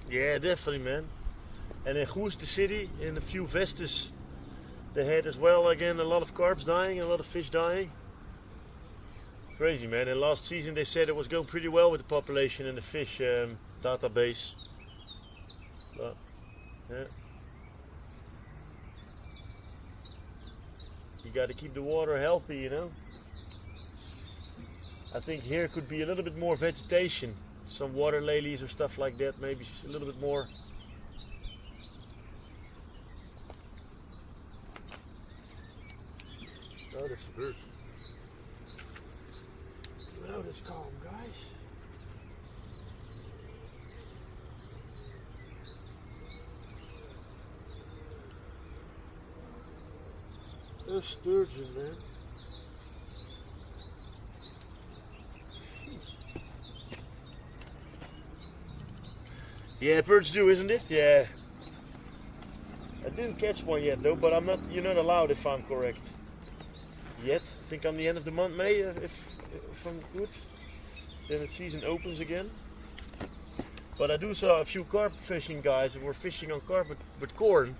yeah, definitely, man. And in Goes, the city, in a few vestas, they had as well, again, a lot of carps dying, a lot of fish dying. Crazy, man. And last season they said it was going pretty well with the population and the fish database. But, yeah. You got to keep the water healthy, you know. I think here could be a little bit more vegetation. Some water lilies or stuff like that, maybe a little bit more. Oh, that's a bird. Now that's calm, guys. A sturgeon, man. Yeah, birds do, isn't it? Yeah. I didn't catch one yet though, but you're not allowed if I'm correct. Yet. I think on the end of the month, May, if I'm good. Then the season opens again. But I do saw a few carp fishing guys that were fishing on carp with corn,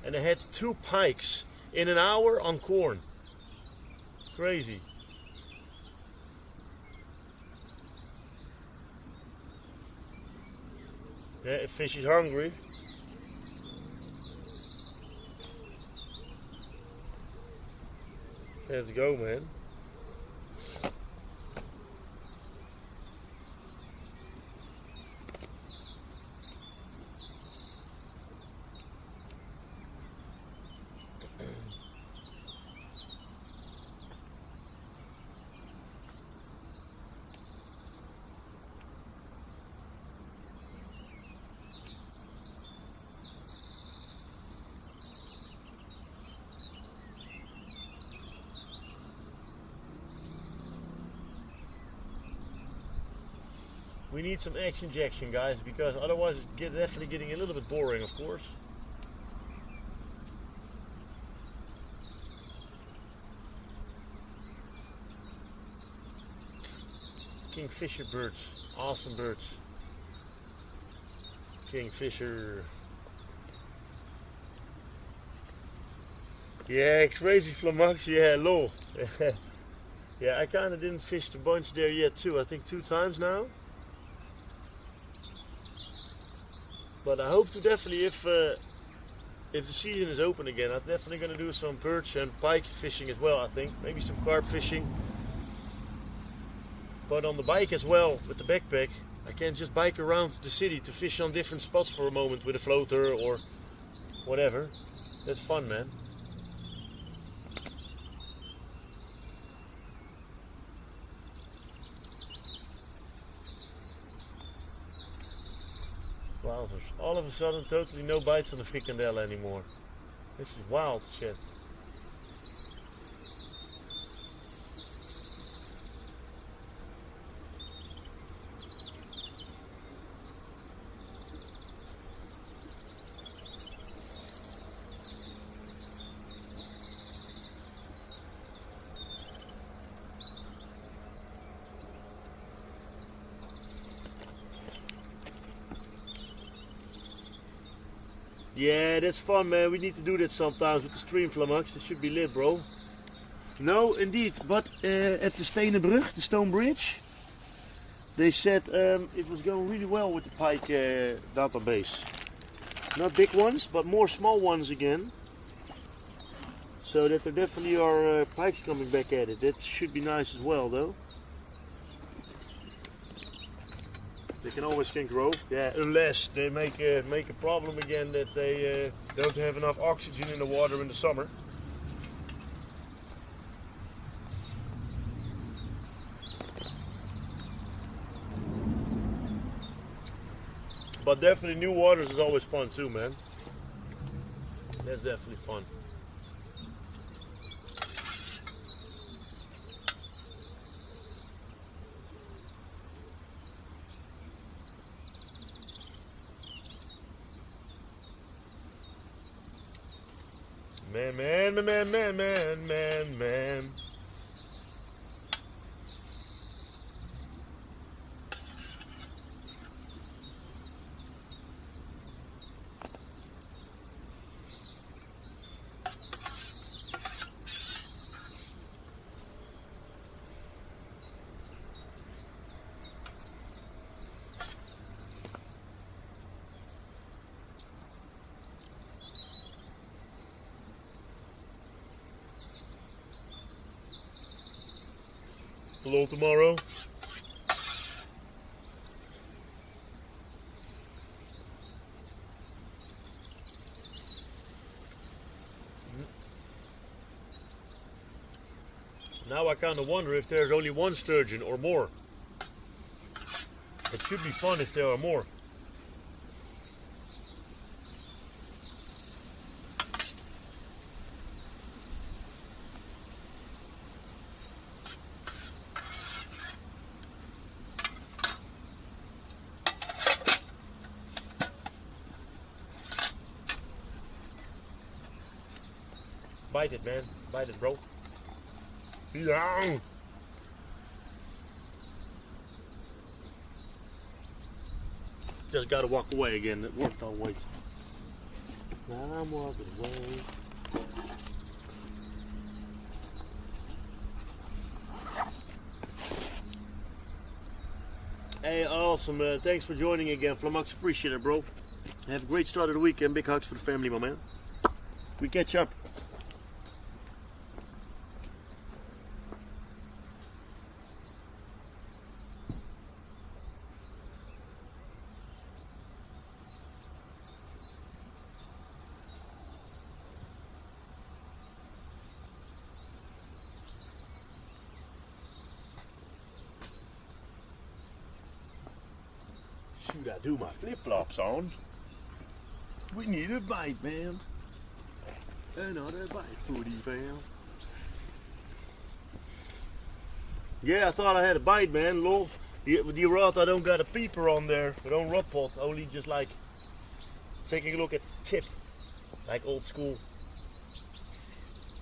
and they had 2 pikes in an hour on corn. Crazy. Yeah, if fish is hungry. Let's go, man. We need some action injection, guys, because otherwise it's definitely getting a little bit boring, of course. Kingfisher birds, awesome birds. Kingfisher. Yeah, crazy flummox, yeah, lol. Yeah, I kind of didn't fish the bunch there yet too. I think 2 times now. But I hope to definitely, if the season is open again, I'm definitely going to do some perch and pike fishing as well, I think. Maybe some carp fishing. But on the bike as well, with the backpack, I can just bike around the city to fish on different spots for a moment with a floater or whatever. That's fun, man. Wowzers. All of a sudden, totally no bites on the frikandel anymore. This is wild shit. Yeah, that's fun, man. We need to do that sometimes with the stream flummox. It should be lit, bro. No, indeed. But at the Stenen Brug, the stone bridge, they said it was going really well with the pike database. Not big ones, but more small ones again. So that there definitely are pikes coming back at it. That should be nice as well, though. They can grow, yeah, unless they make a problem again that they don't have enough oxygen in the water in the summer. But definitely new waters is always fun too, man. That's definitely fun. Man. Hello tomorrow. Now I kind of wonder if there's only one sturgeon or more. It should be fun if there are more. Bite it, man. Bite it, bro. Yeah. Just gotta walk away again. It worked all way. Now I'm walking away. Hey, awesome. Thanks for joining again, Flummox. Appreciate it, bro. Have a great start of the weekend. Big hugs for the family, my man. We catch up. Shoot, I do my flip-flops on. We need a bite, man. Another bite, footy fam. Yeah, I thought I had a bite, man. Lol. The rod, I don't got a peeper on there, but on rod pot, only just like taking a look at the tip, like old school.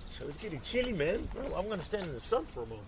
So it's getting chilly, man. Well, I'm gonna stand in the sun for a moment.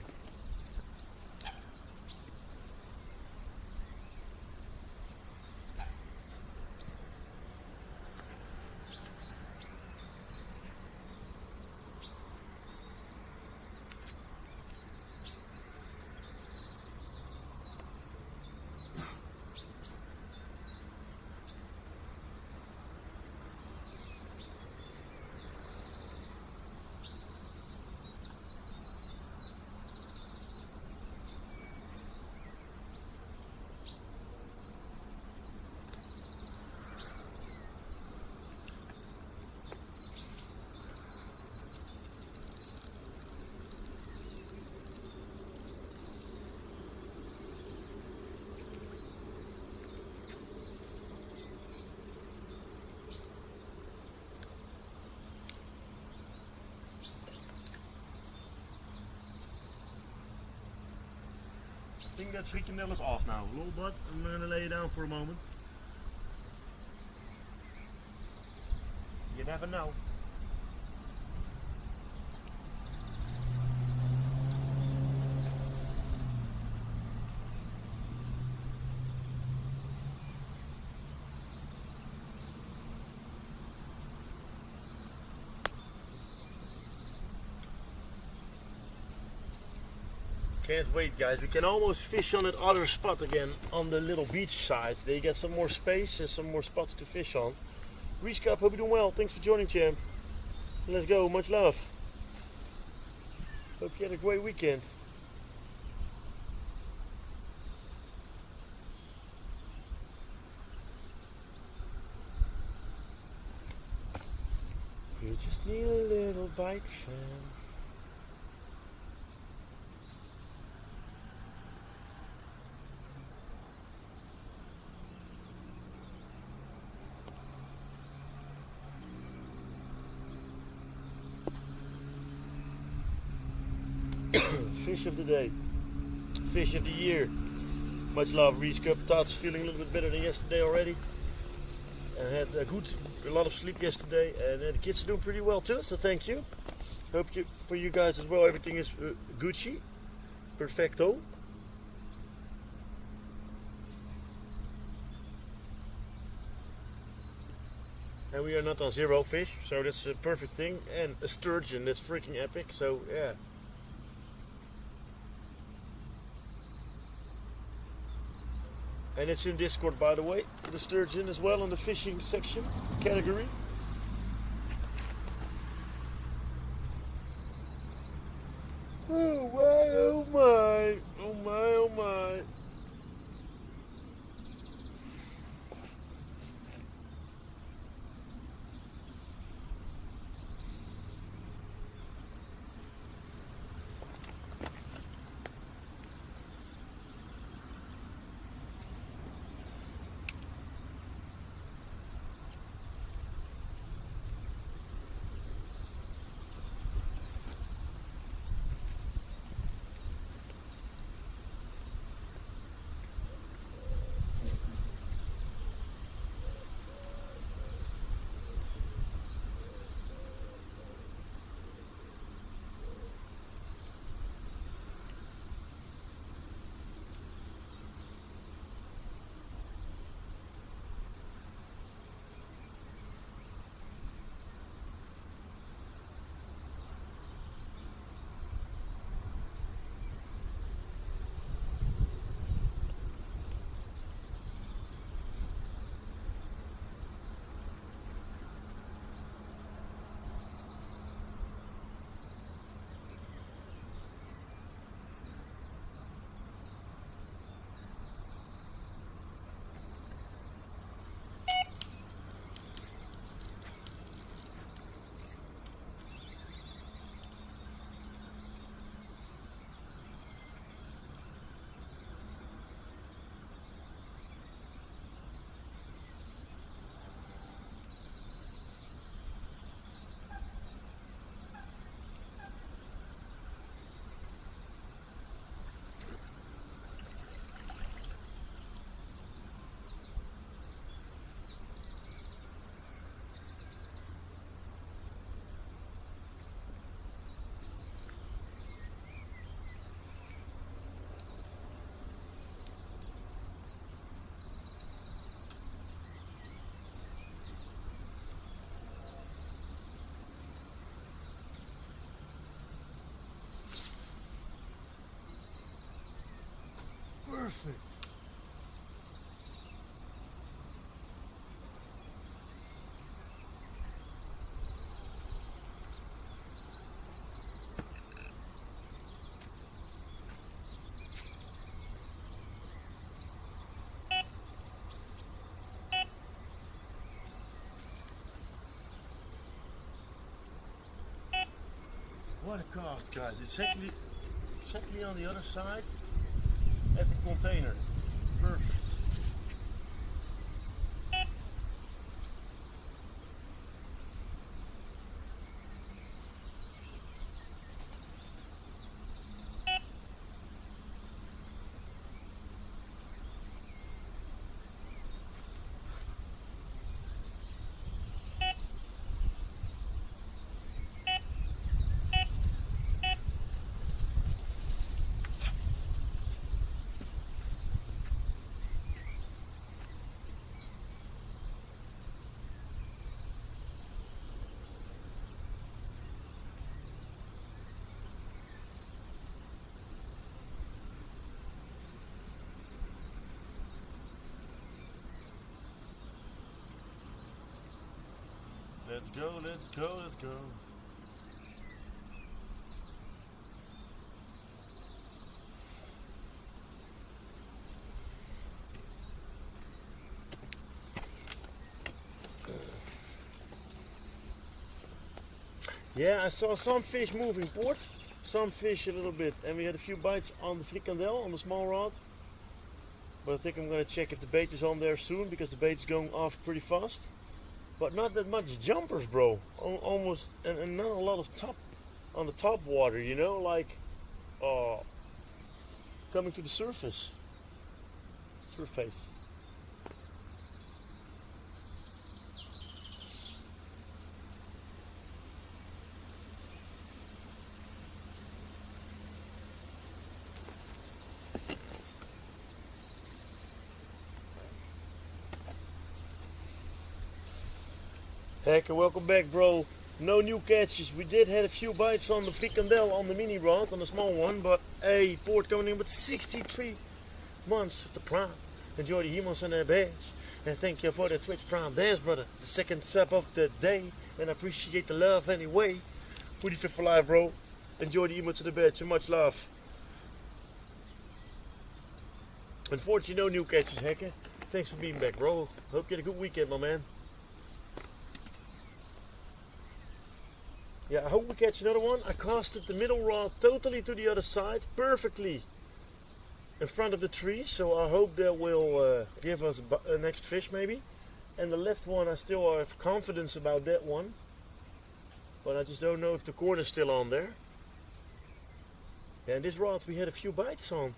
I think that frikandel is off now. Lol, but I'm gonna lay it down for a moment. You never know. Can't wait, guys. We can almost fish on that other spot again on the little beach side. They get some more space and some more spots to fish on. Reese Cup, hope you're doing well. Thanks for joining, champ. Let's go. Much love. Hope you had a great weekend. You just need a little bite, fam. Fish of the day, fish of the year. Much love, Reese Cup. Todd's feeling a little bit better than yesterday already, and had a lot of sleep yesterday, and the kids are doing pretty well too, so thank you. Hope for you guys as well, everything is Gucci, perfecto. And we are not on zero fish, so that's a perfect thing. And a sturgeon, that's freaking epic, so yeah. And it's in Discord, by the way, the sturgeon as well in the fishing section category. Oh my, oh my, oh my, oh my. Perfect. What a cast, guys. Exactly on the other side at the container. Perfect. Let's go, let's go, let's go. Yeah, I saw some fish moving port, some fish a little bit, and we had a few bites on the frikandel, on the small rod. But I think I'm going to check if the bait is on there soon, because the bait's going off pretty fast. But not that much jumpers, bro. Almost, and not a lot of top on the top water, you know, like coming to the surface. Surface. Heck, welcome back, bro. No new catches. We did have a few bites on the frikandel on the mini rod, on the small one, but hey, port coming in with 63 months of the prime. Enjoy the humans and their badge. And thank you for the Twitch Prime dance, brother. The second sub of the day. And I appreciate the love anyway. Foodie Fit for life, bro. Enjoy the emotes and the badge. And much love. Unfortunately, no new catches, Hacker. Thanks for being back, bro. Hope you had a good weekend, my man. Yeah, I hope we catch another one. I casted the middle rod totally to the other side, perfectly in front of the tree. So I hope that will give us a next fish maybe. And the left one, I still have confidence about that one. But I just don't know if the corn is still on there. Yeah, and this rod we had a few bites on.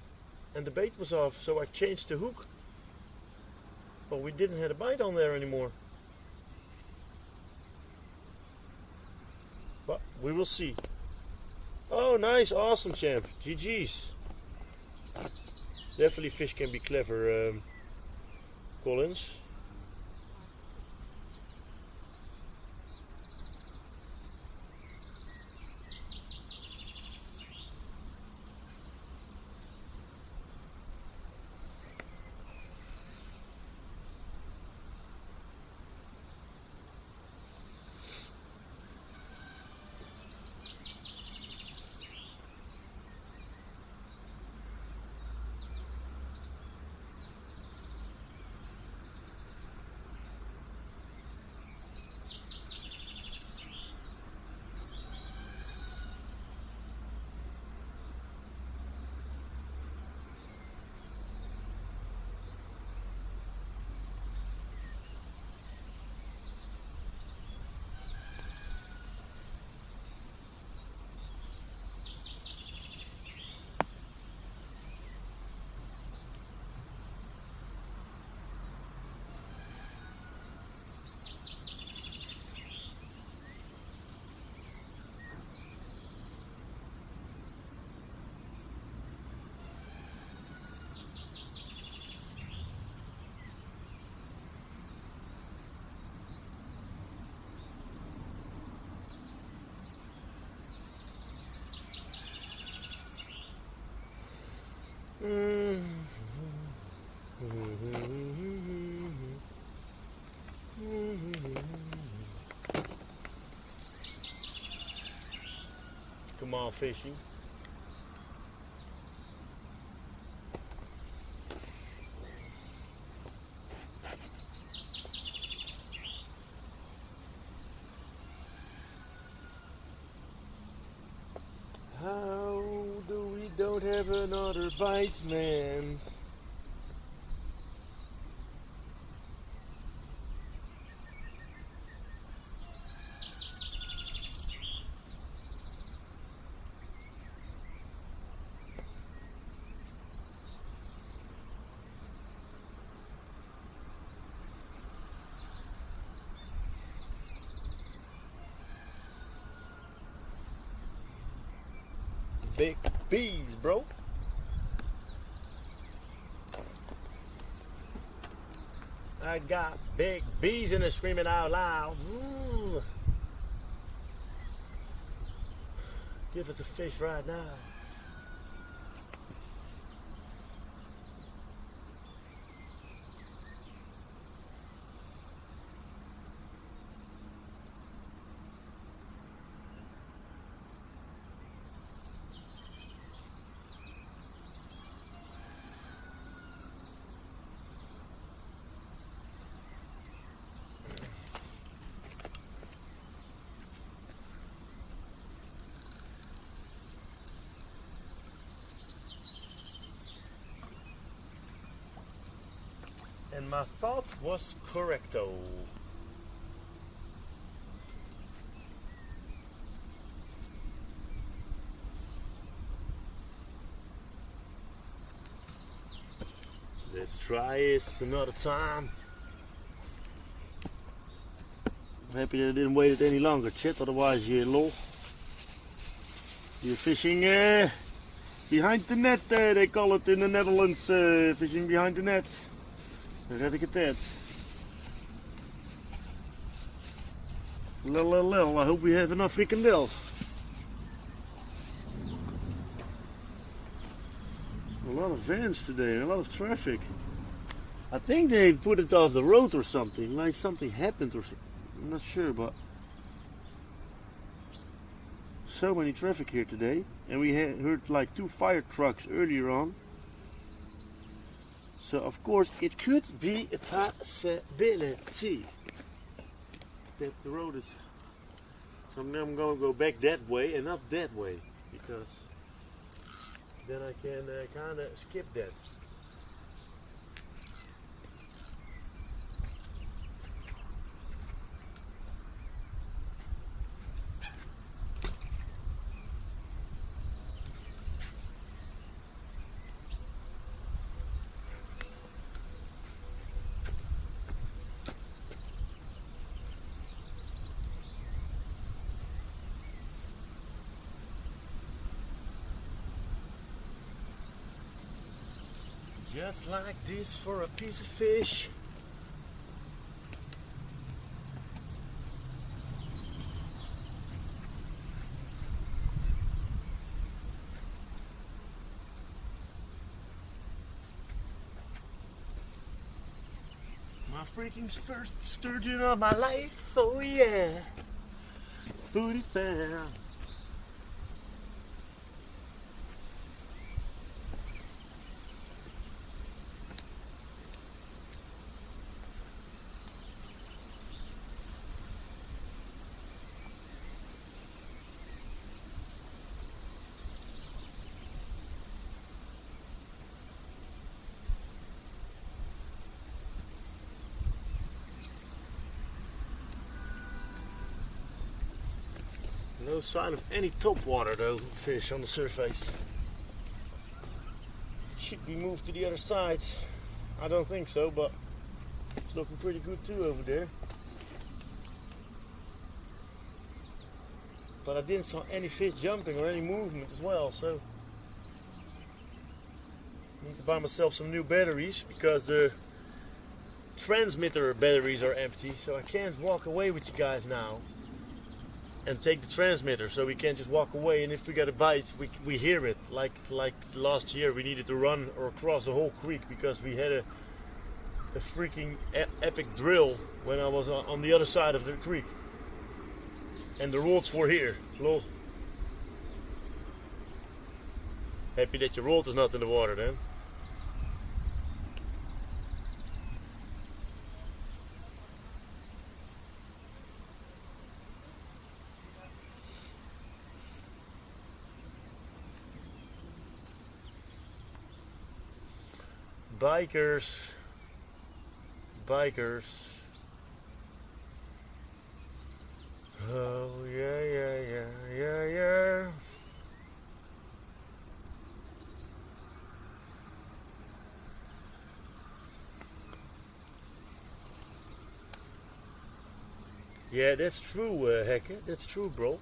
And the bait was off, so I changed the hook. But we didn't have a bite on there anymore. But we will see. Oh, nice, awesome, champ. GG's. Definitely fish can be clever, Collins. Come on, fishy. How do we don't have another bite, man? Big bees, bro. I got big bees in there screaming out loud. Ooh. Give us a fish right now. And my thought was correcto. Let's try it another time. I'm happy that I didn't wait it any longer, Chet, otherwise you're low. You're fishing behind the net, they call it in the Netherlands, fishing behind the net. Dan red ik het net. Lil, I hope we have enough frikandels. A lot of vans today, a lot of traffic. I think they put it off the road or something, like something happened or something. I'm not sure, but so many traffic here today. And we heard like 2 fire trucks earlier on. So of course it could be a possibility that the road is. So now I'm going to go back that way and not that way, because then I can kind of skip that. Just like this for a piece of fish. My freaking first sturgeon of my life, oh yeah. Foodie found. No sign of any top water though, fish on the surface. Should be moved to the other side. I don't think so, but it's looking pretty good too over there. But I didn't see any fish jumping or any movement as well, so I need to buy myself some new batteries because the transmitter batteries are empty, so I can't walk away with you guys now and take the transmitter, so we can't just walk away, and if we get a bite we hear it. Like last year we needed to run or cross the whole creek because we had a freaking epic drill when I was on the other side of the creek. And the rods were here. Lol. Happy that your rod is not in the water then. Bikers. Oh yeah. Yeah, that's true, Hacker. That's true, bro.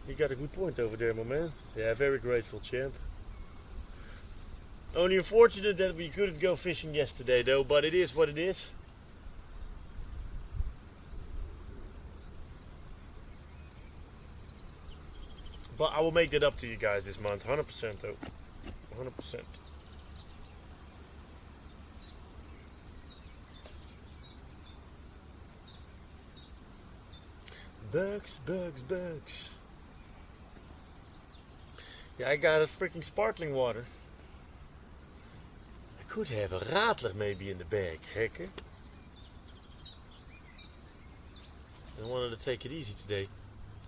You got a good point over there, my man. Yeah, very grateful, champ. Only unfortunate that we couldn't go fishing yesterday, though, but it is what it is. But I will make that up to you guys this month, 100% though. 100%. Bugs. Yeah, I got a freaking sparkling water. I could have a radler maybe in the bag, Hecker. I wanted to take it easy today,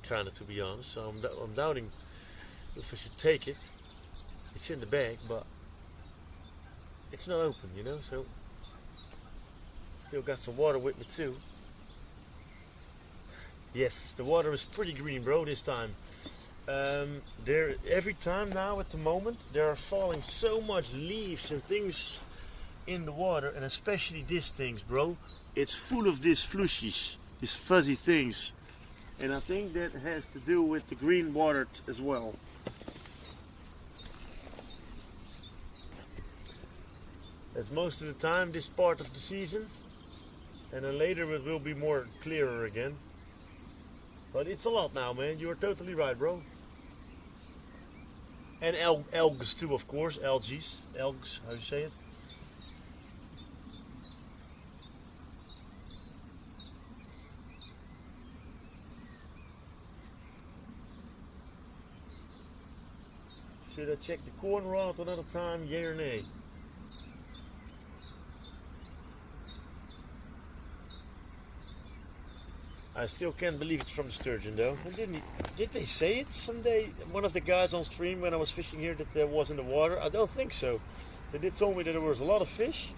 kind of, to be honest. So I'm doubting if I should take it. It's in the bag, but it's not open, you know. So still got some water with me too. Yes, the water is pretty green, bro, this time. Every time now at the moment there are falling so much leaves and things in the water, and especially these things, bro. It's full of these flushies, these fuzzy things, and I think that has to do with the green water as well. That's most of the time this part of the season, and then later it will be more clearer again. But it's a lot now, man. You are totally right, bro. And algae too, of course. Algaes, how do you say it? Should I check the corn rod another time, yay or nay? I still can't believe it's from the sturgeon, though. Did they say it someday? One of the guys on stream when I was fishing here that there was in the water? I don't think so. They did tell me that there was a lot of fish,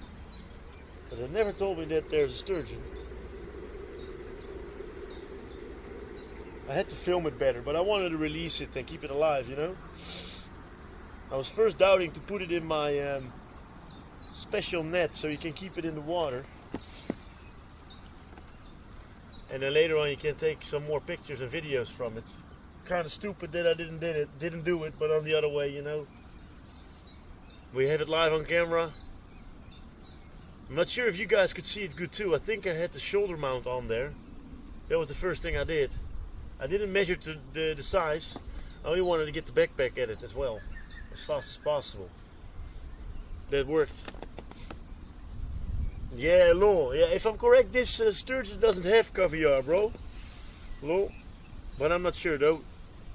but they never told me that there's a sturgeon. I had to film it better, but I wanted to release it and keep it alive, you know? I was first doubting to put it in my special net so you can keep it in the water. And then later on you can take some more pictures and videos from it. Kind of stupid that I didn't do it, but on the other way, you know. We have it live on camera. I'm not sure if you guys could see it good too. I think I had the shoulder mount on there. That was the first thing I did. I didn't measure to the size. I only wanted to get the backpack at it as well, as fast as possible. That worked. Yeah, lol. Yeah, if I'm correct, this sturgeon doesn't have caviar, bro. Lol. But I'm not sure though.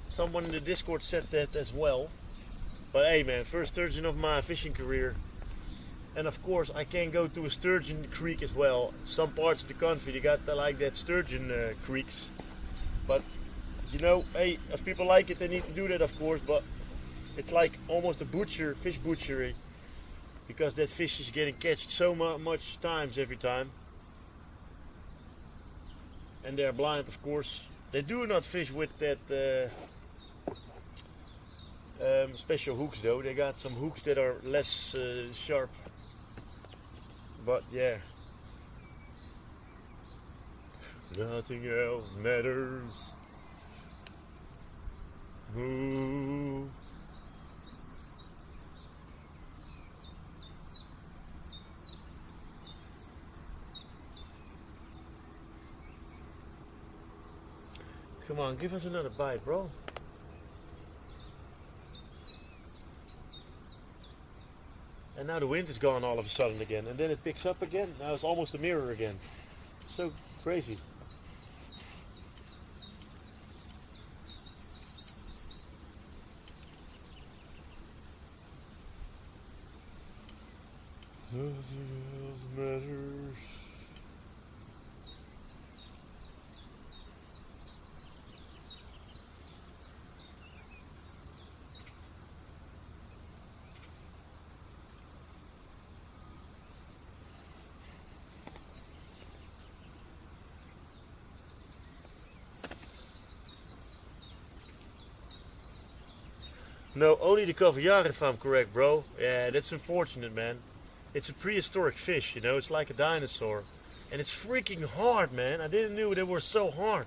Someone in the Discord said that as well. But hey, man, first sturgeon of my fishing career. And of course, I can go to a sturgeon creek as well. Some parts of the country they got like that sturgeon creeks. But you know, hey, if people like it, they need to do that, of course. But it's like almost a fish butchery. Because that fish is getting catched so much times every time. And they're blind, of course. They do not fish with that special hooks though. They got some hooks that are less sharp. But yeah. Nothing else matters. Ooh. Come on, give us another bite, bro. And now the wind is gone all of a sudden again, and then it picks up again. Now it's almost a mirror again. So crazy. Nothing else matters. No, only the caviar if I'm correct, bro. Yeah, that's unfortunate, man. It's a prehistoric fish, you know, it's like a dinosaur. And it's freaking hard, man. I didn't know they were so hard.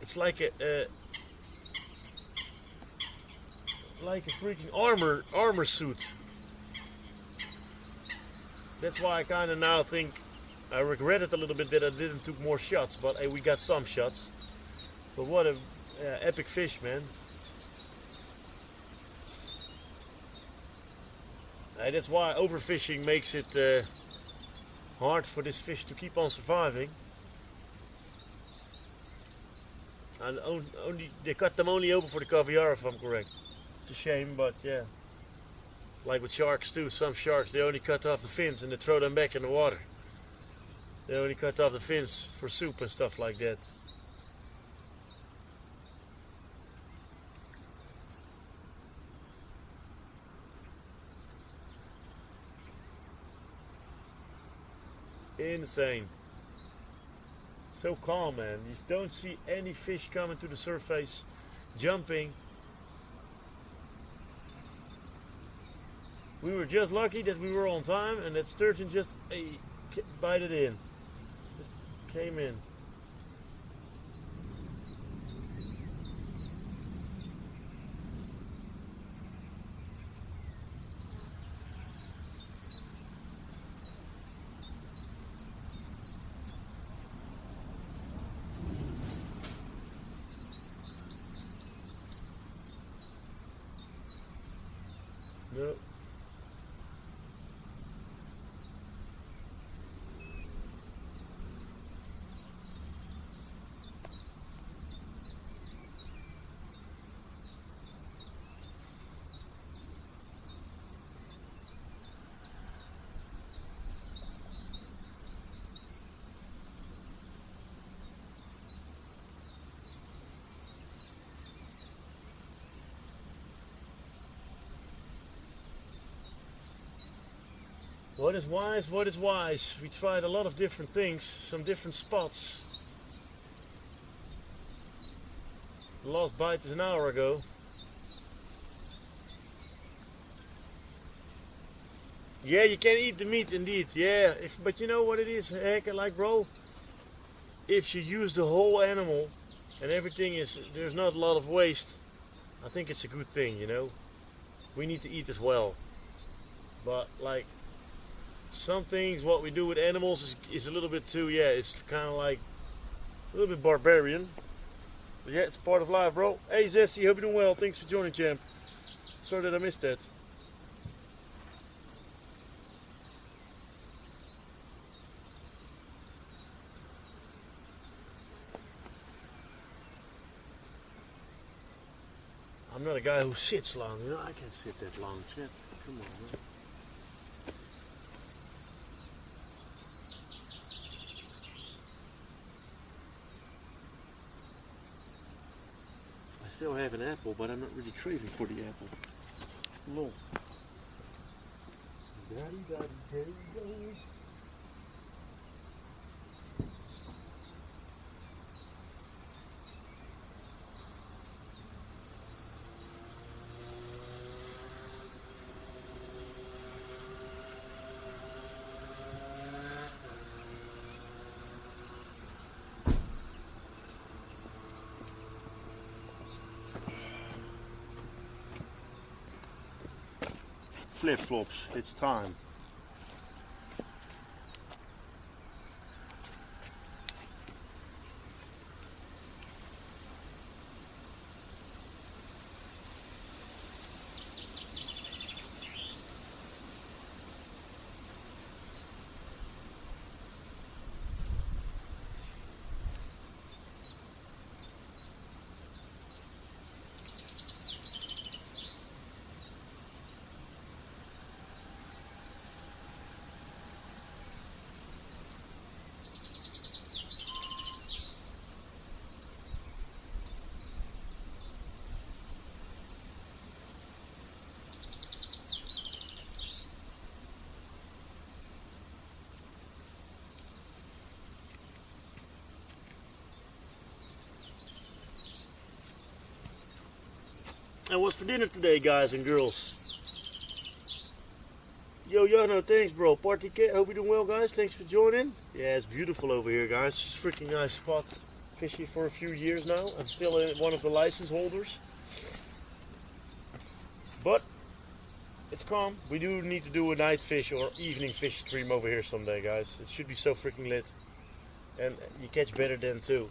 It's like a freaking armor suit. That's why I kind of now think I regret it a little bit that I didn't took more shots, but hey, we got some shots. But what a epic fish, man. That's why overfishing makes it hard for this fish to keep on surviving. And they cut them only open for the caviar, if I'm correct. It's a shame, but yeah. Like with sharks too, some sharks, they only cut off the fins and they throw them back in the water. They only cut off the fins for soup and stuff like that. Insane. So calm, man. You don't see any fish coming to the surface, jumping. We were just lucky that we were on time and that sturgeon just bite it in. Just came in. Nope. What is wise? What is wise? We tried a lot of different things, some different spots. The last bite is an hour ago. Yeah, you can eat the meat indeed. Yeah, but you know what it is, heck, like bro, if you use the whole animal and everything is, there's not a lot of waste, I think it's a good thing, you know. We need to eat as well. But like, some things, what we do with animals is a little bit too, yeah, it's kind of like a little bit barbarian. But yeah, it's part of life, bro. Hey, Zessie, hope you're doing well. Thanks for joining, champ. Sorry that I missed that. I'm not a guy who sits long, you know. I can't sit that long, champ. Come on, man. I still have an apple, but I'm not really craving for the apple. No. Flip-flops, it's time. And what's for dinner today, guys and girls? Yo, Jarno, thanks, bro. Party cat, hope you're doing well, guys. Thanks for joining. Yeah, it's beautiful over here, guys. It's a freaking nice spot. Fishy for a few years now. I'm still one of the license holders. But it's calm. We do need to do a night fish or evening fish stream over here someday, guys. It should be so freaking lit. And you catch better then too.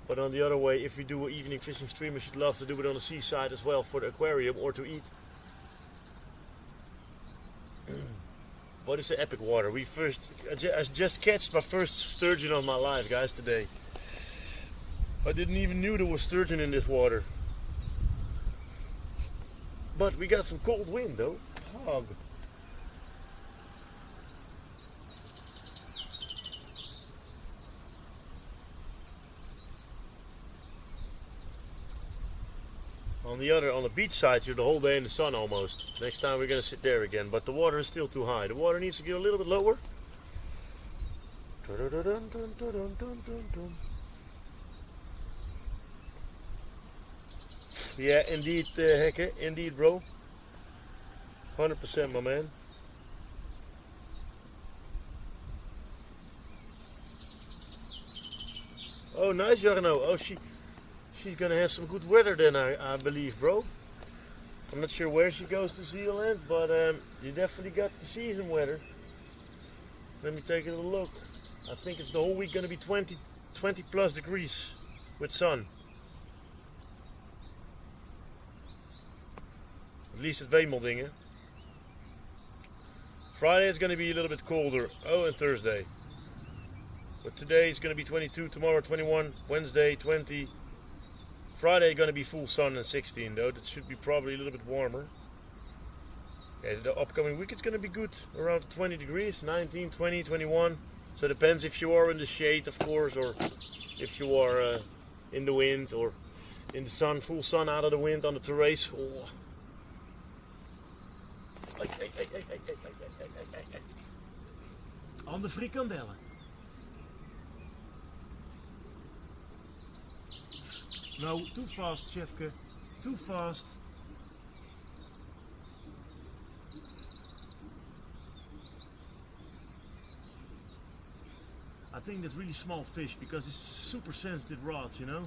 But on the other way, if we do an evening fishing stream, I should love to do it on the seaside as well for the aquarium or to eat. What is the epic water? I just catched my first sturgeon of my life, guys, today. I didn't even knew there was sturgeon in this water. But we got some cold wind though. Hog. On the beach side, you're the whole day in the sun almost. Next time we're gonna sit there again, but the water is still too high. The water needs to get a little bit lower. Yeah, indeed, Hekke, indeed, bro. 100%, my man. Oh, nice, Jarno. Oh, she's gonna have some good weather then, I believe, bro. I'm not sure where she goes to Zealand, but you definitely got the season weather. Let me take a little look. I think it's the whole week gonna be 20 plus degrees with sun. At least at Wemeldingen. Friday is gonna be a little bit colder. Oh, and Thursday. But today is gonna be 22, tomorrow 21, Wednesday 20. Friday gonna be full sun and 16 though. That should be probably a little bit warmer. Yeah, the upcoming week it's gonna be good. Around 20 degrees, 19, 20, 21. So it depends if you are in the shade, of course, or if you are in the wind or in the sun, full sun out of the wind on the terrace. Oh. On de frikandellen. No, too fast, Chefke. Too fast. I think that's really small fish because it's super sensitive rods, you know?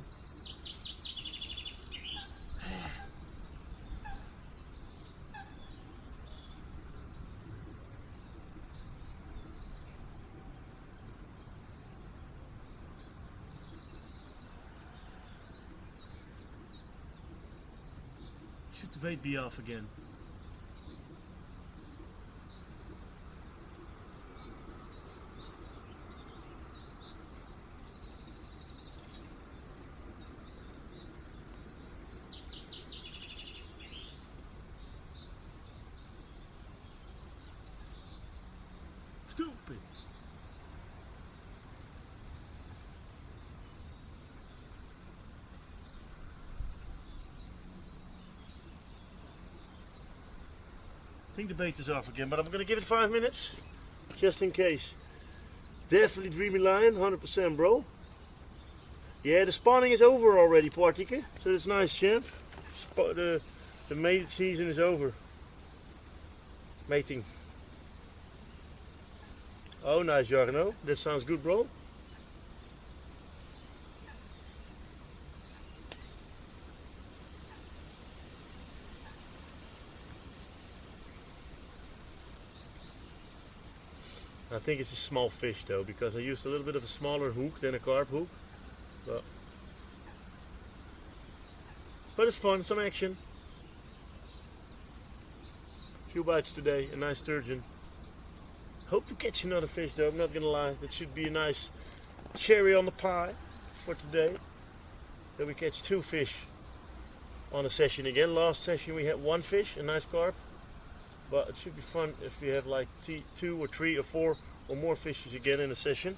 Should the bait be off again? Stupid. I think the bait is off again, but I'm going to give it 5 minutes, just in case. Definitely Dreamy Lion, 100%, bro. Yeah, the spawning is over already, Partike, so that's nice, champ. The mating season is over. Mating. Oh, nice, Jarno. That sounds good, bro. I think it's a small fish though, because I used a little bit of a smaller hook than a carp hook. But it's fun, some action. A few bites today, a nice sturgeon. Hope to catch another fish though, I'm not gonna lie. That should be a nice cherry on the pie for today. That we catch 2 fish on a session again. Last session we had 1 fish, a nice carp. But it should be fun if we have like 2 or 3 or 4 or more fishes again in a session.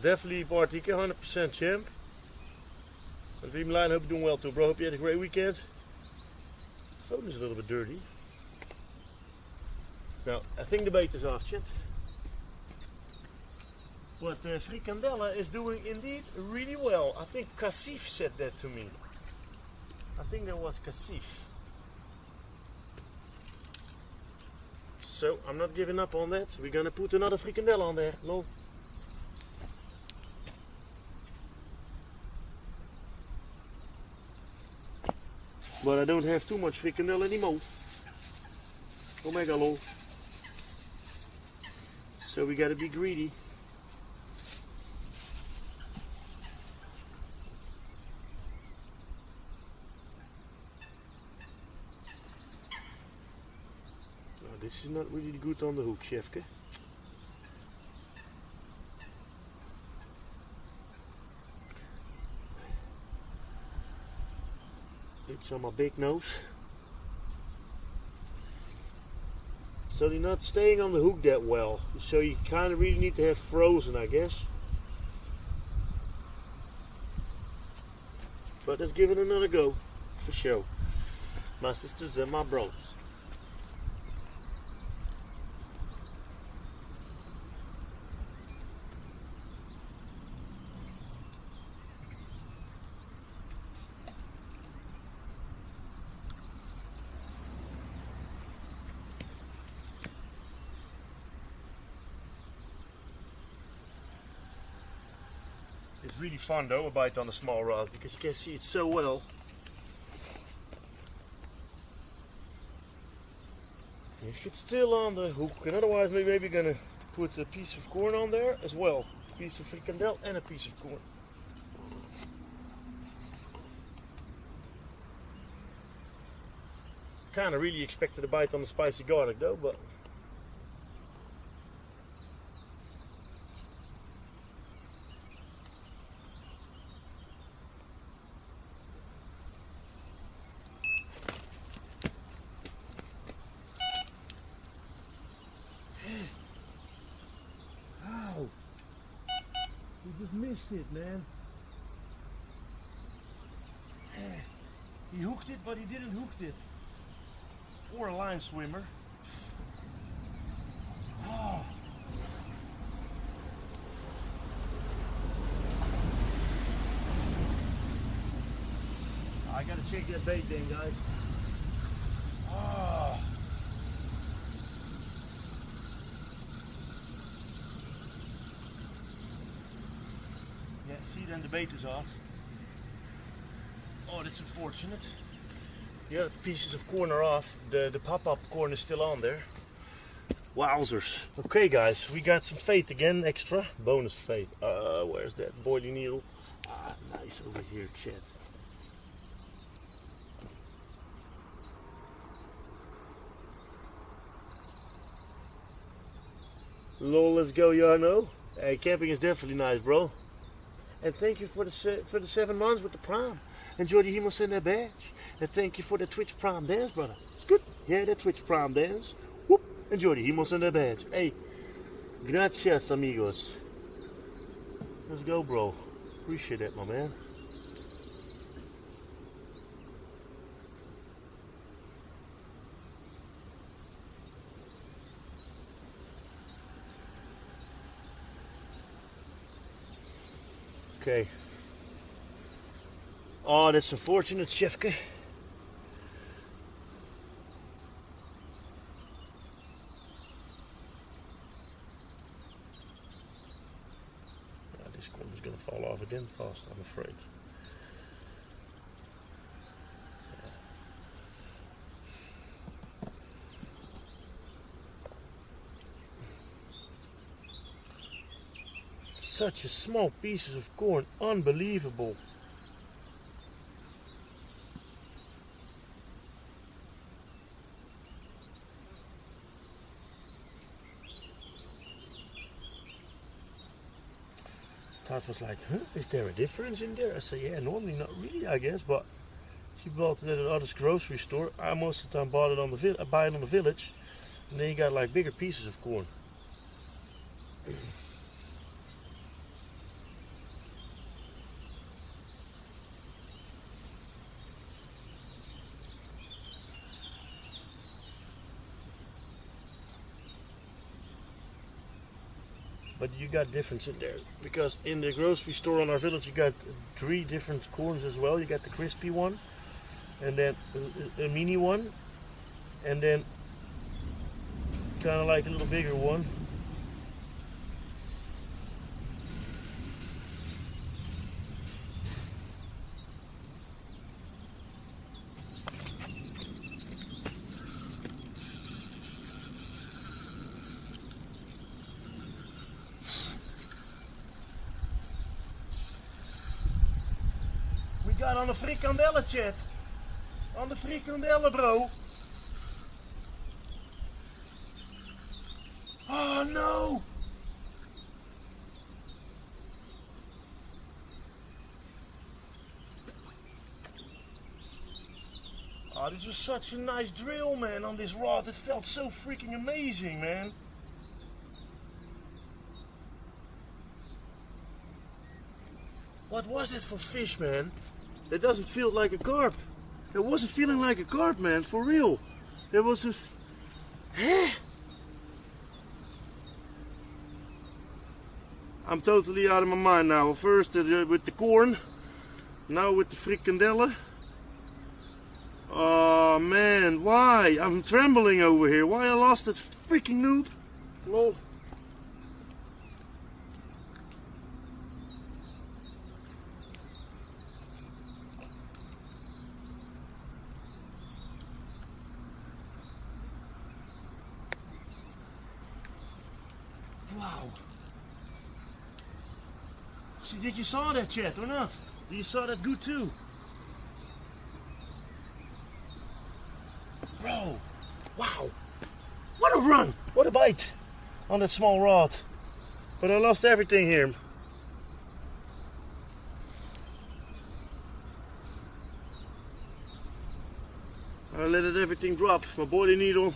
Definitely Partike, 100% champ. And Dream Line, hope you're doing well too, bro. Hope you had a great weekend. The phone is a little bit dirty. Now, I think the bait is off, chat. But frikandella is doing indeed really well. I think Cassif said that to me. I think that was Cassif. So I'm not giving up on that. We're gonna put another frikandella on there. No. But I don't have too much frikandel anymore. Oh my god. So we gotta be greedy. This is not really good on the hook, chefke. It's on my big nose. So they're not staying on the hook that well. So you kind of really need to have frozen, I guess. But let's give it another go, for sure. My sisters and my bros. It's really fun though, a bite on a small rod, because you can see it so well. If it's still on the hook, and otherwise maybe gonna put a piece of corn on there as well. A piece of frikandel and a piece of corn. Kinda really expected a bite on the spicy garlic though, but just missed it, man. He hooked it, but he didn't hook it. Or a line swimmer. Oh. I gotta check that bait then, guys. Oh. Yeah, see, then the bait is off. Oh, that's unfortunate. The other pieces of corn are off. The pop-up corn is still on there. Wowzers. Okay, guys, we got some fate again, extra. Bonus fate. Where's that boiling needle? Ah, nice over here, Chad. Lol, let's go, Jarno. Hey, camping is definitely nice, bro. And thank you for the 7 months with the Prime. Enjoy the Hemos and their badge. And thank you for the Twitch Prime dance, brother. It's good. Yeah, the Twitch Prime dance. Whoop. Enjoy the Hemos and their badge. Hey, gracias, amigos. Let's go, bro. Appreciate that, my man. Okay. Oh, that's unfortunate, Chefke. Yeah, this corn is going to fall off again fast, I'm afraid. Such a small pieces of corn, unbelievable. Tat was like, huh, is there a difference in there? I said, yeah, normally not really, I guess, but she bought it at another grocery store. I most of the time bought it on the buy it on the village, and then you got like bigger pieces of corn. but you got difference in there. Because in the grocery store on our village, you got 3 different corns as well. You got the crispy one, and then a mini one, and then kind of like a little bigger one. We got on the frikandellen, chat. On the frikandellen, bro. Oh no! Oh, this was such a nice drill, man, on this rod. It felt so freaking amazing, man. What was it for fish, man? It doesn't feel like a carp. It wasn't feeling like a carp, man, for real. It was a... I'm totally out of my mind now. First with the corn, now with the frikandellen. Oh man, why? I'm trembling over here. Why I lost that freaking noob? Lol. Wow. See, did you saw that, chat, or not? Did you saw that good too? Bro, wow. What a run. What a bite on that small rod. But I lost everything here. I let everything drop. My boiling needle.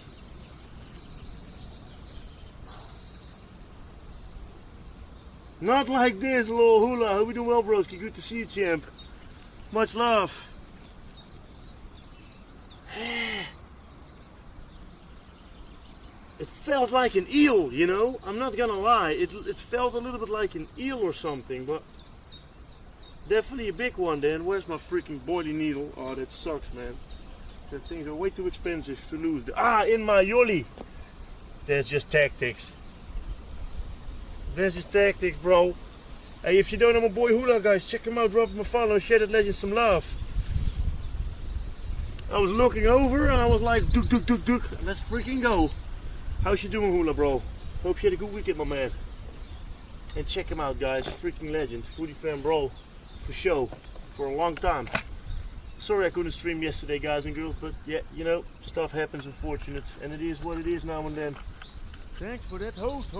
Not like this, little hula. Hope you doing well, broski. Good to see you, champ. Much love. It felt like an eel, you know? I'm not gonna lie. It felt a little bit like an eel or something, but definitely a big one then. Where's my freaking boiling needle? Oh, that sucks, man. The things are way too expensive to lose. In my yoli. That's just tactics. That's just tactics, bro. Hey, if you don't know my boy Hula, guys, check him out. Drop him a follow. Share that legend some love. I was looking over and I was like, duk, duk, duk, duk. Let's freaking go. How's you doing, Hula, bro? Hope you had a good weekend, my man. And check him out, guys. Freaking legend. Foodie fan, bro. For show. For a long time. Sorry I couldn't stream yesterday, guys and girls. But yeah, you know, stuff happens, unfortunate. And it is what it is now and then. Thanks for that host.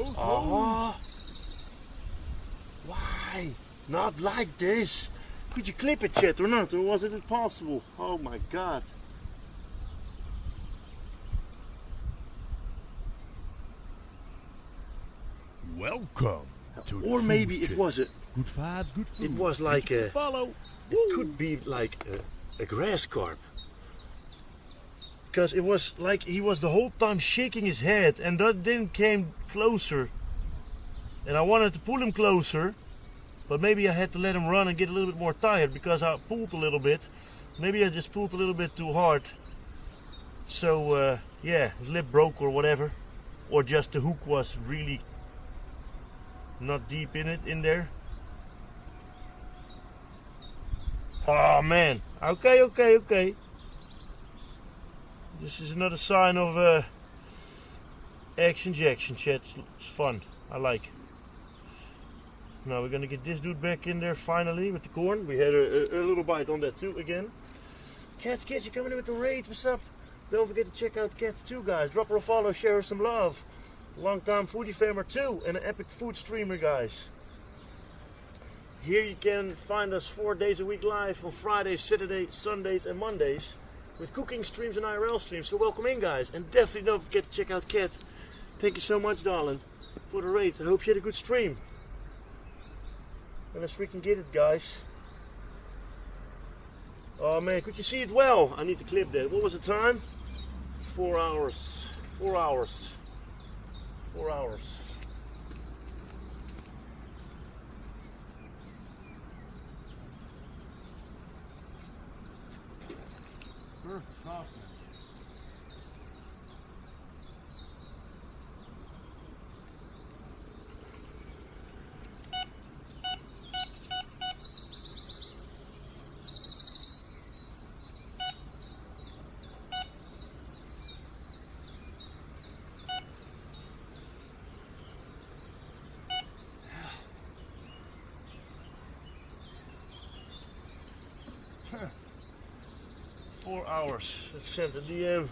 Why? Not like this. Could you clip it, chat, or not? Or was it impossible? Oh my god. Welcome to Or maybe it was a... Good vibes, good food. It was like a... Follow. It could be like a grass carp. Because it was like he was the whole time shaking his head and that then came closer. And I wanted to pull him closer, but maybe I had to let him run and get a little bit more tired because I pulled a little bit. Maybe I just pulled a little bit too hard. So yeah, his lip broke or whatever. Or just the hook was really not deep in there. Oh man, okay. This is another sign of action jackson, chat. It's fun, I like. Now we're gonna get this dude back in there finally with the corn. We had a little bite on that too again. Cats, you coming in with the raid, what's up? Don't forget to check out Cats too, guys. Drop her a follow, share her some love. Long time foodie famer too, and an epic food streamer, guys. Here you can find us 4 days a week live on Fridays, Saturdays, Sundays and Mondays with cooking streams and IRL streams. So welcome in, guys, and definitely don't forget to check out Kat. Thank you so much, darling, for the raid. I hope you had a good stream. And let's freaking get it, guys. Oh man, could you see it well? I need to clip that. What was the time? 4 hours. 4 hours. 4 hours. Perfect cast, man. Huh. 4 hours. Let's send a DM.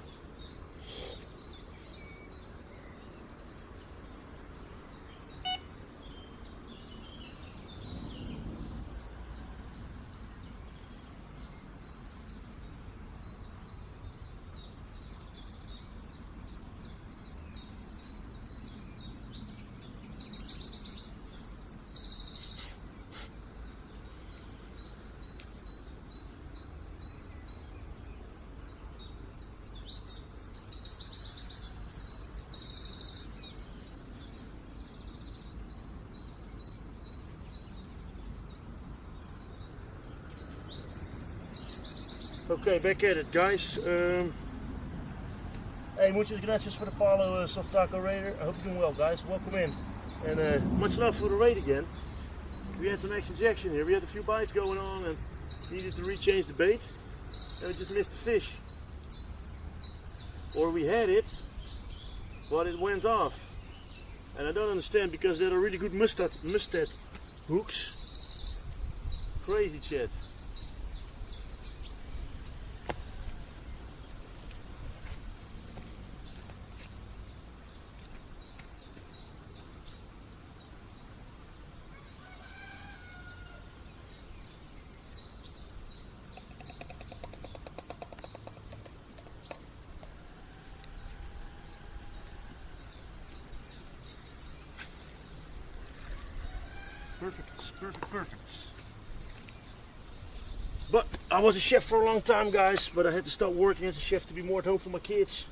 Okay, back at it, guys. Hey, muchas gracias for the follow, Soft Taco Raider. I hope you're doing well, guys. Welcome in. And much love for the raid again. We had some extra action here. We had a few bites going on and needed to rechange the bait. And we just missed the fish. Or we had it, but it went off. And I don't understand because they're really good mustard hooks. Crazy chat. Perfect. But I was a chef for a long time, guys, but I had to stop working as a chef to be more at home for my kids.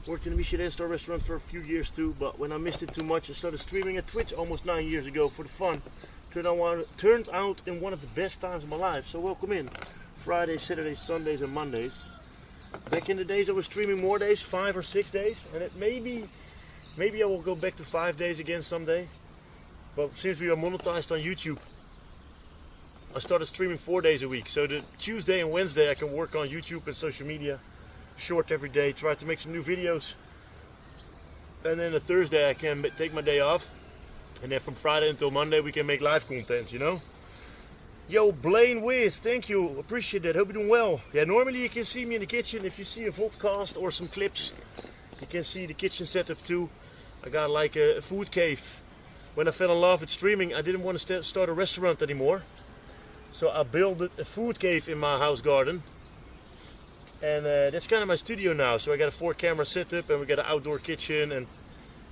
Worked in a Michelin star restaurant for a few years too, but when I missed it too much, I started streaming at Twitch almost 9 years ago for the fun. Turned out in one of the best times of my life, so welcome in. Fridays, Saturdays, Sundays and Mondays. Back in the days I was streaming more days, 5 or 6 days, and it maybe I will go back to 5 days again someday. But since we are monetized on YouTube, I started streaming 4 days a week. So the Tuesday and Wednesday I can work on YouTube and social media, short every day, try to make some new videos. And then the Thursday I can take my day off. And then from Friday until Monday we can make live content, you know. Yo, Blaine Wiz, thank you, appreciate that, hope you're doing well. Yeah, normally you can see me in the kitchen. If you see a vodcast or some clips, you can see the kitchen setup too. I got like a food cave. When I fell in love with streaming, I didn't want to start a restaurant anymore. So I built a food cave in my house garden. And that's kind of my studio now. So I got a 4-camera setup and we got an outdoor kitchen. And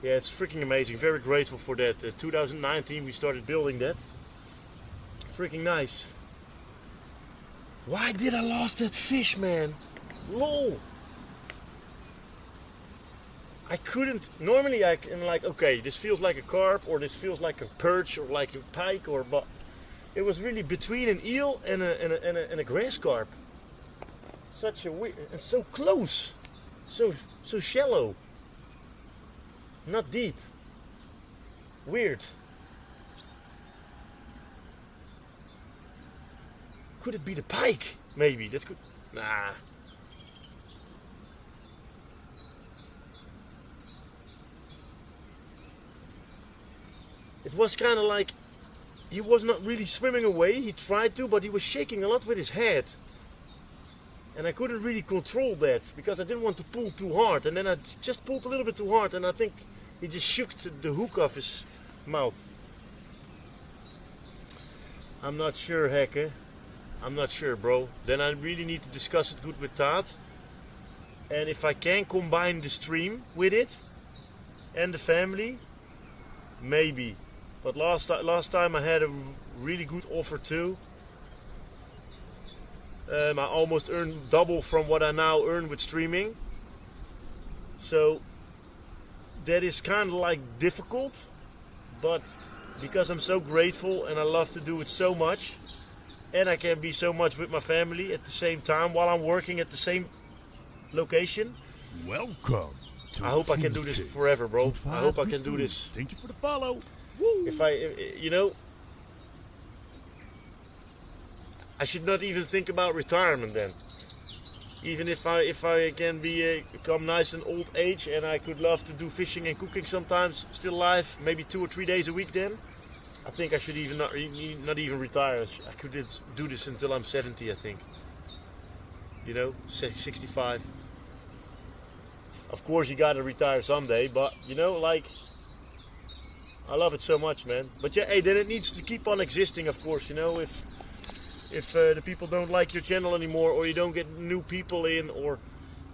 yeah, it's freaking amazing. Very grateful for that. 2019 we started building that. Freaking nice. Why did I lost that fish, man? Lol. I couldn't, normally I can like, okay, this feels like a carp or this feels like a perch or like a pike but it was really between an eel and a grass carp. Such a weird, and so close, so shallow, not deep, weird. Could it be the pike? Maybe, that could, nah. It was kind of like, he was not really swimming away, he tried to, but he was shaking a lot with his head. And I couldn't really control that, because I didn't want to pull too hard. And then I just pulled a little bit too hard, and I think he just shook the hook off his mouth. I'm not sure, Hacker. I'm not sure, bro. Then I really need to discuss it good with Todd. And if I can combine the stream with it, and the family, maybe. But last time I had a really good offer too. I almost earned double from what I now earn with streaming. So that is kind of like difficult, but because I'm so grateful and I love to do it so much, and I can be so much with my family at the same time while I'm working at the same location. Welcome to I hope the I can Food do this Cave. forever, bro. Good I hope I vibes, can good do this. foods. Thank you for the follow. Woo. If you know, I should not even think about retirement then. Even if I can become nice and old age and I could love to do fishing and cooking sometimes, still alive, maybe 2 or 3 days a week then, I think I should even not even retire. I could do this until I'm 70, I think. You know, 65. Of course you gotta retire someday, but you know, like, I love it so much, man. But yeah, hey, then it needs to keep on existing, of course, you know, if the people don't like your channel anymore, or you don't get new people in, or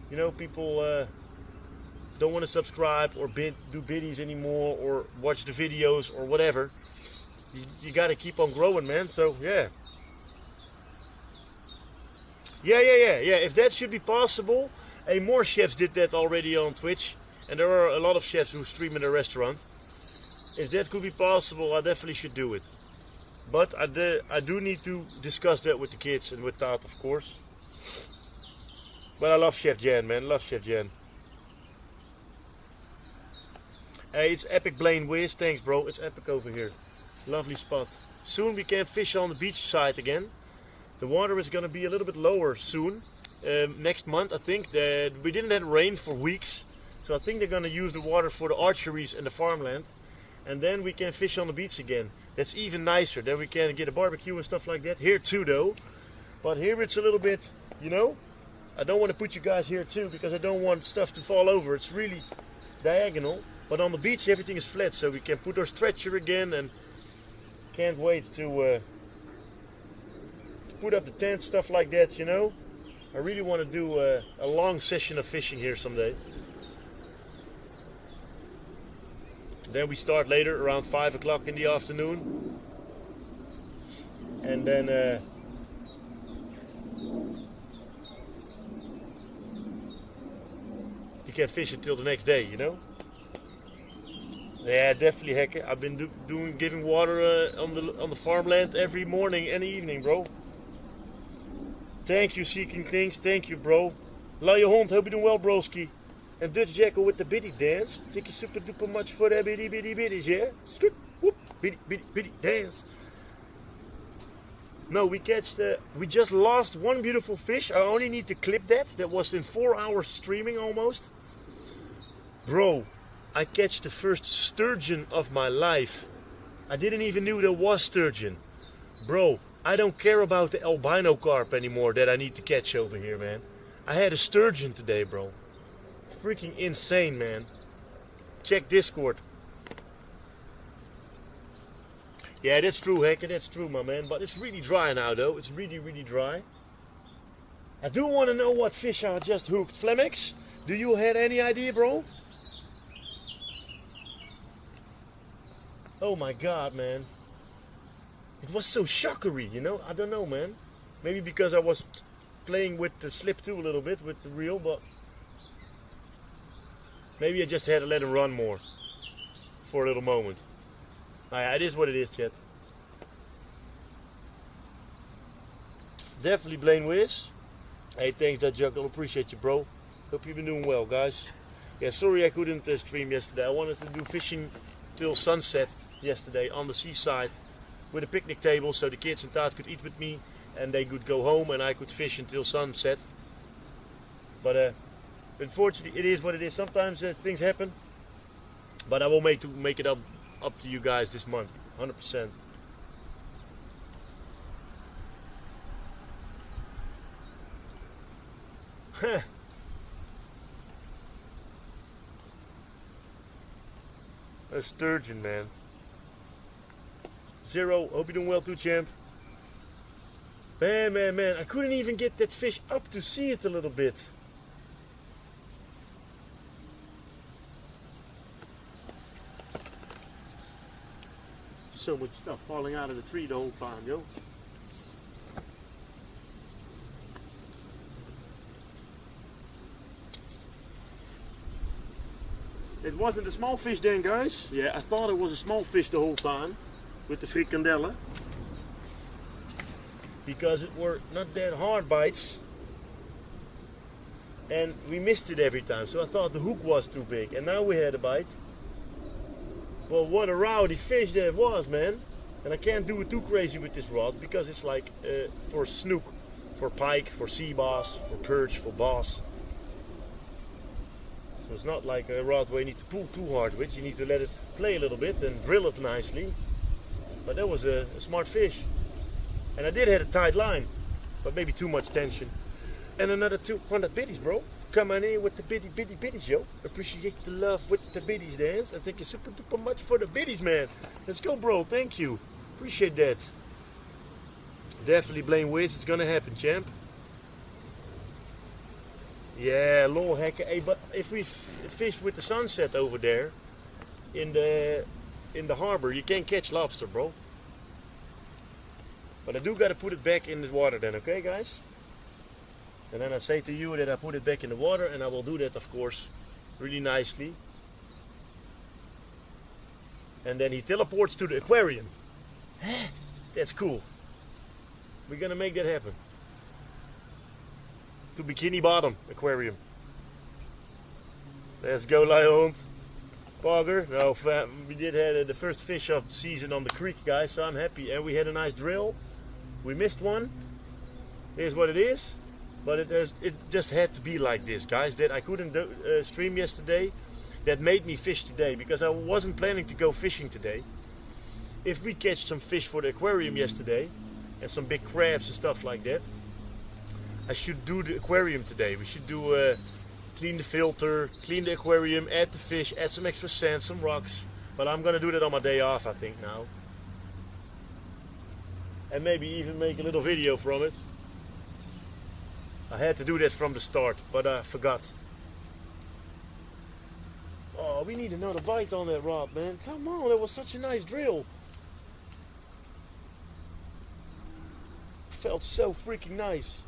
you know, people don't want to subscribe or do biddies anymore, or watch the videos or whatever, you got to keep on growing, man. So yeah, if that should be possible. Hey, more chefs did that already on Twitch, and there are a lot of chefs who stream in their restaurant. If that could be possible, I definitely should do it. But I do need to discuss that with the kids and with Taat, of course. But I love Chef Jan, man. Love Chef Jan. Hey, it's epic Blaine Wiz. Thanks, bro. It's epic over here. Lovely spot. Soon we can fish on the beach side again. The water is going to be a little bit lower soon. Next month, I think. We didn't have rain for weeks. So I think they're going to use the water for the archeries and the farmland. And then we can fish on the beach again. That's even nicer. Then we can get a barbecue and stuff like that. Here too, though. But here it's a little bit, you know, I don't want to put you guys here too, because I don't want stuff to fall over. It's really diagonal. But on the beach everything is flat, so we can put our stretcher again, and can't wait to put up the tent, stuff like that, you know. I really want to do a long session of fishing here someday. Then we start later, around 5 o'clock in the afternoon. And then you can fish until the next day, you know? Yeah, definitely, Hekke. I've been giving water on the farmland every morning and evening, bro. Thank you, Seeking Things. Thank you, bro. Luie hond, hope you doing well, broski. And Dutch Jackal with the biddy dance. Thank you super duper much for that biddy biddies, yeah? Scoop, whoop, biddy dance. No, we just lost one beautiful fish. I only need to clip that. That was in 4 hours streaming almost. Bro, I catch the first sturgeon of my life. I didn't even know there was sturgeon. Bro, I don't care about the albino carp anymore that I need to catch over here, man. I had a sturgeon today, bro. Freaking insane, man. Check Discord. Yeah, that's true, Hekke. That's true, my man. But it's really dry now, though. It's really, really dry. I do want to know what fish I just hooked. Flemex, do you have any idea, bro? Oh my God, man. It was so shockery, you know? I don't know, man. Maybe because I was playing with the slip too a little bit with the reel, but maybe I just had to let him run more for a little moment. It is what it is, chat. Definitely Blaine Wiz. Hey, thanks, that Jackal. Appreciate you, bro. Hope you've been doing well, guys. Yeah, sorry I couldn't stream yesterday. I wanted to do fishing till sunset yesterday on the seaside with a picnic table, so the kids and Taat could eat with me and they could go home and I could fish until sunset. But unfortunately, it is what it is. Sometimes things happen, but I will make it up to you guys this month, 100%. A sturgeon, man. Zero, hope you're doing well too, champ. Man, I couldn't even get that fish up to see it a little bit. So much stuff falling out of the tree the whole time, yo. It wasn't a small fish then, guys. Yeah, I thought it was a small fish the whole time with the frikandellen, because it were not that hard bites. and we missed it every time. So I thought the hook was too big, and now we had a bite. Well, what a rowdy fish that was, man. And I can't do it too crazy with this rod because it's like for snook, for pike, for sea bass, for perch, for bass. So it's not like a rod where you need to pull too hard with. You need to let it play a little bit and drill it nicely. But that was a smart fish. And I did have a tight line, but maybe too much tension. And another 200 biddies, bro. Come on in with the biddies, yo. Appreciate the love with the biddies, dance. And thank you super duper much for the biddies, man. Let's go, bro. Thank you. Appreciate that. Definitely blame Wiz. It's gonna happen, champ. Yeah, lol, heck. Hey, but if we fish with the sunset over there in the harbor, you can't catch lobster, bro. But I do gotta put it back in the water then, okay, guys? And then I say to you that I put it back in the water, and I will do that, of course, really nicely. And then he teleports to the aquarium. That's cool. We're gonna make that happen. To Bikini Bottom Aquarium. Let's go, Lion. Bogger. No, we did have the first fish of the season on the creek, guys, so I'm happy. And we had a nice drill. We missed one. Here's what it is. But it just had to be like this, guys. That I couldn't stream yesterday. That made me fish today because I wasn't planning to go fishing today. If we catch some fish for the aquarium yesterday and some big crabs and stuff like that, I should do the aquarium today. We should do clean the filter, clean the aquarium, add the fish, add some extra sand, some rocks. But I'm gonna do that on my day off, I think, now. And maybe even make a little video from it. I had to do that from the start, but I forgot. Oh, we need another bite on that rod, man. Come on, that was such a nice drill. Felt so freaking nice.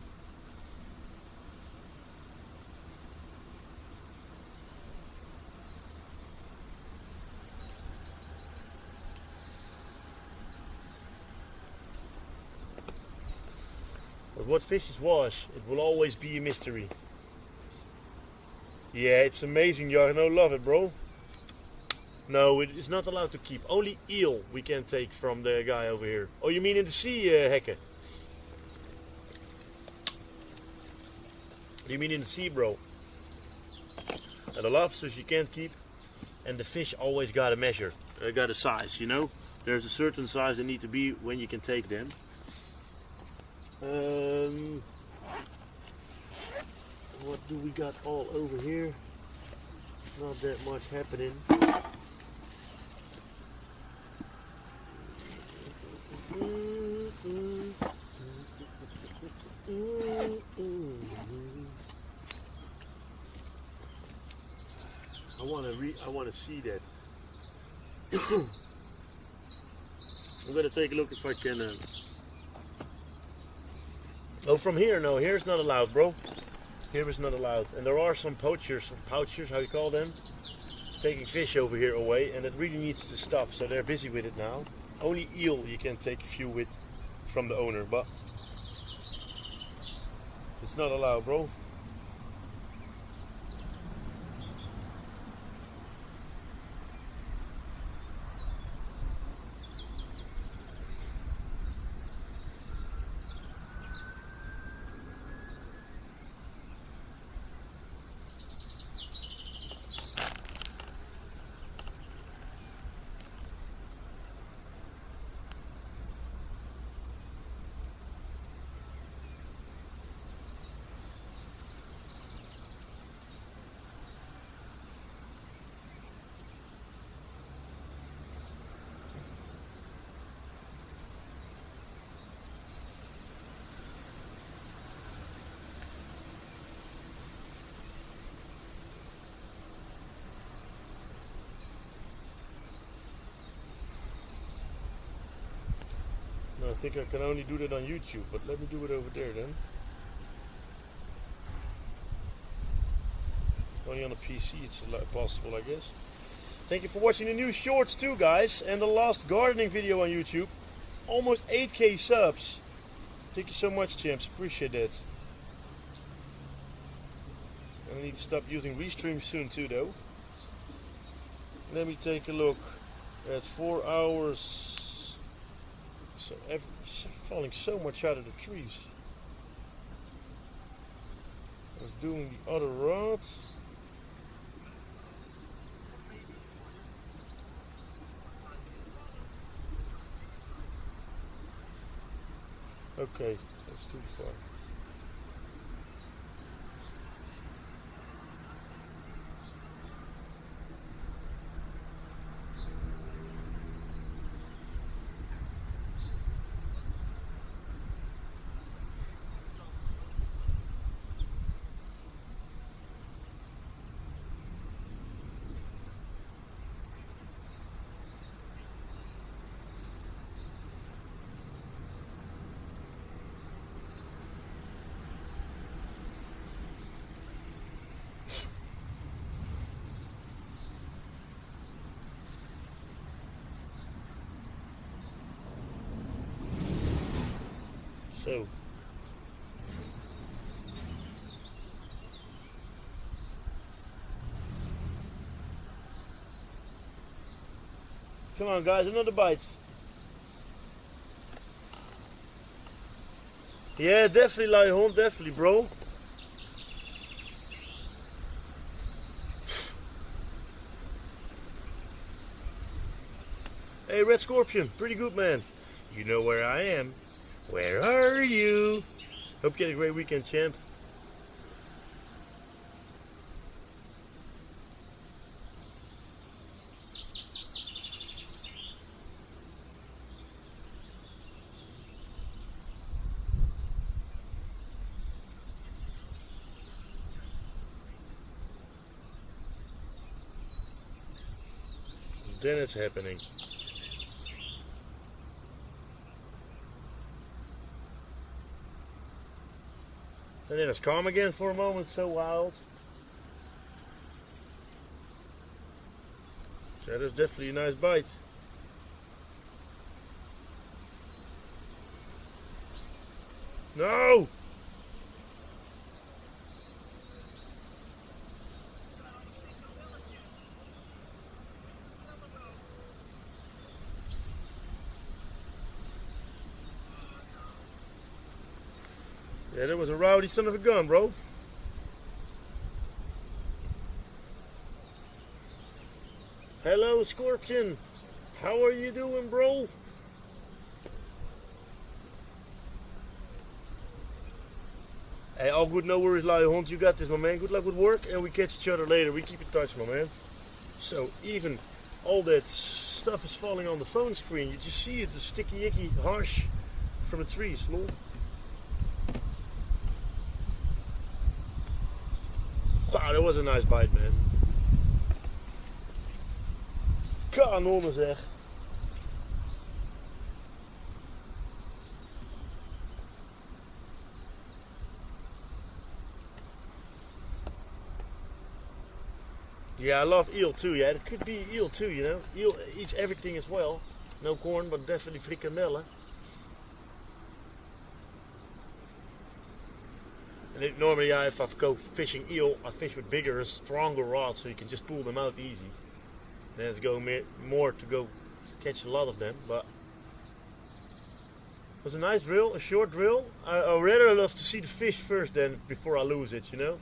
But what fish is wash, it will always be a mystery. Yeah, it's amazing, Jarno. Love it, bro. No, it is not allowed to keep. Only eel we can take from the guy over here. Oh, you mean in the sea, Hekke? You mean in the sea, bro? And the lobsters you can't keep. And the fish always got a measure. Got a size, you know? There's a certain size they need to be when you can take them. What do we got all over here? Not that much happening. I want to see that. I'm gonna take a look if I can. Oh, from here? No, here's not allowed, bro. Here is not allowed. And there are some poachers, how you call them, taking fish over here away, and it really needs to stop. So they're busy with it now. Only eel you can take a few with from the owner, but it's not allowed, bro. I think I can only do that on YouTube, but let me do it over there then. Only on a PC it's possible, I guess. Thank you for watching the new shorts too, guys, and the last gardening video on YouTube. Almost 8K subs. Thank you so much, champs. Appreciate that. I need to stop using Restream soon too though. Let me take a look at 4 hours. So it's falling so much out of the trees. I was doing the other rod. Okay, that's too far. So, come on guys, another bite. Yeah, definitely Lionhond, definitely bro. Hey Red Scorpion, pretty good man. You know where I am. Where are you? Hope you had a great weekend, champ. Then it's happening. And then it's calm again for a moment, so wild. So that is definitely a nice bite. No! Yeah, that was a rowdy son of a gun, bro. Hello, Scorpion. How are you doing, bro? Hey, all good, no worries, Lionhond. You got this, my man. Good luck with work, and we catch each other later. We keep in touch, my man. So, even all that stuff is falling on the phone screen. You just see it, the sticky, icky, harsh from the trees, lol. Wow, that was a nice bite, man. Kanonnen zeg. Yeah, I love eel too. Yeah, it could be eel too, you know. Eel eats everything as well. No corn, but definitely frikandellen. And normally, if I go fishing eel, I fish with bigger and stronger rods, so you can just pull them out easy. Then it's go more to go catch a lot of them. But it was a nice drill, a short drill. I rather love to see the fish first then before I lose it, you know.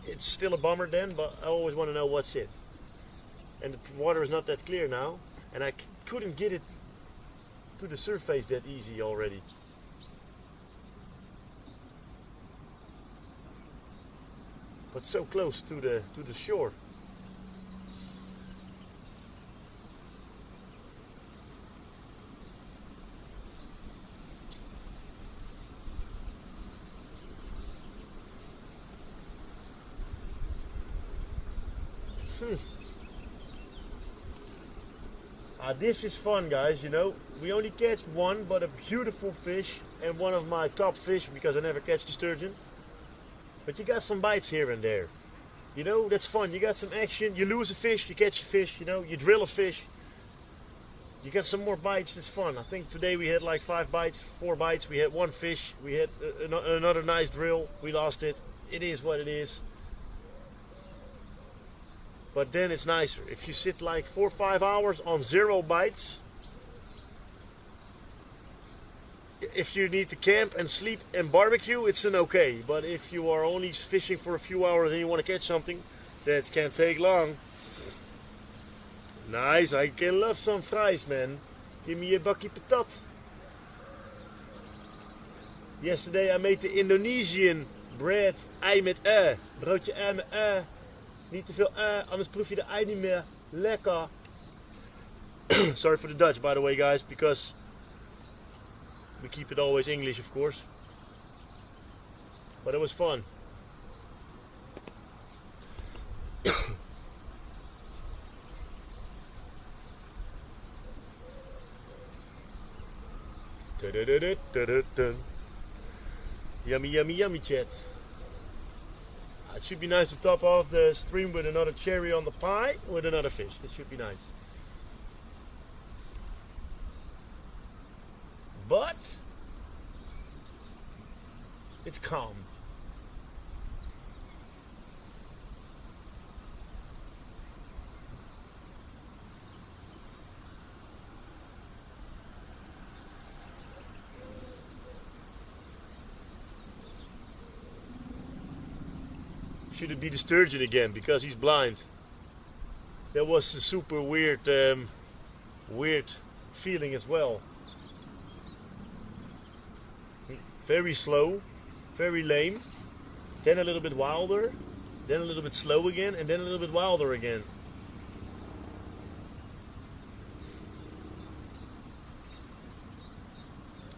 It's still a bummer then, but I always want to know what's it. And the water is not that clear now, and I couldn't get it to the surface that easy already. But so close to the shore. This is fun, guys, you know. We only catch one, but a beautiful fish, and one of my top fish because I never catch the sturgeon. But you got some bites here and there. You know, that's fun. You got some action. You lose a fish, you catch a fish, you know. You drill a fish. You got some more bites. It's fun. I think today we had like 5 bites, 4 bites. We had one fish. We had another nice drill. We lost it. It is what it is. but then it's nicer. If you sit like 4 or 5 hours on 0 bites, if you need to camp and sleep and barbecue, it's an okay. But if you are only fishing for a few hours and you want to catch something, that can take long. Nice, I can love some fries, man. Give me a bakkie patat. Yesterday I made the Indonesian bread, ei met broodje ei met niet te veel anders proef je de ei niet meer. Lekker. Sorry for the Dutch, by the way, guys, because we keep it always English, of course. But it was fun. Yummy, yummy, yummy, chat. It should be nice to top off the stream with another cherry on the pie with another fish. That should be nice. But it's calm. Should it be the sturgeon again because he's blind? That was a super weird feeling as well. Very slow, very lame, then a little bit wilder, then a little bit slow again, and then a little bit wilder again.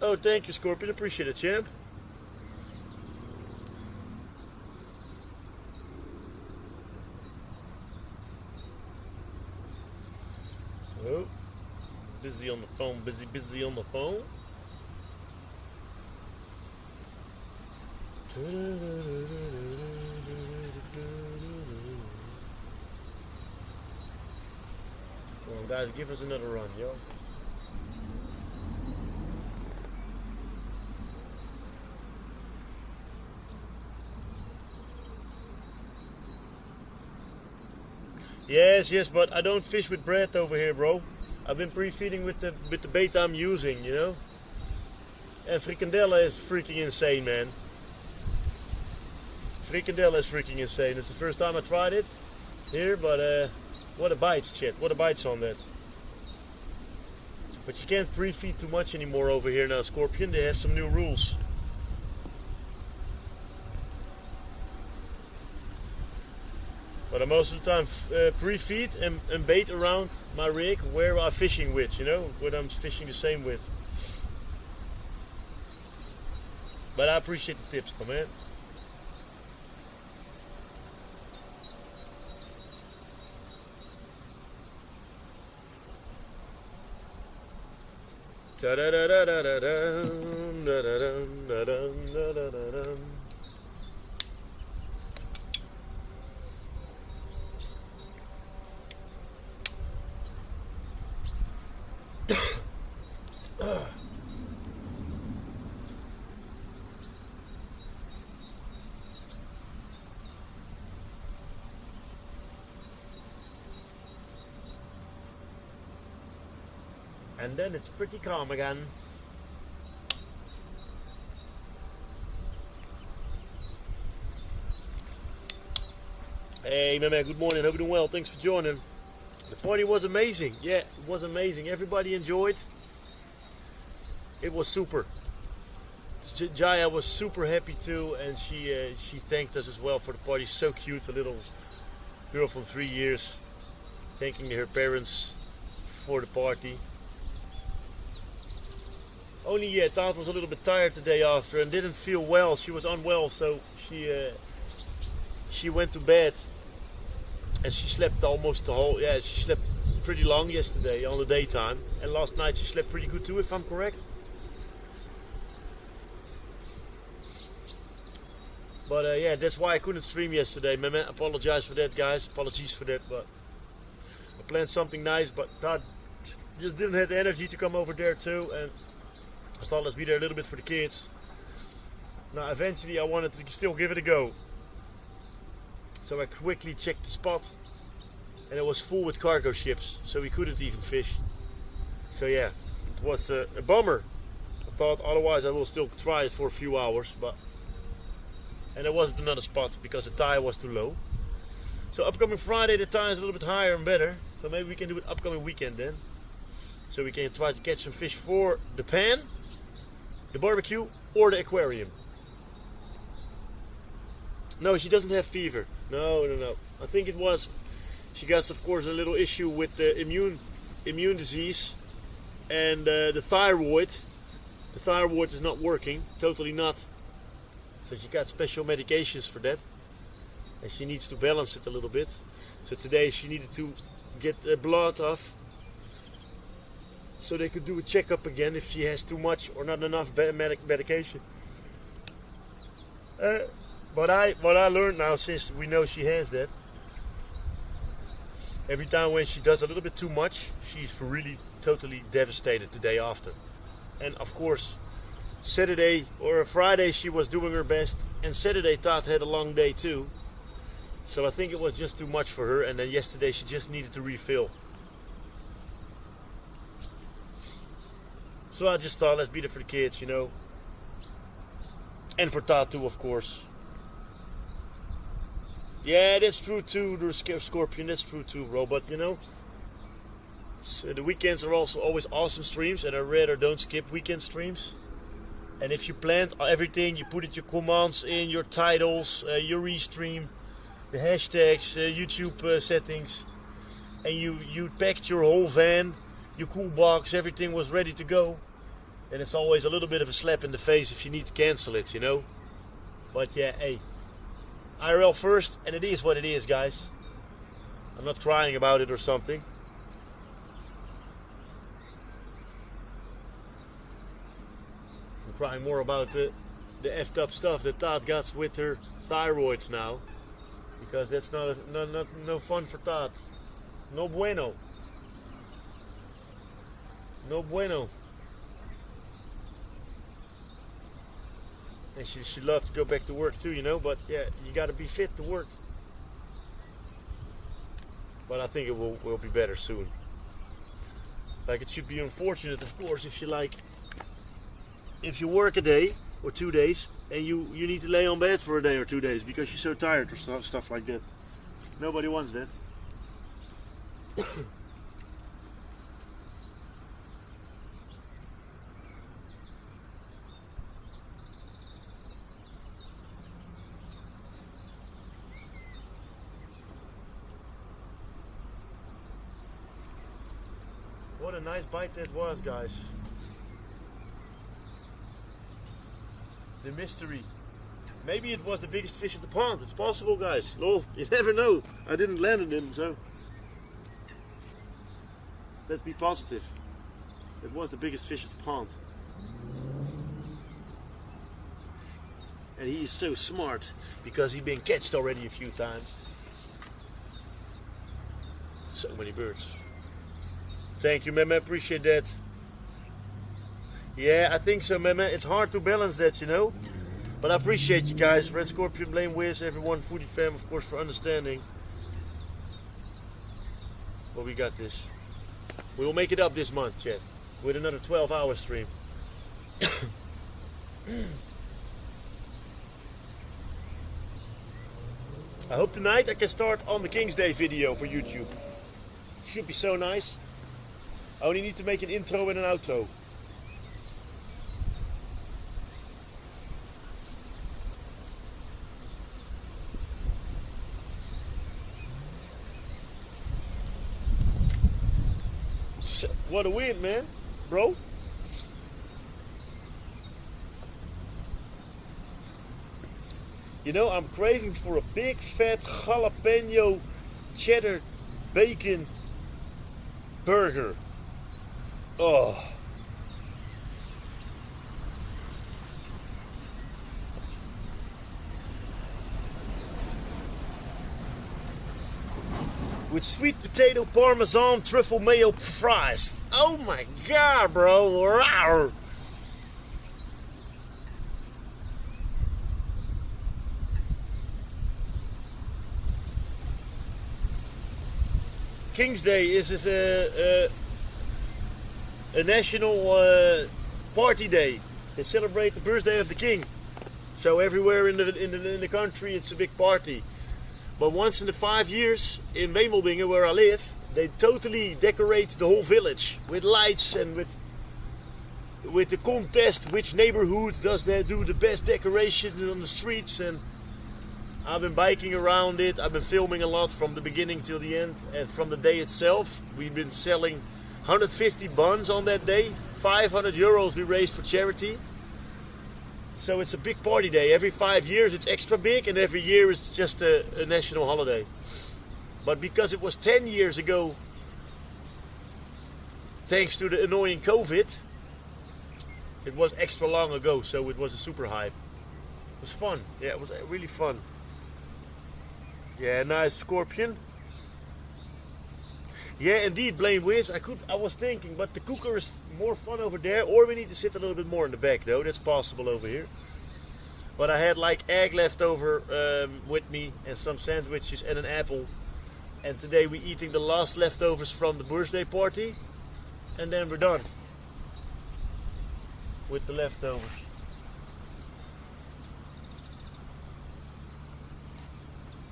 Oh, thank you, Scorpion. Appreciate it, champ. Oh, busy on the phone, busy on the phone. Come on, guys, give us another run, yo. Yes, but I don't fish with bread over here, bro. I've been pre-feeding with the bait I'm using, you know. And frikandella is freaking insane, man. Frikandella is freaking insane. It's the first time I tried it here, but what a bites, chat. What a bites on that. But you can't pre-feed too much anymore over here now, Scorpion. They have some new rules. But I most of the time pre-feed and bait around my rig where I'm fishing with, you know, what I'm fishing the same with. But I appreciate the tips, my man. And then it's pretty calm again. Hey, my man, good morning. Hope you're doing well. Thanks for joining. The party was amazing. Yeah, it was amazing. Everybody enjoyed. It was super. Jaya was super happy too, and she thanked us as well for the party. So cute, a little girl from 3 years, thanking her parents for the party. Only Taat was a little bit tired the day after and didn't feel well. She was unwell, so she went to bed and she slept almost the whole. Yeah, she slept pretty long yesterday on the daytime, and last night she slept pretty good too, if I'm correct. But yeah, that's why I couldn't stream yesterday. Man, apologize for that, guys. Apologies for that, but I planned something nice, but Taat just didn't have the energy to come over there too, and I thought let's be there a little bit for the kids. Now eventually I wanted to still give it a go. So I quickly checked the spot and it was full with cargo ships, so we couldn't even fish. So yeah, it was a bummer. I thought otherwise I will still try it for a few hours, and there wasn't another spot because the tide was too low. So upcoming Friday the tide is a little bit higher and better, so maybe we can do it upcoming weekend then. So we can try to catch some fish for the pan, the barbecue, or the aquarium. No, she doesn't have fever. No. I think it was, she got, of course, a little issue with the immune disease and the thyroid. The thyroid is not working, totally not. So she got special medications for that, and she needs to balance it a little bit. So today she needed to get blood off, so they could do a checkup again if she has too much or not enough medication. What I learned now, since we know she has that, every time when she does a little bit too much, she's really totally devastated the day after. And of course, Saturday or Friday she was doing her best, and Saturday Tat had a long day too. So I think it was just too much for her, and then yesterday she just needed to refill. So I just thought, let's be there for the kids, you know. And for Tat too, of course. Yeah, that's true too, the Scorpion, that's true too, bro. But you know, so the weekends are also always awesome streams, and I rather don't skip weekend streams. And if you planned everything, you put it your commands in, your titles, your restream, the hashtags, YouTube settings, and you packed your whole van, your cool box, everything was ready to go. And it's always a little bit of a slap in the face if you need to cancel it, you know. But yeah, hey, IRL first, and it is what it is, guys. I'm not crying about it or something. I'm crying more about the effed up stuff that Tat got with her thyroids now, because that's no fun for Tat. No bueno. No bueno. And she loved to go back to work too, you know, but yeah, you got to be fit to work. But I think it will be better soon. Like, it should be unfortunate, of course, if you work a day or 2 days and you need to lay on bed for a day or 2 days because you're so tired or stuff like that. Nobody wants that. What a nice bite that was, guys. The mystery. Maybe it was the biggest fish of the pond. It's possible, guys. Lol, you never know. I didn't land on him, so let's be positive. It was the biggest fish of the pond. And he is so smart because he's been catched already a few times. So many birds. Thank you, Meme. Appreciate that. Yeah, I think so, Meme. It's hard to balance that, you know. But I appreciate you guys. Red Scorpion, Blame Wiz, everyone, Foodie Fam, of course, for understanding. Well, we got this. We will make it up this month, chat, with another 12-hour stream. I hope tonight I can start on the King's Day video for YouTube. Should be so nice. I only need to make an intro and an outro. What a win, man, bro. You know, I'm craving for a big fat jalapeno cheddar bacon burger. Oh. With sweet potato, parmesan, truffle mayo fries. Oh my god, bro. Rawr. King's Day is a national party day. They celebrate the birthday of the king. So everywhere in the country, it's a big party. But once in the 5 years in Wemeldingen, where I live, they totally decorate the whole village with lights and with the contest, which neighborhood does do the best decorations on the streets. And I've been biking around it. I've been filming a lot from the beginning till the end. And from the day itself, we've been selling 150 buns on that day. 500 euros we raised for charity. So it's a big party day. Every 5 years it's extra big, and every year it's just a national holiday. But because it was 10 years ago, thanks to the annoying COVID, it was extra long ago, so it was a super hype. It was fun. Yeah, it was really fun. Yeah, nice scorpion. Yeah, indeed, Blame Wiz. I was thinking, but the cooker is more fun over there, or we need to sit a little bit more in the back, though. That's possible over here. But I had like egg left over with me, and some sandwiches and an apple. And today we're eating the last leftovers from the birthday party, and then we're done with the leftovers.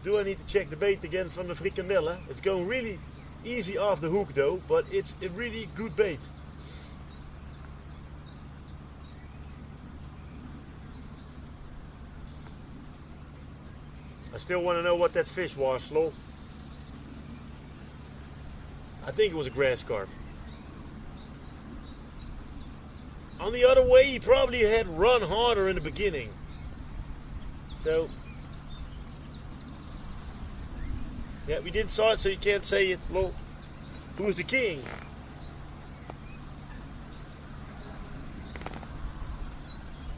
Do I need to check the bait again from the frikandellen? It's going really easy off the hook though, but it's a really good bait. I still want to know what that fish was, lol. I think it was a grass carp. On the other way, he probably had run harder in the beginning. So, yeah, we didn't saw it, so you can't say it. Lol. Who's the king?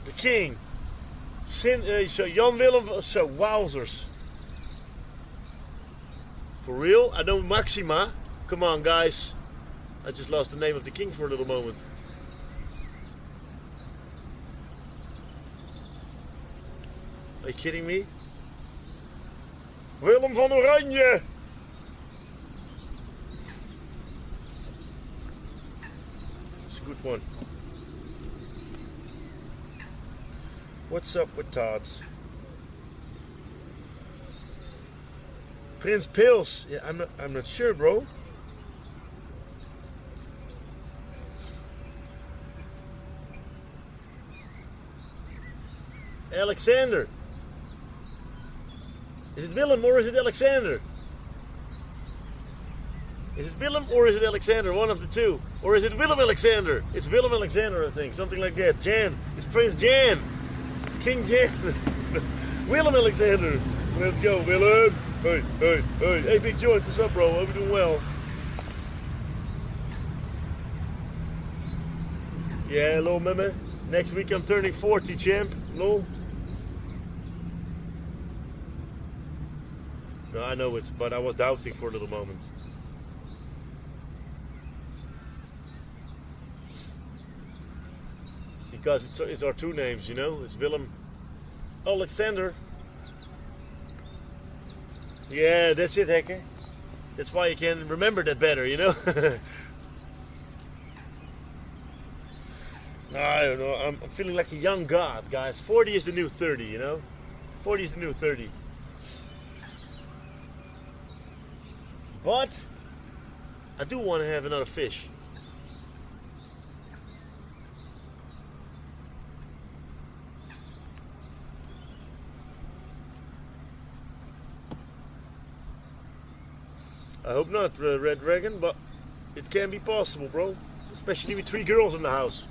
The king. So Jan Willem, so wowzers. For real? I know Maxima. Come on, guys. I just lost the name of the king for a little moment. Are you kidding me? Willem van Oranje! It's a good one. What's up with Todd? Prince Pils? Yeah, I'm not sure, bro. Alexander. Is it Willem or is it Alexander? Is it Willem or is it Alexander? One of the two. Or is it Willem Alexander? It's Willem Alexander, I think. Something like that. Jan. It's Prince Jan. It's King Jan. Willem Alexander. Let's go, Willem. Hey, hey, hey. Hey, Big Joint. What's up, bro? Hope you're doing well. Yeah, lol, meme. Next week I'm turning 40, champ. Lol. No, I know it, but I was doubting for a little moment. Because it's our two names, you know? It's Willem Alexander. Yeah, that's it, Hekke. That's why you can remember that better, you know? I don't know. I'm feeling like a young god, guys. 40 is the new 30, you know? 40 is the new 30. But I do want to have another fish. I hope not, Red Dragon, but it can be possible, bro. Especially with 3 girls in the house.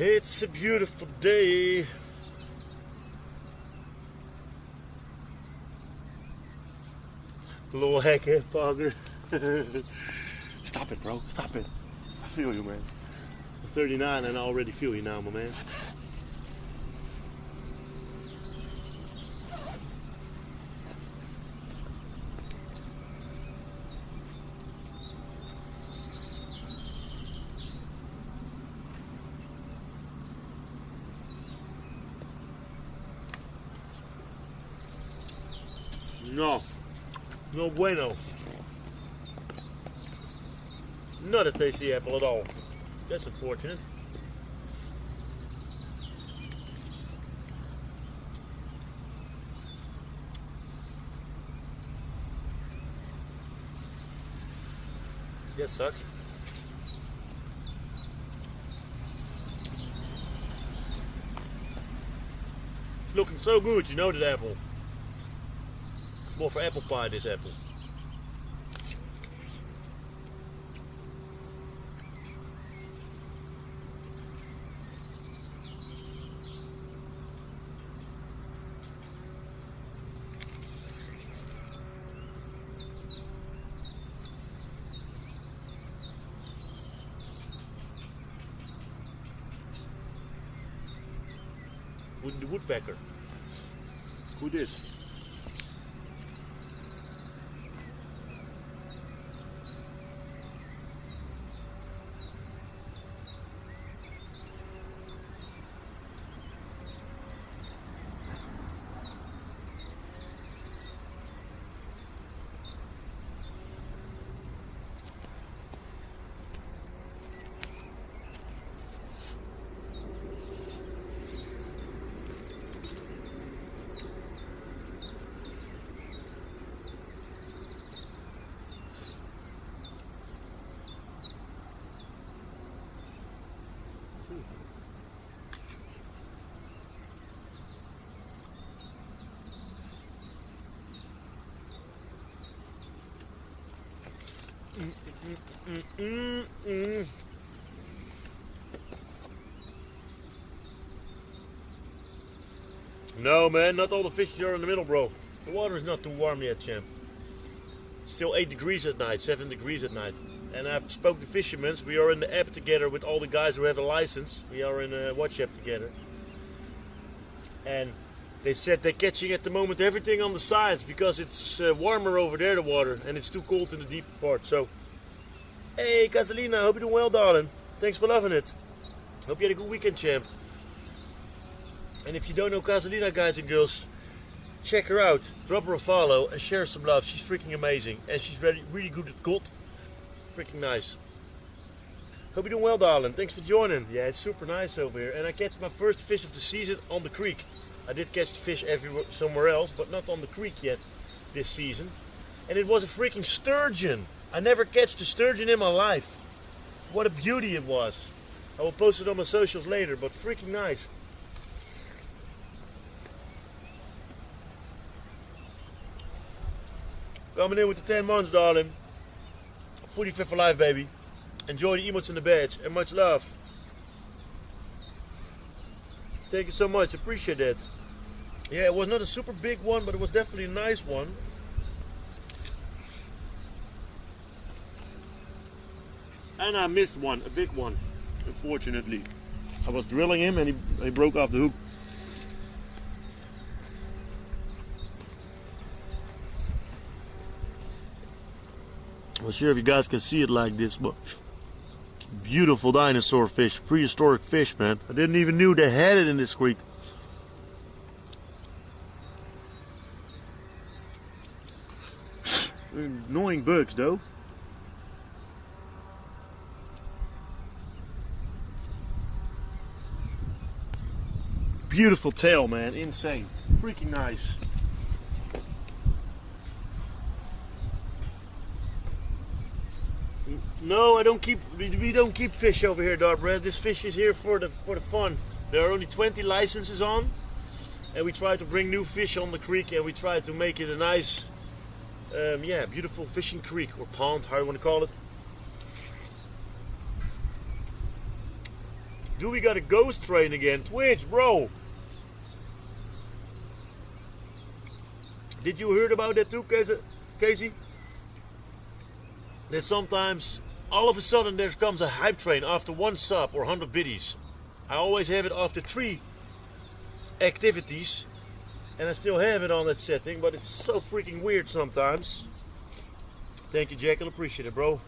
It's a beautiful day. The little heckhead fogger. Stop it, bro. Stop it. I feel you, man. I'm 39 and I already feel you now, my man. No. No bueno. Not a tasty apple at all. That's unfortunate. That sucks. It's looking so good, you know, that apple. It's more for apple pie, this apple. The woodpecker. Who this? No, man, not all the fishes are in the middle, bro. The water is not too warm yet, champ. It's still 8 degrees at night, 7 degrees at night. And I've spoke to fishermen. We are in the app together with all the guys who have a license. We are in a watch app together. And they said they're catching at the moment everything on the sides because it's warmer over there, the water, and it's too cold in the deeper part. So, hey, Casalina, hope you're doing well, darling. Thanks for loving it. Hope you had a good weekend, champ. And if you don't know Casalina, guys and girls, check her out. Drop her a follow and share some love. She's freaking amazing. And she's really good at cod. Freaking nice. Hope you're doing well, darling. Thanks for joining. Yeah, it's super nice over here. And I catch my first fish of the season on the creek. I did catch the fish somewhere else, but not on the creek yet this season. And it was a freaking sturgeon. I never catched a sturgeon in my life. What a beauty it was. I will post it on my socials later, but freaking nice. Coming in with the 10 months, darling. 45 for life, baby. Enjoy the emotes and the badge, and much love. Thank you so much, appreciate that. Yeah, it was not a super big one, but it was definitely a nice one. And I missed one, a big one, unfortunately. I was drilling him and he broke off the hook. I'm not sure if you guys can see it like this, but beautiful dinosaur fish, prehistoric fish, man. I didn't even knew they had it in this creek. Annoying bugs, though. Beautiful tail, man. Insane. Freaking nice. No, I don't keep. We don't keep fish over here, Darbred. This fish is here for the fun. There are only 20 licenses on, and we try to bring new fish on the creek, and we try to make it a nice, yeah, beautiful fishing creek or pond, how you want to call it. Do we got a ghost train again? Twitch, bro. Did you hear about that too, Casey? That sometimes, all of a sudden, there comes a hype train after 1 sub or 100 biddies. I always have it after 3 activities. And I still have it on that setting, but it's so freaking weird sometimes. Thank you, Jackal. Appreciate it, bro.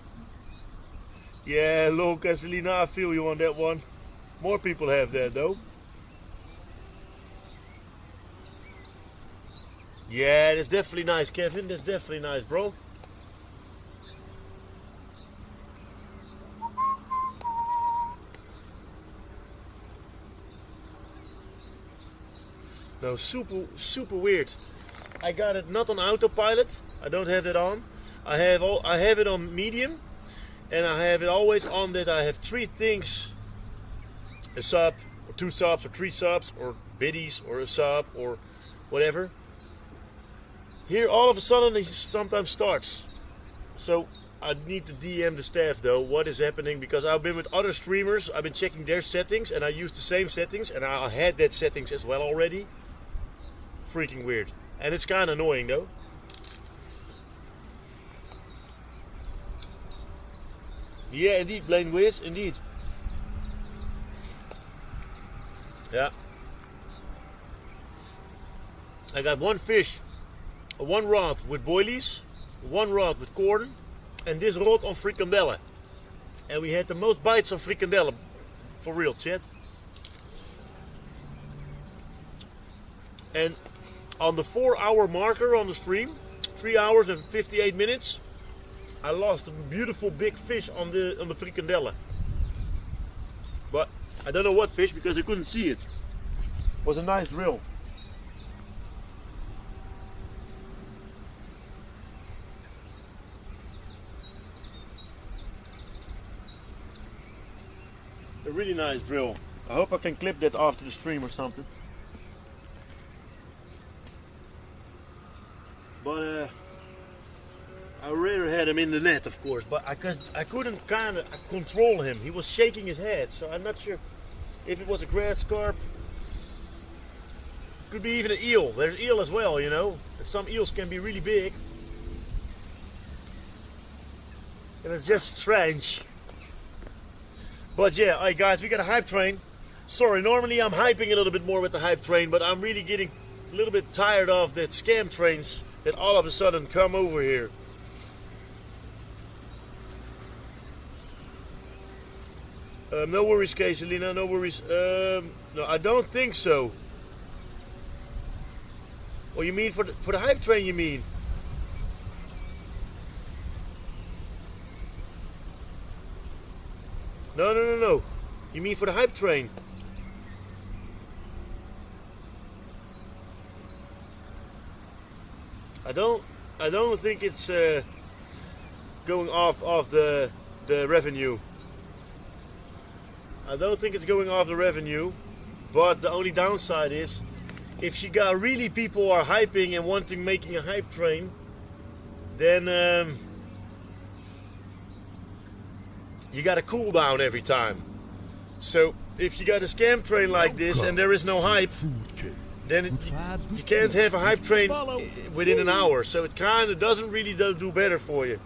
Yeah, look, Selena, I feel you on that one. More people have that, though. Yeah, that's definitely nice, Kevin. That's definitely nice, bro. No, super weird. I got it not on autopilot. I don't have that on. I have it on medium, and I have it always on that I have 3 things: a sub, or 2 subs, or 3 subs, or biddies, or a sub, or whatever. Here, all of a sudden, it sometimes starts. So I need to DM the staff though what is happening, because I've been with other streamers. I've been checking their settings, and I use the same settings, and I had that settings as well already. Freaking weird, and it's kind of annoying though. Yeah, indeed, Blaine Wiz, indeed. Yeah. I got 1 fish, 1 rod with boilies, 1 rod with corn, and this rod on frikandellen. And we had the most bites on frikandellen, for real, chat. And on the 4-hour marker on the stream, 3 hours and 58 minutes, I lost a beautiful big fish on the frikandellen. But I don't know what fish, because I couldn't see it. It was a nice reel. A really nice drill. I hope I can clip that after the stream or something. But I rather had him in the net, of course. But I couldn't kind of control him. He was shaking his head, so I'm not sure if it was a grass carp. Could be even an eel. There's eel as well, you know. Some eels can be really big, and it's just strange. But yeah, alright guys, we got a hype train. Sorry, normally I'm hyping a little bit more with the hype train, but I'm really getting a little bit tired of that scam trains that all of a sudden come over here. No worries, Casalina, no worries. No, I don't think so. Oh, you mean for the hype train, you mean? No. You mean for the hype train? I don't think it's going off the revenue. I don't think it's going off the revenue, but the only downside is if you got really people are hyping and making a hype train, then you got a cooldown every time. So if you got a scam train like this and there is no hype, then you can't have a hype train within an hour. So it kind of doesn't really do better for you.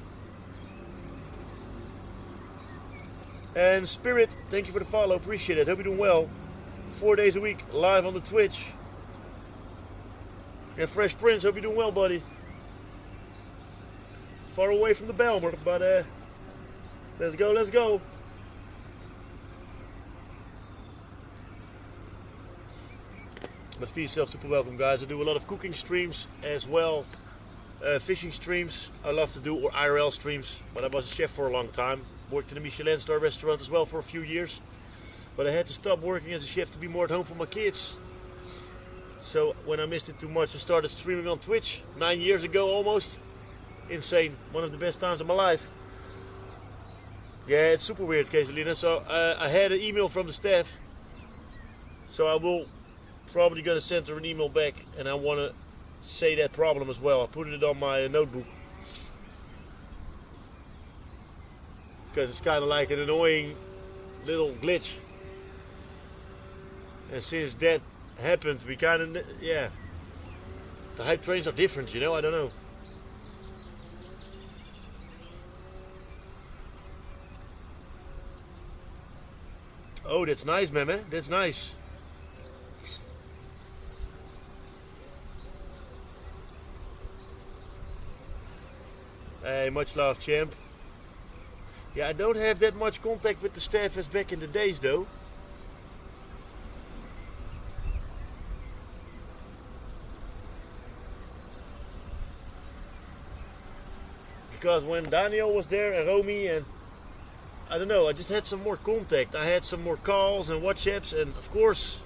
And Spirit, thank you for the follow. Appreciate it. Hope you're doing well. 4 days a week live on the Twitch. And Fresh Prince, hope you're doing well, buddy. Far away from the Belmer, but let's go. But feel yourself super welcome, guys. I do a lot of cooking streams as well. Fishing streams, I love to do, or IRL streams. But I was a chef for a long time. Worked in a Michelin star restaurant as well for a few years. But I had to stop working as a chef to be more at home for my kids. So when I missed it too much, I started streaming on Twitch 9 years ago almost. Insane. One of the best times of my life. Yeah, it's super weird, Casalina. So I had an email from the staff. So I will probably going to send her an email back. And I want to say that problem as well. I put it on my notebook. Because it's kind of like an annoying little glitch. And since that happened, we kind of, yeah. The hype trains are different, you know, I don't know. Oh, that's nice, man. That's nice. Hey, much love, champ. Yeah, I don't have that much contact with the staff as back in the days, though. Because when Daniel was there and Romy and I don't know, I just had some more contact. I had some more calls and WhatsApps, and of course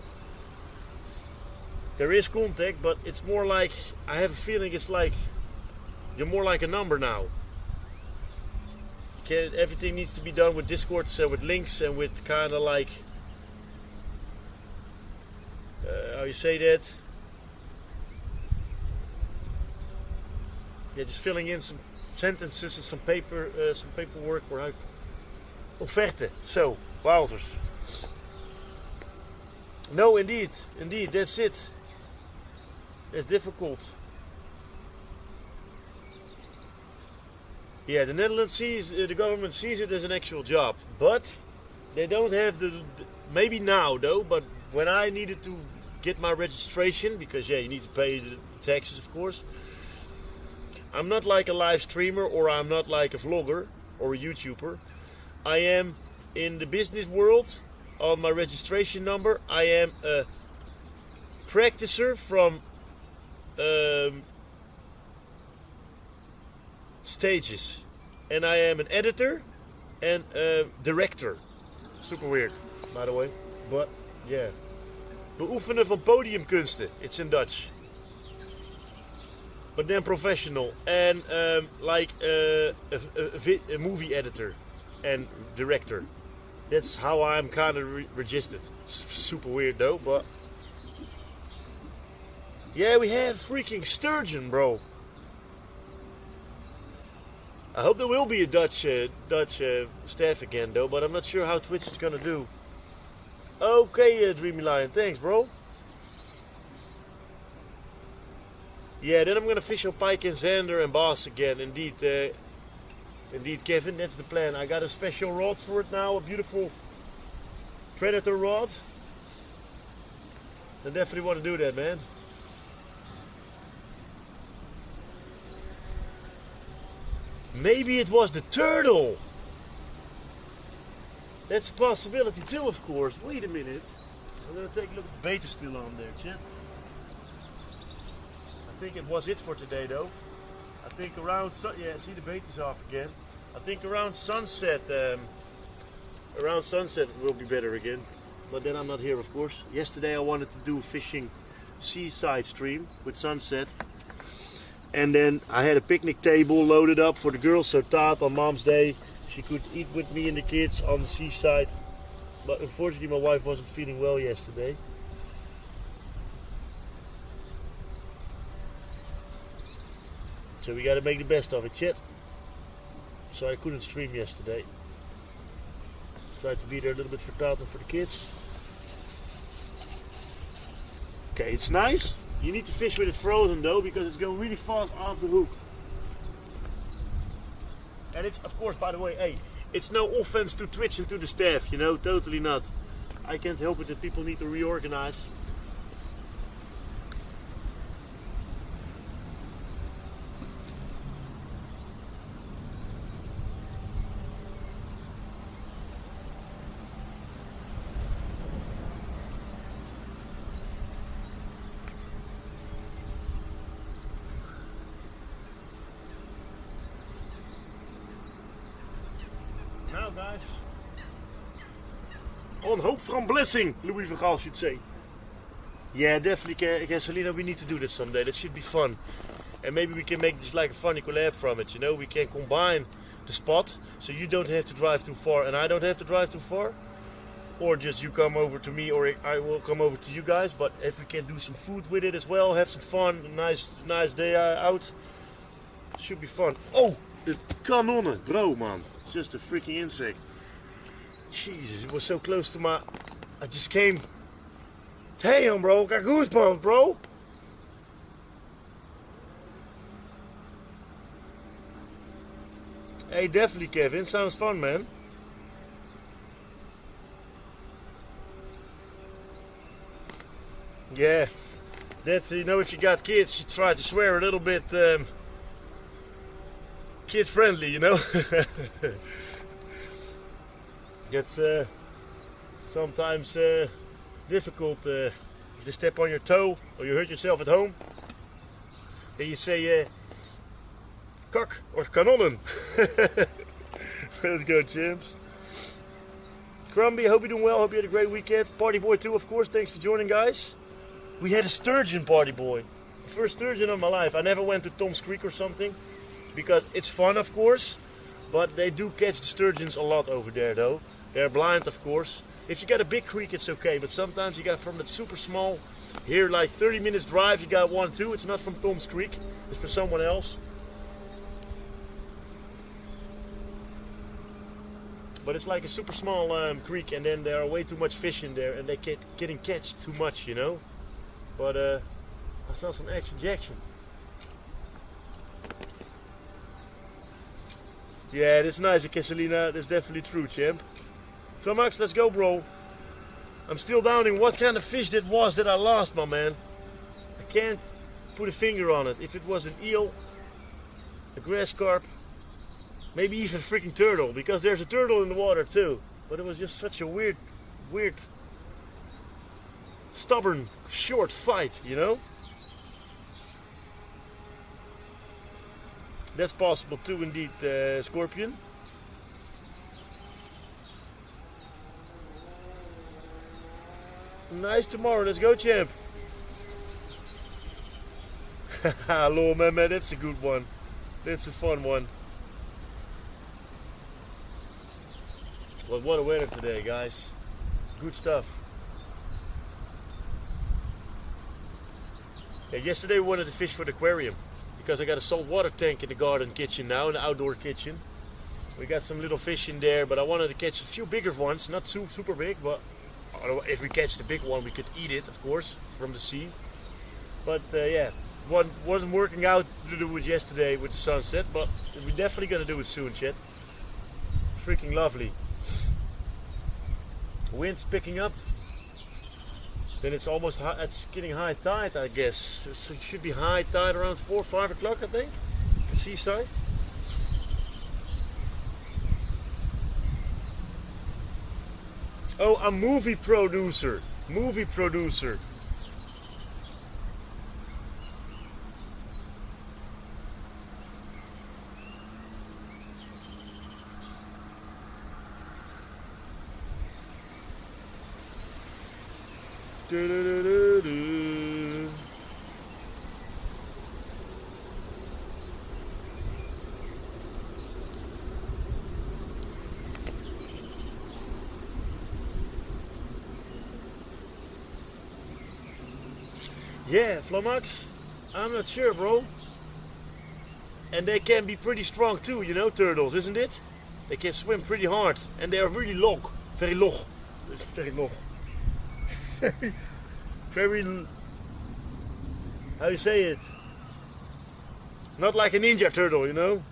there is contact, but it's more like, I have a feeling it's like you're more like a number now. Everything needs to be done with Discord, so with links and with kind of like how you say that? Yeah, just filling in some sentences and some paperwork or how. Offerte, so, wowzers. No, indeed, that's it. It's difficult. Yeah, the Netherlands sees, the government sees it as an actual job, but they don't have the, maybe now though, but when I needed to get my registration, because yeah, you need to pay the taxes of course. I'm not like a live streamer, or I'm not like a vlogger or a YouTuber. I am in the business world. On my registration number, I am a practicer from stages, and I am an editor and a director. Super weird, by the way, but yeah. Beoefenen van podiumkunsten. It's in Dutch. But then professional and like a movie editor and director. That's how I'm kind of registered. It's super weird though, but yeah, we had freaking sturgeon, bro. I hope there will be a Dutch staff again though, but I'm not sure how Twitch is gonna do. Okay, Dreamy Lion, thanks, bro. Yeah, then I'm gonna fish on pike and zander and bass again. Indeed, indeed, Kevin, that's the plan. I got a special rod for it now, a beautiful predator rod. I definitely want to do that, man. Maybe it was the turtle. That's a possibility too, of course. Wait a minute. I'm gonna take a look if the bait is still on there, chat. I think it was it for today though. I think around yeah, see the bait is off again. I think around sunset it will be better again. But then I'm not here, of course. Yesterday I wanted to do a fishing seaside stream with sunset. And then I had a picnic table loaded up for the girls, so Tat on Mom's Day, she could eat with me and the kids on the seaside. But unfortunately my wife wasn't feeling well yesterday. So we gotta make the best of it, chat. So I couldn't stream yesterday. Tried to be there a little bit for Tat and for the kids. Okay, it's nice. You need to fish with it frozen though, because it's going really fast off the hook. And it's, of course, by the way, hey, it's no offense to Twitch and to the staff, you know, totally not. I can't help it that people need to reorganize. Guys, on hope from blessing, Louis van Gaal should say. Yeah, definitely, Gasolina, we need to do this someday. That should be fun. And maybe we can make just like a funny collab from it, you know? We can combine the spot, so you don't have to drive too far and I don't have to drive too far. Or just you come over to me or I will come over to you guys. But if we can do some food with it as well, have some fun, a nice day out, should be fun. Oh, the kanonnen, bro, man. Just a freaking insect. Jesus, it was so close to my... I just came Damn, bro, got goosebumps, bro. Hey, definitely, Kevin. Sounds fun, man. Yeah, that's, you know, if you got kids, you try to swear a little bit kid-friendly, you know. Gets sometimes difficult if you step on your toe or you hurt yourself at home. Then you say kak or kanonnen. Let's go, champs. Crumby, hope you're doing well. Hope you had a great weekend. Party boy too, of course. Thanks for joining, guys. We had a sturgeon, party boy. The first sturgeon of my life. I never went to Tom's Creek or something because it's fun, of course. But they do catch the sturgeons a lot over there, though. They're blind, of course. If you got a big creek, it's okay. But sometimes you got from the super small, here like 30 minutes drive, you got one too. It's not from Tom's Creek. It's for someone else. But it's like a super small creek, and then there are way too much fish in there, and they getting catch too much, you know. But I saw some action Jackson. Yeah, that's nice, Kesselina. That's definitely true, champ. Flamax, let's go, bro. I'm still doubting what kind of fish that was that I lost, my man. I can't put a finger on it. If it was an eel, a grass carp, maybe even a freaking turtle, because there's a turtle in the water too. But it was just such a weird, stubborn, short fight, you know? That's possible too, indeed, Scorpion. Nice tomorrow, let's go, champ. Hello, man, that's a good one. That's a fun one. Well, what a weather today, guys. Good stuff. Yeah, yesterday we wanted to fish for the aquarium because I got a saltwater tank in the garden kitchen now, in the outdoor kitchen. We got some little fish in there, but I wanted to catch a few bigger ones, not super big, but if we catch the big one, we could eat it, of course, from the sea. But yeah, wasn't working out to do it yesterday with the sunset, but we're definitely gonna do it soon, chat. Freaking lovely. Wind's picking up. Then it's almost it's getting high tide, I guess. So it should be high tide around 4 or 5 o'clock, I think, the seaside. Oh, a movie producer. Movie producer. Do, do, do, do, do. Yeah, Flomax, I'm not sure, bro. And they can be pretty strong too, you know, turtles, isn't it? They can swim pretty hard, and they are really long, very long. It's very long. Very, how you say it? Not like a ninja turtle, you know?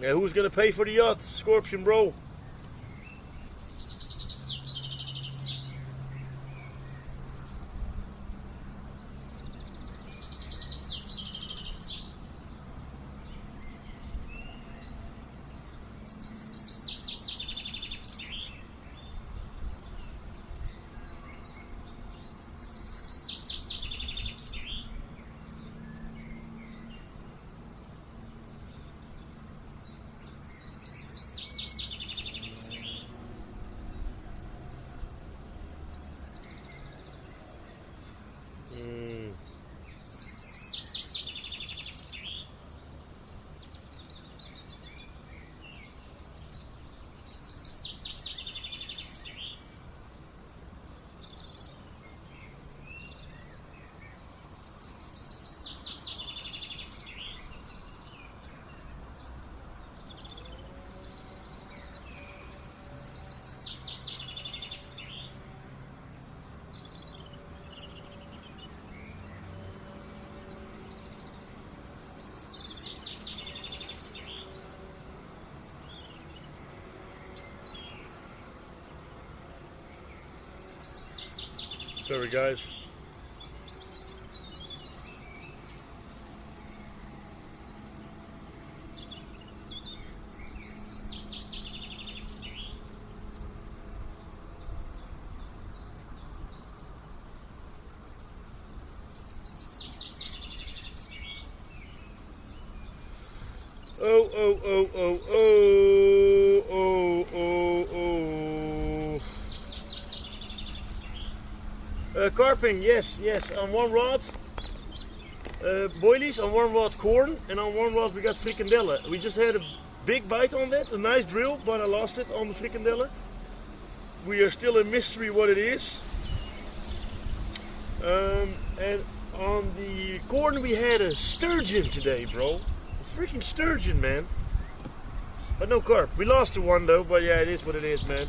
Yeah, who's gonna pay for the yacht? Scorpion, bro. Sorry guys. Oh, oh, oh, oh, oh, oh, oh, oh. Carping, yes, on one rod. Boilies, on one rod corn, and on one rod we got frikandellen. We just had a big bite on that, a nice drill, but I lost it on the frikandellen. We are still a mystery what it is. And on the corn we had a sturgeon today, bro. Freaking sturgeon, man. But no carp. We lost the one though, but yeah, it is what it is, man.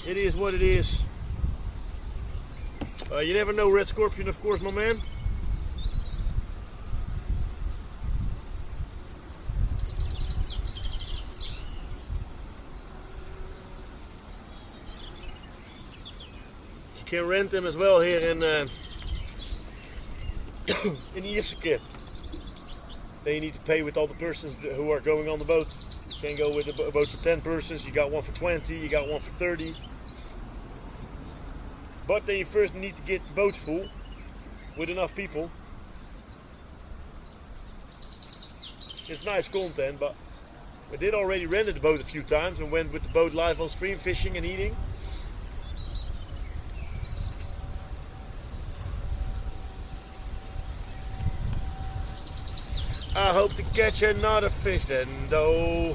It is what it is. You never know, red scorpion, of course, my man. You can rent them as well here in Ierseke. Then you need to pay with all the persons who are going on the boat. You can't go with a boat for 10 persons. You got one for 20, you got one for 30. But then you first need to get the boat full with enough people. It's nice content, but we did already rented the boat a few times and went with the boat live on stream fishing and eating. I hope to catch another fish then, though.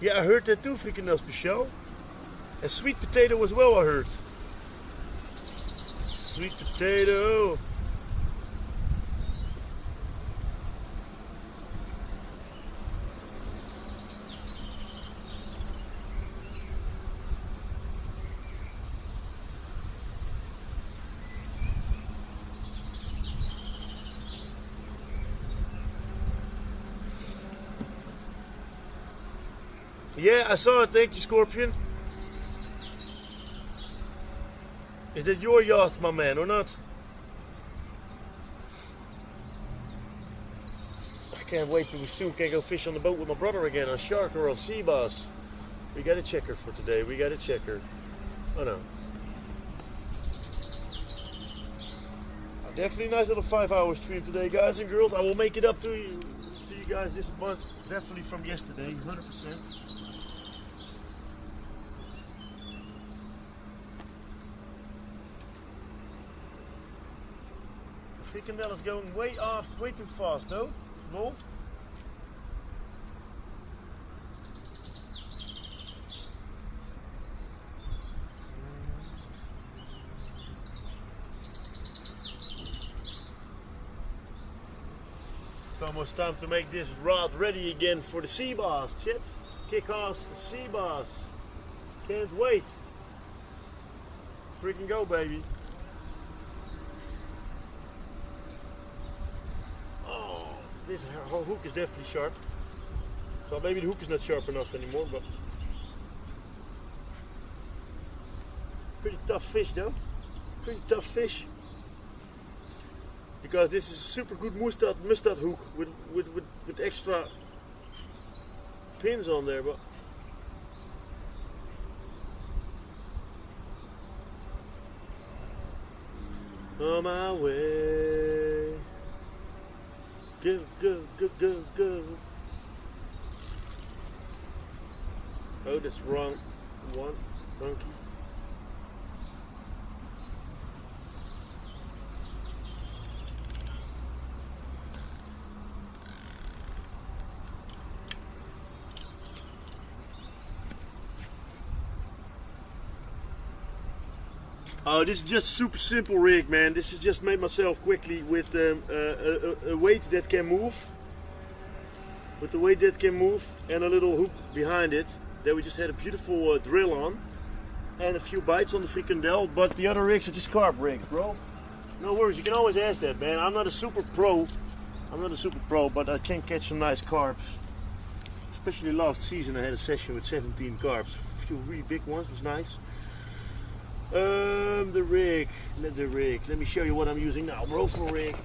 Yeah, I heard that too, frikandel speciaal. And sweet potato as well, I heard. Sweet potato. Yeah, I saw it. Thank you, Scorpion. Is that your yacht, my man, or not? I can't wait till we soon can go fish on the boat with my brother again on shark or on sea bass. We got a checker for today. We got a checker. Oh no. Definitely nice little 5-hour stream today, guys and girls. I will make it up to you guys this month. Definitely from yesterday, 100%. Frikandel is going way too fast though. Wolf. It's almost time to make this rod ready again for the sea bass, chat. Kick ass sea bass. Can't wait. Freaking go, baby. This hook is definitely sharp. So maybe the hook is not sharp enough anymore, but pretty tough fish though. Pretty tough fish. Because this is a super good mustard hook with extra pins on there, but on my way. Go, go, go, go, go. Oh, that's wrong one. Monkey. Oh, this is just super simple rig, man. This is just made myself quickly with a weight that can move. With the weight that can move and a little hook behind it that we just had a beautiful drill on. and a few bites on the frikandel, but the other rigs are just carb rigs, bro. No worries, you can always ask that, man. I'm not a super pro, but I can catch some nice carbs. Especially last season I had a session with 17 carbs. A few really big ones, was nice. The rig. Let me show you what I'm using now, bro, for rig.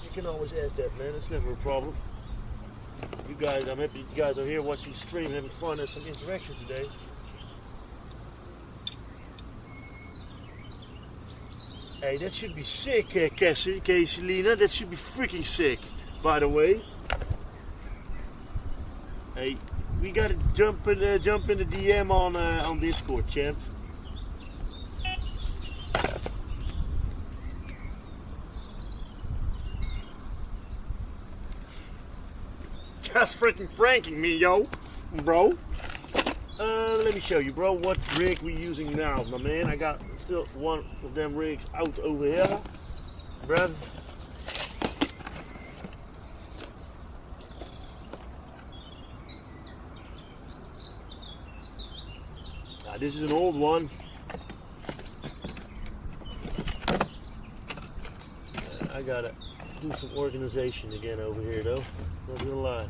You can always ask that, man. It's never a problem. You guys, I'm happy you guys are here watching the stream, having fun. There's some interaction today. Hey, that should be sick, Caselina. That should be freaking sick, by the way. Hey, we gotta jump in the DM on Discord, champ. Just freaking pranking me, yo, bro. Let me show you, bro, what rig we using now, my man. I got still one of them rigs out over here, bruv. This is an old one. I gotta do some organization again over here, though. Not gonna lie.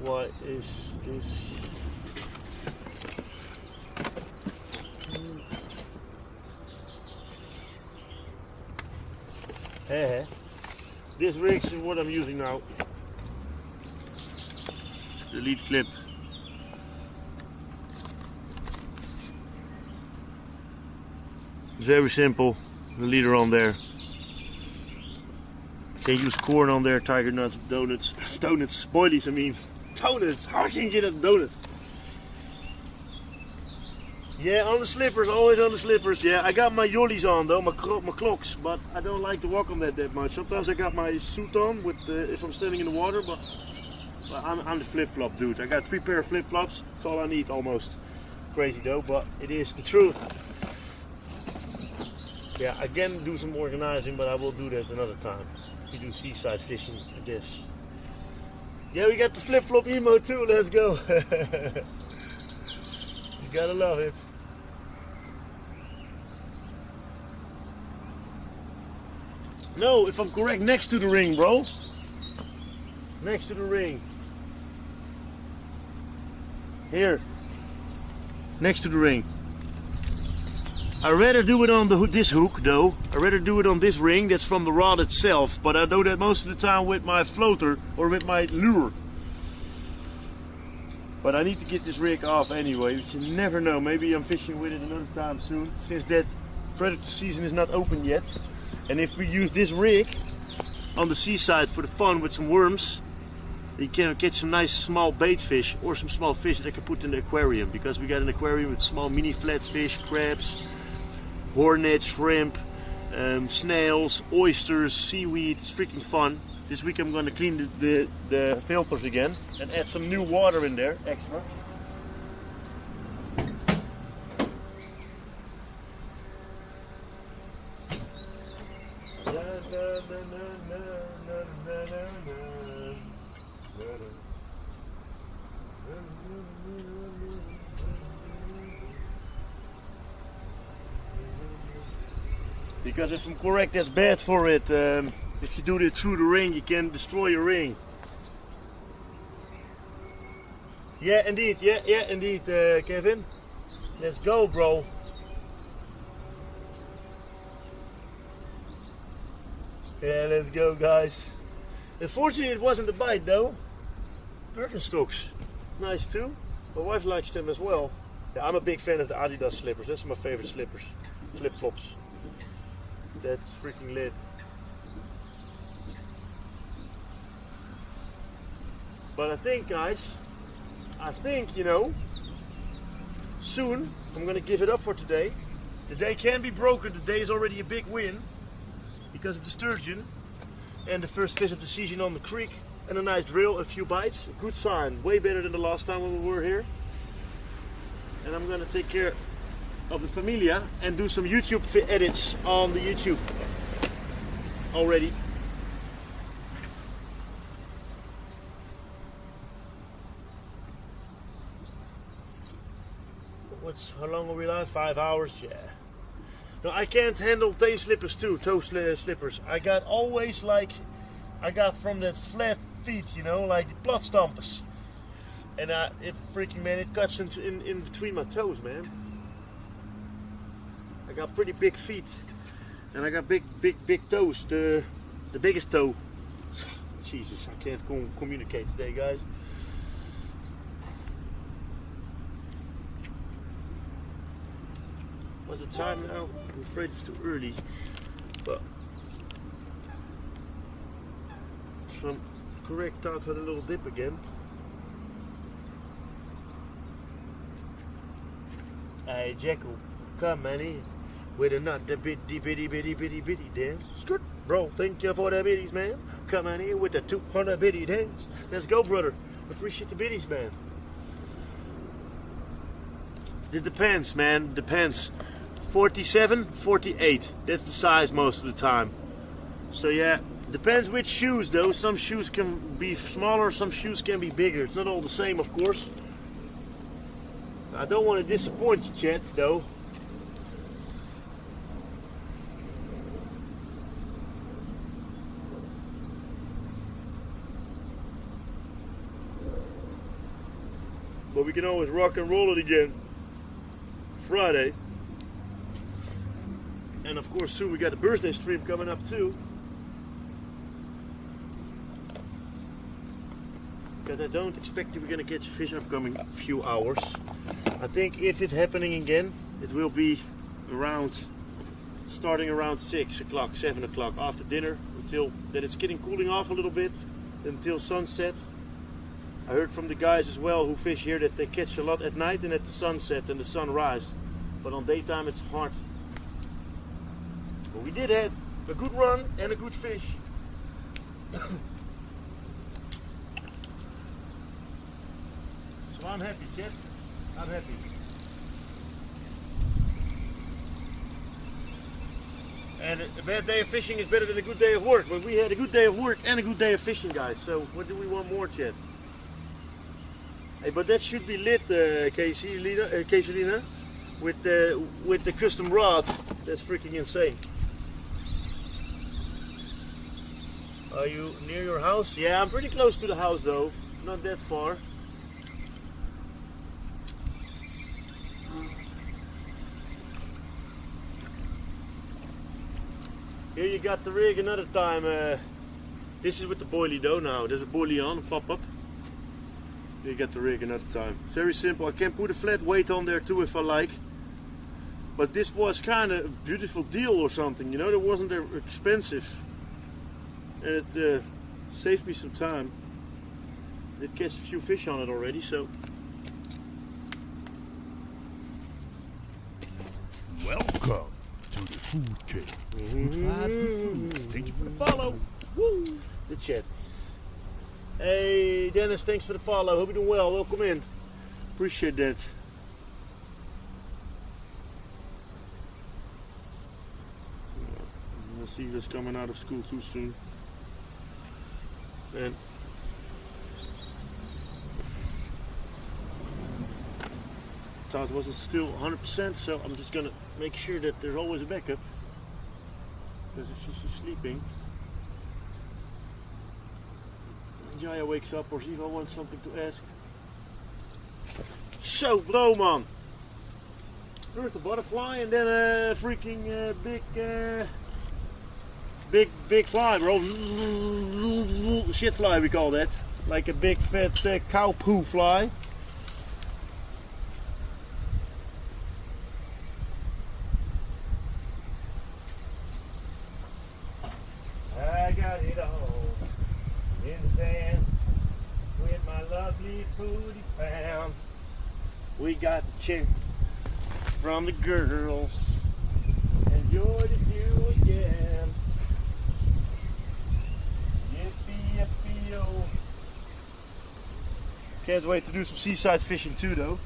Why is this? Hey, this rig is what I'm using now. The lead clip. Very simple. The leader on there. Can use corn on there, tiger nuts, donuts, boilies. I mean, donuts. How can you get a donut? Yeah, on the slippers, always on the slippers. Yeah, I got my jollies on though, my clocks, but I don't like to walk on that much. Sometimes I got my suit on with if I'm standing in the water, but I'm the flip-flop dude. I got 3 pair of flip-flops. That's all I need almost. Crazy though, but it is the truth. Yeah, I can do some organizing, but I will do that another time. If we do seaside fishing, I guess. Yeah, we got the flip-flop emo too. Let's go. You gotta love it. No, if I'm correct, next to the ring, bro. Next to the ring. Here. Next to the ring. I'd rather do it on this hook though. I'd rather do it on this ring that's from the rod itself. But I do that most of the time with my floater or with my lure. But I need to get this rig off anyway. You never know. Maybe I'm fishing with it another time soon. Since that predator season is not open yet. And if we use this rig on the seaside for the fun with some worms, you can catch some nice small bait fish or some small fish that I can put in the aquarium, because we got an aquarium with small mini flatfish, crabs, hornets, shrimp, snails, oysters, seaweed. It's freaking fun. This week I'm going to clean the filters again and add some new water in there, extra. Because if I'm correct, that's bad for it. If you do it through the ring, you can destroy your ring. Yeah, indeed. Yeah, indeed, Kevin. Let's go, bro. Yeah, let's go, guys. Unfortunately, it wasn't a bite, though. Birkenstocks. Nice, too. My wife likes them as well. Yeah, I'm a big fan of the Adidas slippers. That's my favorite slippers. Flip-flops. That's freaking lit. But I think, guys, you know, soon I'm going to give it up for today. The day can be broken. The day is already a big win because of the sturgeon and the first fish of the season on the creek and a nice drill, a few bites. A good sign. Way better than the last time when we were here. And I'm going to take care of the familia and do some YouTube edits on the YouTube already. how long are we last? 5 hours? Yeah. No, I can't handle toe slippers too, slippers. I got from the flat feet, you know, like the plot stompers. And it cuts in between my toes, man. I got pretty big feet. And I got big toes, the biggest toe. Jesus, I can't communicate today, guys. What's the time now? I'm afraid it's too early. But some correct out had a little dip again. Hey Jekyll, come man, with a nut, the bitty dance. Skirt, bro, thank you for the biddies, man. Come on here with the 200 biddy dance. Let's go, brother. Appreciate the biddies, man. It depends, man. Depends. 47, 48. That's the size most of the time. So yeah, depends which shoes though. Some shoes can be smaller, some shoes can be bigger. It's not all the same, of course. I don't want to disappoint you, Chet, though. But we can always rock and roll it again Friday. And of course soon we got the birthday stream coming up too. Because I don't expect that we're going to catch fish upcoming few hours. I think if it's happening again, it will be starting around 6 o'clock, 7 o'clock after dinner, until that it's cooling off a little bit until sunset. I heard from the guys as well who fish here that they catch a lot at night and at the sunset and the sunrise. But on daytime it's hard. But we did have a good run and a good fish. So I'm happy, Chet. I'm happy. And a bad day of fishing is better than a good day of work. But we had a good day of work and a good day of fishing, guys. So what do we want more, Chet? Hey, but that should be lit, Caselina, with the custom rod. That's freaking insane. Are you near your house? Yeah, I'm pretty close to the house though. Not that far. Here you got the rig another time. This is with the boilie though now. There's a boilie on, a pop-up. You got the rig another time. Very simple. I can put a flat weight on there too if I like. But this was kind of a beautiful deal or something, you know. It wasn't that expensive. And it saved me some time. It catch a few fish on it already, so. Welcome to the Food Cave. Good vibes, good foods. Thank you for the follow. Woo! The chat. Hey Dennis, thanks for the follow. Hope you're doing well. Welcome in. Appreciate that. We'll see who's coming out of school too soon. And thought it wasn't still 100%, so I'm just gonna make sure that there's always a backup. Because if she's sleeping, Jaya wakes up or Ziva wants something to ask. So, blow man. First a butterfly and then a freaking big fly, bro. Shit fly we call that. Like a big fat cow poo fly. I got it all in the van with my lovely foodie found. We got the chick from the girls. Enjoy the view again. Yippee yippee yo. Can't wait to do some seaside fishing too though.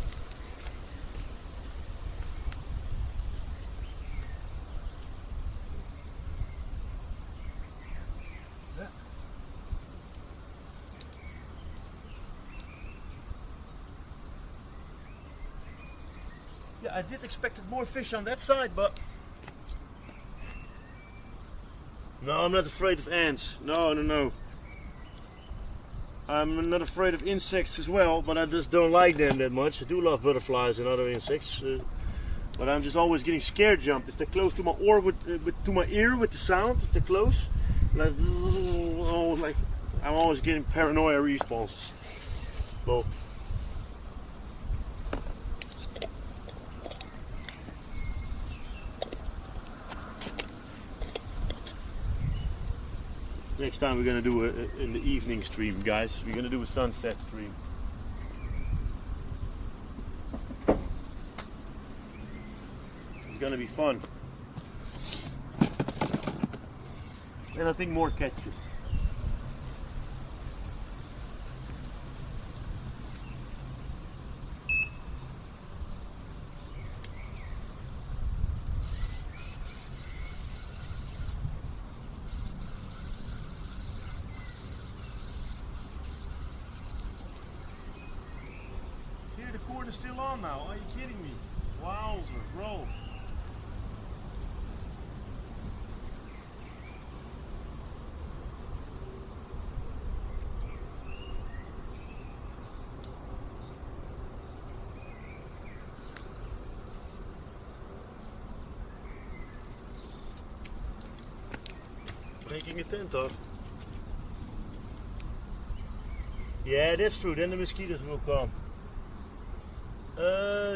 I did expect more fish on that side, but no, I'm not afraid of ants. No. I'm not afraid of insects as well, but I just don't like them that much. I do love butterflies and other insects, but I'm just always getting scared jumped. If they're close to my to my ear with the sound, if they're close, like I'm always getting paranoia responses. So, next time we're gonna do in the evening stream, guys. We're gonna do a sunset stream. It's gonna be fun, and I think more catches. The cord is still on now. Are you kidding me? Wowzer, bro. Making a tent off. Yeah, that's true. Then the mosquitoes will come.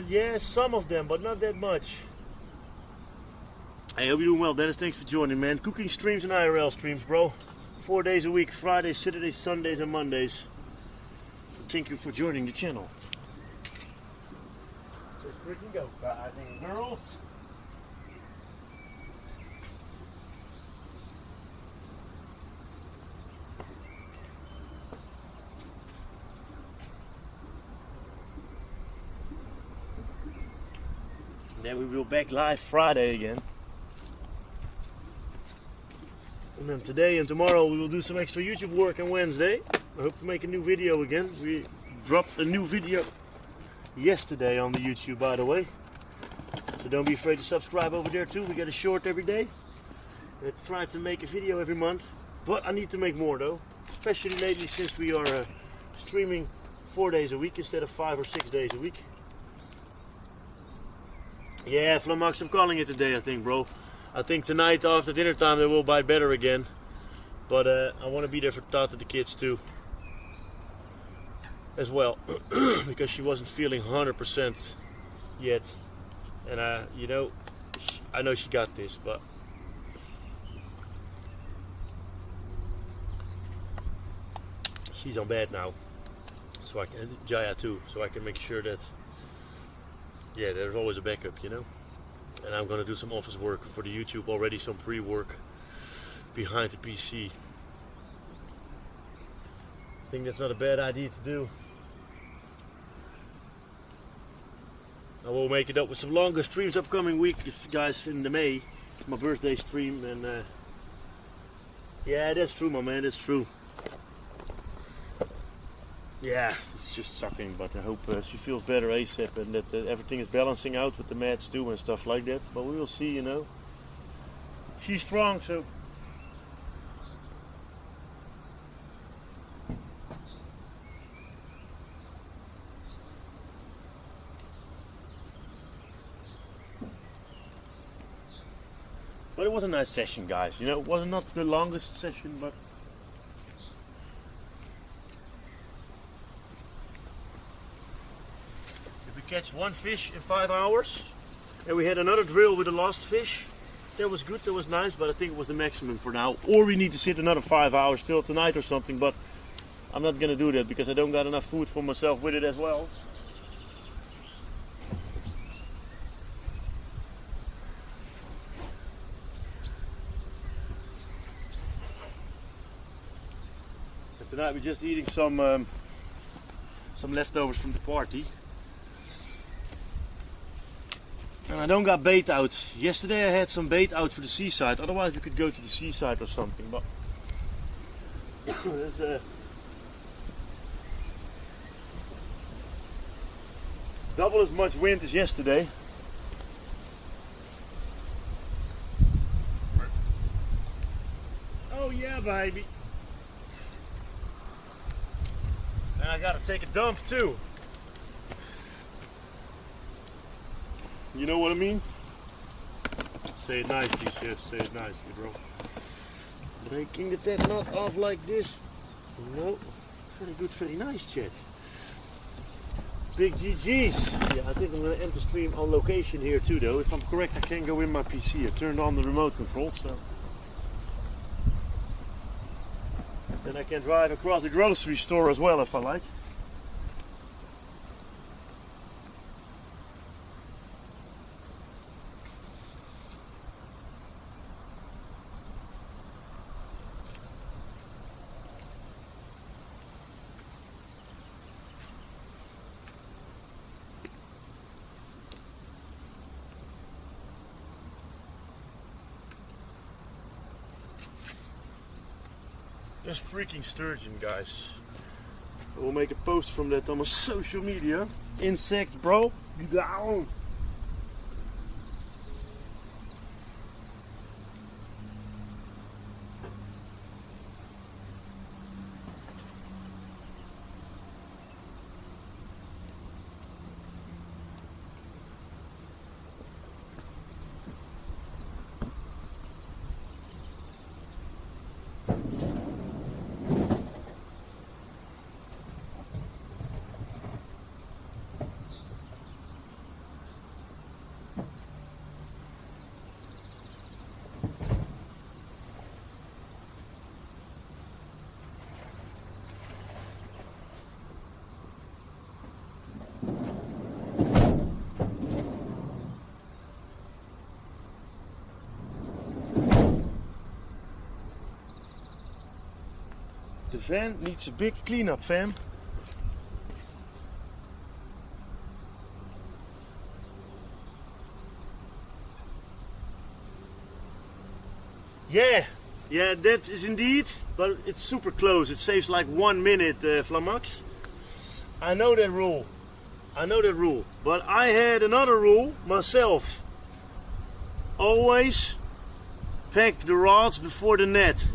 Yeah, some of them, but not that much. Hey, hope you're doing well, Dennis. Thanks for joining, man. Cooking streams and IRL streams, bro. 4 days a week, Fridays, Saturdays, Sundays, and Mondays. So thank you for joining the channel. Let's freaking go, guys and girls. Then we will back live Friday again. And then today and tomorrow we will do some extra YouTube work on Wednesday. I hope to make a new video again. We dropped a new video yesterday on the YouTube, by the way. So don't be afraid to subscribe over there too. We get a short every day. I try to make a video every month. But I need to make more though. Especially lately since we are streaming 4 days a week instead of 5 or 6 days a week. Yeah, Flamax, I'm calling it today, I think, bro. I think tonight after dinner time they will bite better again. But I want to be there for Tata the kids too. As well. Because she wasn't feeling 100% yet. And you know, I know she got this, but she's on bed now. So I can, Jaya too, so I can make sure that, yeah, there's always a backup, you know. And I'm gonna do some office work for the YouTube already, some pre-work behind the PC. I think that's not a bad idea to do. I will make it up with some longer streams upcoming week, guys, in the May. My birthday stream, and yeah, that's true, my man, that's true. Yeah, it's just sucking, but I hope she feels better ASAP and that everything is balancing out with the meds too and stuff like that. But we will see, you know. She's strong, so. But it was a nice session, guys. You know, it was not the longest session, but. Catch one fish in 5 hours, and we had another drill with the last fish. That was good, that was nice, but I think it was the maximum for now. Or we need to sit another 5 hours till tonight or something, but I'm not gonna do that because I don't got enough food for myself with it as well. And tonight we're just eating some leftovers from the party. And I don't got bait out. Yesterday I had some bait out for the seaside. Otherwise we could go to the seaside or something. But there's double as much wind as yesterday. Yeah, baby. And I gotta take a dump too. You know what I mean? Say it nicely, chef. Say it nicely, bro. Breaking that nut off like this. No. Very good, very nice, chat. Big GG's. Yeah, I think I'm going to end the stream on location here too, though. If I'm correct, I can go in my PC. I turned on the remote control, so. Then I can drive across the grocery store as well if I like. This freaking sturgeon, guys. We'll make a post from that on my social media. Insect, bro. You got on. The van needs a big cleanup, fam. Yeah, that is indeed, but it's super close. It saves like 1 minute, Flamax. I know that rule. But I had another rule myself. Always pack the rods before the net.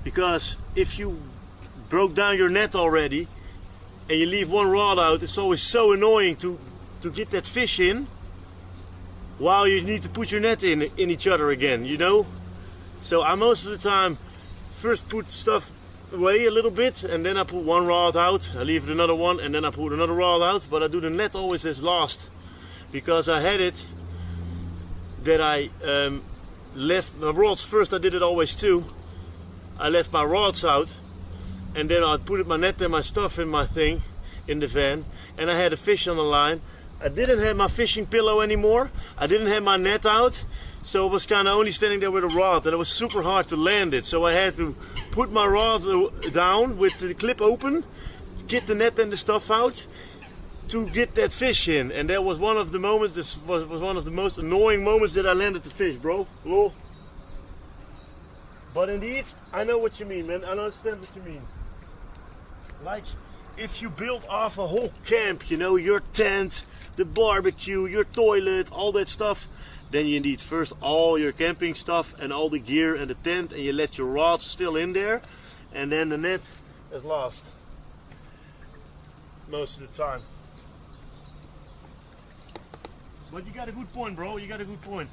Because if you broke down your net already and you leave one rod out, it's always so annoying to get that fish in while you need to put your net in each other again, you know? So I most of the time first put stuff away a little bit and then I put one rod out, I leave another one and then I put another rod out, but I do the net always as last because I had it that I left my rods first. I did it always too. I left my rods out and then I put my net and my stuff in my thing in the van and I had a fish on the line. I didn't have my fishing pillow anymore. I didn't have my net out, so I was kind of only standing there with a rod and it was super hard to land it. So I had to put my rod down with the clip open, get the net and the stuff out to get that fish in. And that was one of the moments, this was one of the most annoying moments that I landed the fish, bro. Lol. But indeed, I know what you mean, man. I understand what you mean. Like, if you build off a whole camp, you know, your tent, the barbecue, your toilet, all that stuff, then you need first all your camping stuff and all the gear and the tent, and you let your rods still in there, and then the net is lost. Most of the time. But you got a good point, bro. You got a good point.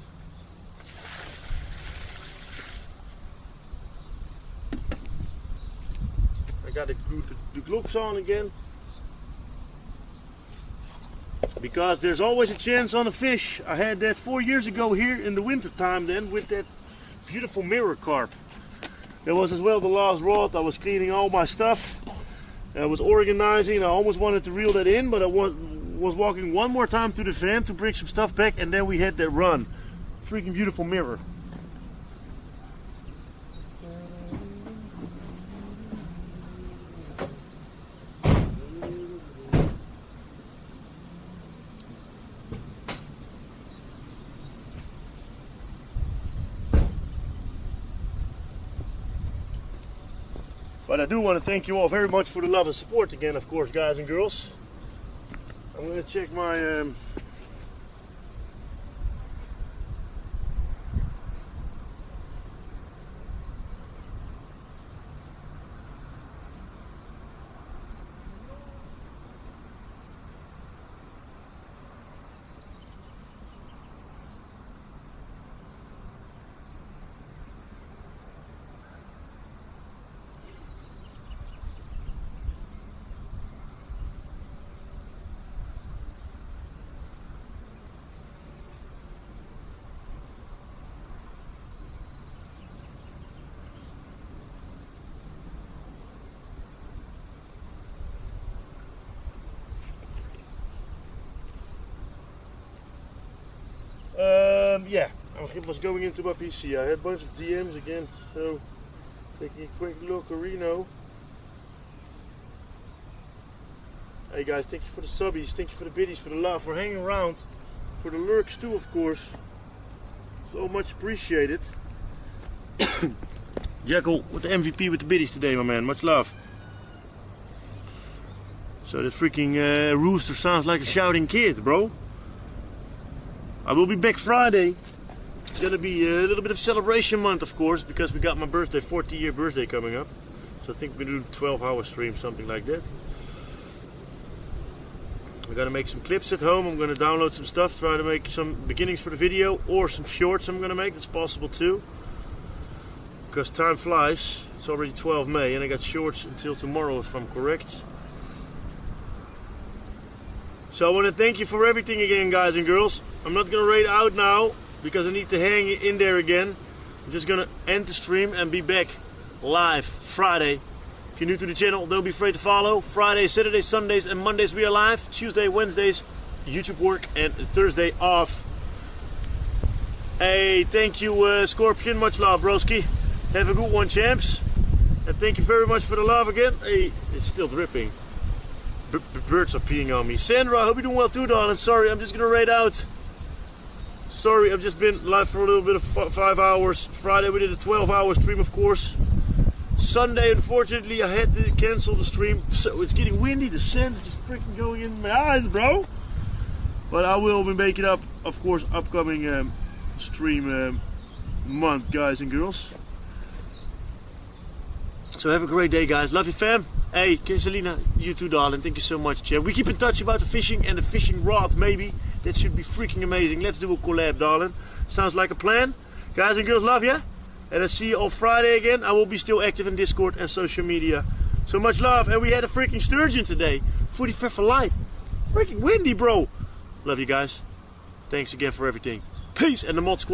I got the gloves on again. Because there's always a chance on a fish. I had that 4 years ago here in the winter time then with that beautiful mirror carp. That was as well the last rod. I was cleaning all my stuff. I was organizing. I almost wanted to reel that in, but I was walking one more time to the van to bring some stuff back, and then we had that run. Freaking beautiful mirror. But I do want to thank you all very much for the love and support again, of course, guys and girls. I'm going to check my Yeah, I was going into my PC. I had a bunch of DMs again, so taking a quick look. Reno. Hey guys, thank you for the subbies, thank you for the biddies, for the love, for hanging around, for the lurks too, of course. So much appreciated. Jekyll with the MVP with the biddies today, my man. Much love. So that freaking rooster sounds like a shouting kid, bro. I will be back Friday. It's gonna be a little bit of celebration month, of course, because we got my birthday, 40-year birthday coming up. So I think we're doing 12-hour stream, something like that. We're gonna make some clips at home. I'm gonna download some stuff, try to make some beginnings for the video, or some shorts I'm gonna make. That's possible too. Because time flies. It's already 12 May and I got shorts until tomorrow, if I'm correct. So I want to thank you for everything again, guys and girls. I'm not gonna raid out now because I need to hang in there again. I'm just gonna end the stream and be back live Friday. If you're new to the channel, don't be afraid to follow. Fridays, Saturdays, Sundays and Mondays we are live. Tuesday, Wednesdays, YouTube work, and Thursday off. Hey, thank you Scorpion, much love broski. Have a good one, champs. And thank you very much for the love again. Hey, it's still dripping. Birds are peeing on me. Sandra, I hope you're doing well too, darling. Sorry, I'm just gonna raid out. Sorry, I've just been live for a little bit of 5 hours. Friday we did a 12-hour stream, of course. Sunday, unfortunately, I had to cancel the stream. So it's getting windy. The sun's just freaking going in my eyes, bro. But I will be making up, of course, upcoming stream month, guys and girls. So have a great day, guys. Love you, fam. Hey, Selena, you too, darling. Thank you so much, champ. We keep in touch about the fishing and the fishing rod, maybe. That should be freaking amazing. Let's do a collab, darling. Sounds like a plan. Guys and girls, love ya. And I'll see you on Friday again. I will be still active in Discord and social media. So much love. And we had a freaking sturgeon today. 45 for life. Freaking windy, bro. Love you guys. Thanks again for everything. Peace. And the mod squad.